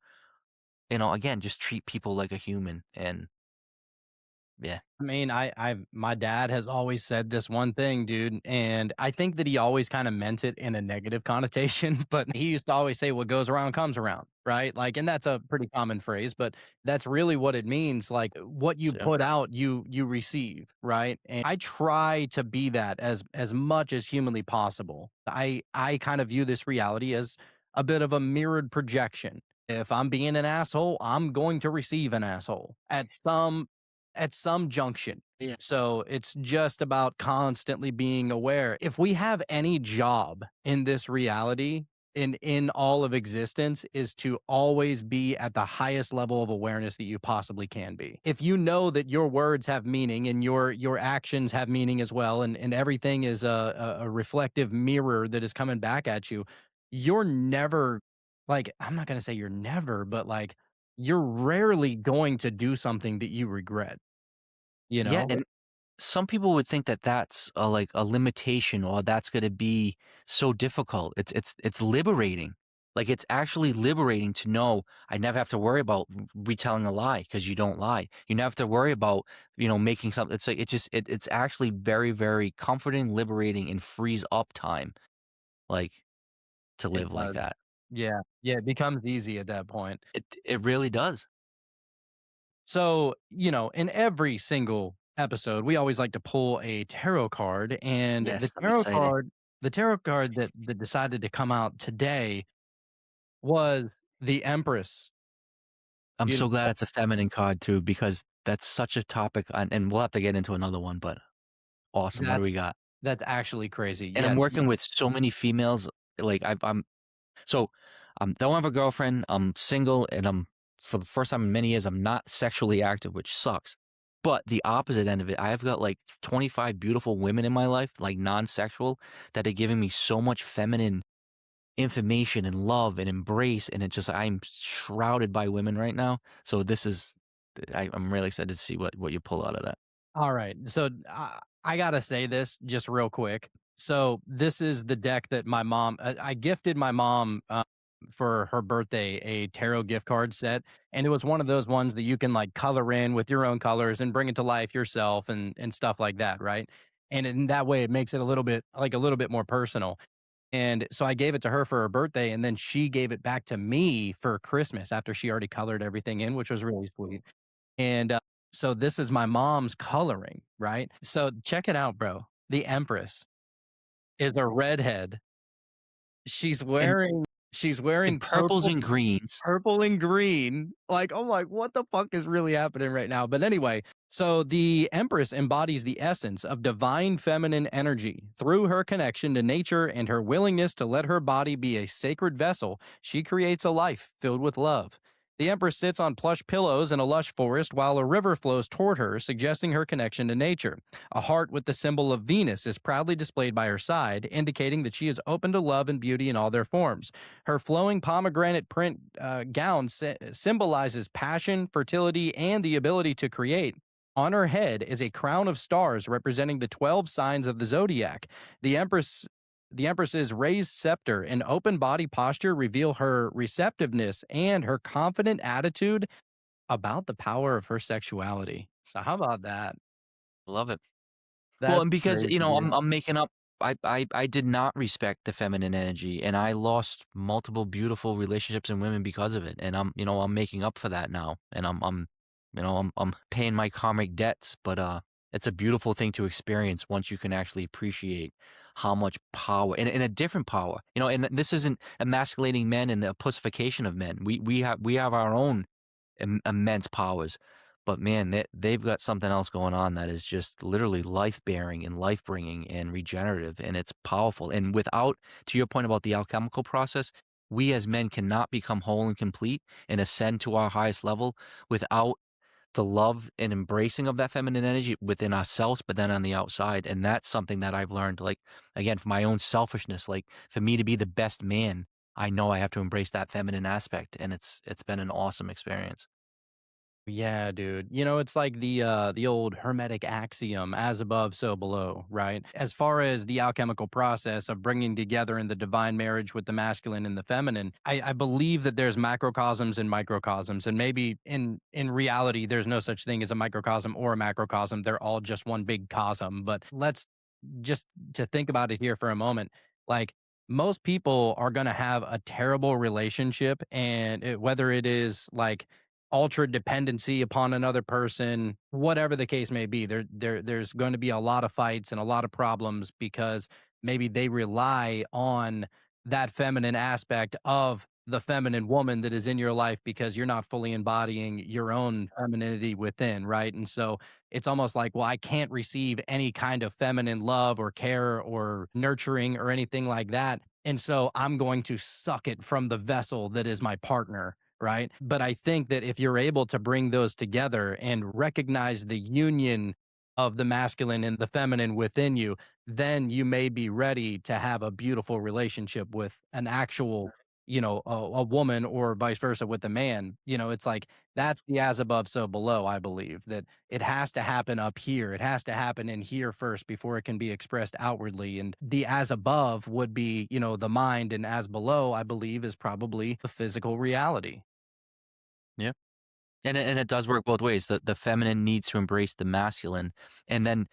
again, just treat people like a human? And yeah, I mean, my dad has always said this one thing, dude, and I think that he always kind of meant it in a negative connotation, but he used to always say, "What goes around comes around," right? Like, and that's a pretty common phrase, but that's really what it means. Like, what you so put out, you receive, right? And I try to be that as much as humanly possible. I kind of view this reality as a bit of a mirrored projection. If I'm being an asshole, I'm going to receive an asshole at some junction. yeah, So it's just about constantly being aware. If we have any job in this reality, in all of existence is to always be at the highest level of awareness that you possibly can be. If you know that your words have meaning and your actions have meaning as well, and everything is a reflective mirror that is coming back at you, you're never like, I'm not gonna say you're never, but like you're rarely going to do something that you regret, you Yeah, know? and some people would think that that's a, like a limitation or that's going to be so difficult. It's liberating. Like it's actually liberating to know I never have to worry about retelling a lie because you don't lie. You never have to worry about making something. It's like it's actually very very comforting, liberating, and frees up time like to It live like does. that. Yeah. Yeah, it becomes easy at that point. It really does. So, in every single episode, we always like to pull a tarot card, and Yes, I'm excited. the tarot card that decided to come out today was the Empress. I'm You so glad know, it's a feminine card too because that's such a topic, and we'll have to get into another one. But awesome. What do we that's got? that's actually crazy. And Yeah. I'm working with so many females. Like I'm so don't have a girlfriend. I'm single, and I'm for the first time in many years I'm not sexually active, which sucks. But the opposite end of it, I've got like 25 beautiful women in my life, like non-sexual, that are giving me so much feminine information and love and embrace, and it's just I'm shrouded by women right now. So this is I'm really excited to see what you pull out of that. All right. So I gotta say this just real quick. So this is the deck that my mom. I gifted my mom for her birthday a tarot gift card set, and it was one of those ones that you can like color in with your own colors and bring it to life yourself and stuff like that, right? And in that way, it makes it a little bit more personal. And so I gave it to her for her birthday, and then she gave it back to me for Christmas after she already colored everything in, which was really sweet. And, so this is my mom's coloring, right? So check it out, bro. The Empress is a redhead. She's And wearing she's in wearing purples and greens, purple and green. Like, I'm like, what the fuck is really happening right now? But anyway, so the Empress embodies the essence of divine feminine energy. Through her connection to nature and her willingness to let her body be a sacred vessel, she creates a life filled with love. The Empress sits on plush pillows in a lush forest while a river flows toward her, suggesting her connection to nature. A heart with the symbol of Venus is proudly displayed by her side, indicating that she is open to love and beauty in all their forms. Her flowing pomegranate print gown symbolizes passion, fertility, and the ability to create. On her head is a crown of stars representing the 12 signs of the zodiac. The Empress the Empress's raised scepter and open body posture reveal her receptiveness and her confident attitude about the power of her sexuality. So how about that? love it. Well, That's and because, crazy, dude. I'm making up I did not respect the feminine energy, and I lost multiple beautiful relationships and women because of it, and I'm making up for that now, and I'm paying my karmic debts, but, it's a beautiful thing to experience once you can actually appreciate how much power and a different power, and this isn't emasculating men and the pussification of men. We have our own immense powers. But man, they've got something else going on that is just literally life bearing and life bringing and regenerative, and it's powerful. And without, to your point about the alchemical process, we as men cannot become whole and complete and ascend to our highest level without the love and embracing of that feminine energy within ourselves, but then on the outside. And that's something that I've learned, like, again, for my own selfishness, like for me to be the best man, I know I have to embrace that feminine aspect. And it's been an awesome experience. Yeah, dude. It's like the old hermetic axiom, as above, so below, right? As far as the alchemical process of bringing together in the divine marriage with the masculine and the feminine, I believe that there's macrocosms and microcosms, and maybe in reality, there's no such thing as a microcosm or a macrocosm. They're all just one big cosm. But let's just to think about it here for a moment, like most people are going to have a terrible relationship, and whether it is like ultra dependency upon another person, whatever the case may be, there's going to be a lot of fights and a lot of problems because maybe they rely on that feminine aspect of the feminine woman that is in your life because you're not fully embodying your own femininity within, right? And so it's almost like, well, I can't receive any kind of feminine love or care or nurturing or anything like that And so I'm going to suck it from the vessel that is my partner. Right. But I think that if you're able to bring those together and recognize the union of the masculine and the feminine within you, then you may be ready to have a beautiful relationship with an actual, a woman, or vice versa with the man. It's like that's the as above, so below. I believe that it has to happen up here. It has to happen in here first before it can be expressed outwardly. And the as above would be, the mind, and as below, I believe, is probably the physical reality. Yeah. And it does work both ways. The feminine needs to embrace the masculine, and then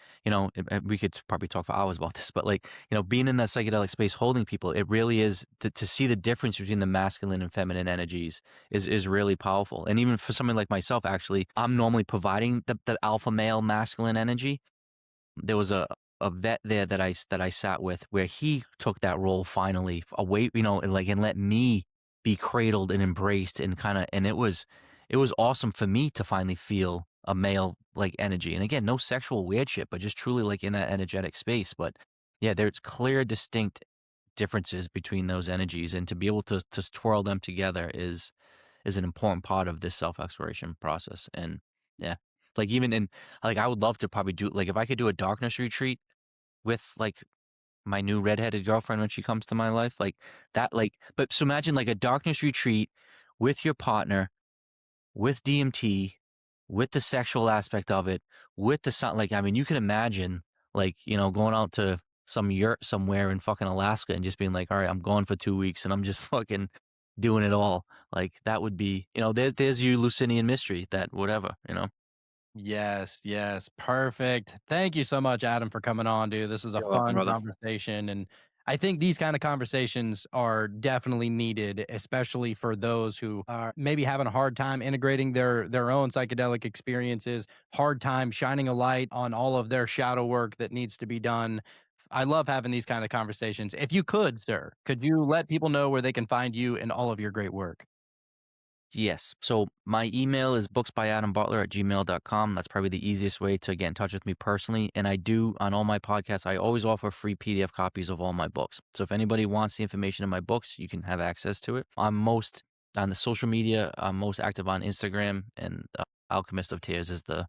we could probably talk for hours about this, but like being in that psychedelic space, holding people, it really is to see the difference between the masculine and feminine energies is really powerful. And even for somebody like myself, actually, I'm normally providing the alpha male masculine energy. There was a vet there that I sat with where he took that role finally away, and let me be cradled and embraced and and it was awesome for me to finally feel a male like energy. And again, no sexual weird shit, but just truly like in that energetic space. But yeah, there's clear, distinct differences between those energies, and to be able to twirl them together is an important part of this self-exploration process. And yeah, like even in like I would love to probably do like if I could do a darkness retreat with like my new redheaded girlfriend when she comes to my life, like that, like but so imagine like a darkness retreat with your partner, with DMT, with the sexual aspect of it, with the sun. Like I mean, you can imagine like, going out to some yurt somewhere in fucking Alaska and just being like, all right, I'm going for 2 weeks and I'm just fucking doing it all. Like that would be, there's your Lucinian mystery, that whatever. Yes, yes, perfect. Thank you so much, Adam, for coming on, dude. This is a You're welcome, fun brother. conversation, and I think these kind of conversations are definitely needed, especially for those who are maybe having a hard time integrating their own psychedelic experiences, hard time shining a light on all of their shadow work that needs to be done. I love having these kind of conversations. If you could, sir, could you let people know where they can find you and all of your great work? Yes. So my email is booksbyadambutler@gmail.com. That's probably the easiest way to get in touch with me personally. And I do, on all my podcasts, I always offer free PDF copies of all my books. So if anybody wants the information in my books, you can have access to it. I'm most on the social media. I'm most active on Instagram, and Alchemist of Tears is the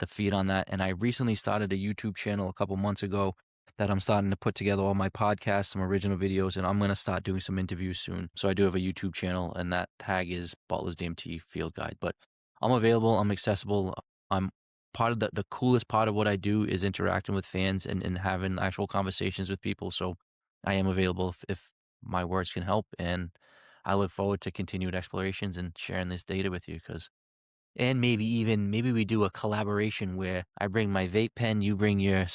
feed on that. And I recently started a YouTube channel a couple months ago that I'm starting to put together all my podcasts, some original videos, and I'm going to start doing some interviews soon. So I do have a YouTube channel, and that tag is Butler's DMT Field Guide. But I'm available. I'm accessible. I'm part of the coolest part of what I do is interacting with fans and having actual conversations with people. So I am available if my words can help. And I look forward to continued explorations and sharing this data with you and maybe we do a collaboration where I bring my vape pen, you bring your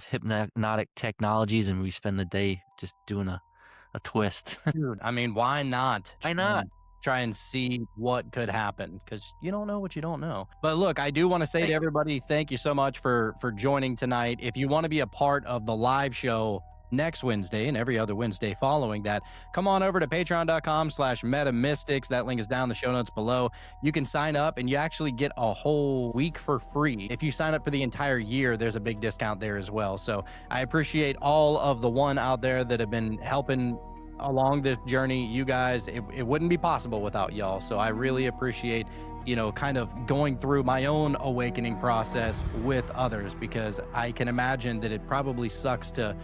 hypnotic technologies, and we spend the day just doing a twist. Dude, I mean, why not Why not? try and see what could happen? Because you don't know what you don't know. But look, I do want to say to Thank you. everybody, thank you so much for joining tonight. If you want to be a part of the live show next Wednesday and every other Wednesday following that, come on over to patreon.com/metamystics. That link is down in the show notes below. You can sign up and you actually get a whole week for free. If you sign up for the entire year, there's a big discount there as well. So I appreciate all of the one out there that have been helping along this journey. You guys, it wouldn't be possible without y'all. So I really appreciate, kind of going through my own awakening process with others, because I can imagine that it probably sucks to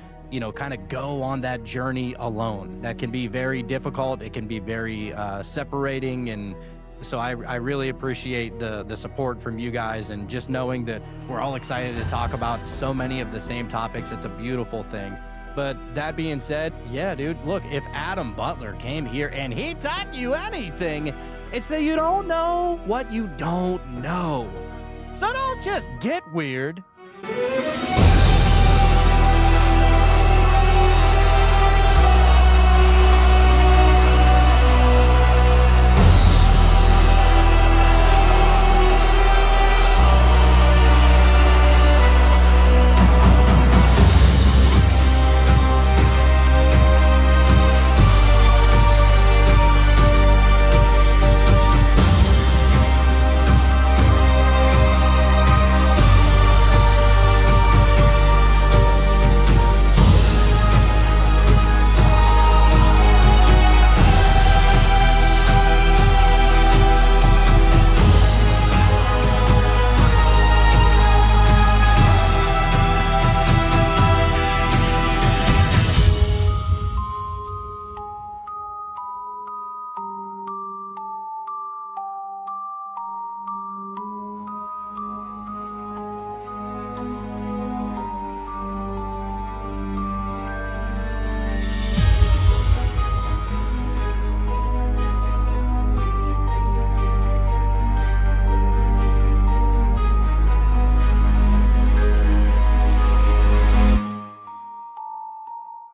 kind of go on that journey alone. That can be very difficult. It can be very separating. And so I really appreciate the support from you guys, and just knowing that we're all excited to talk about so many of the same topics. It's a beautiful thing. But that being said, yeah, dude, look, if Adam Butler came here and he taught you anything, it's that you don't know what you don't know. So don't just get weird.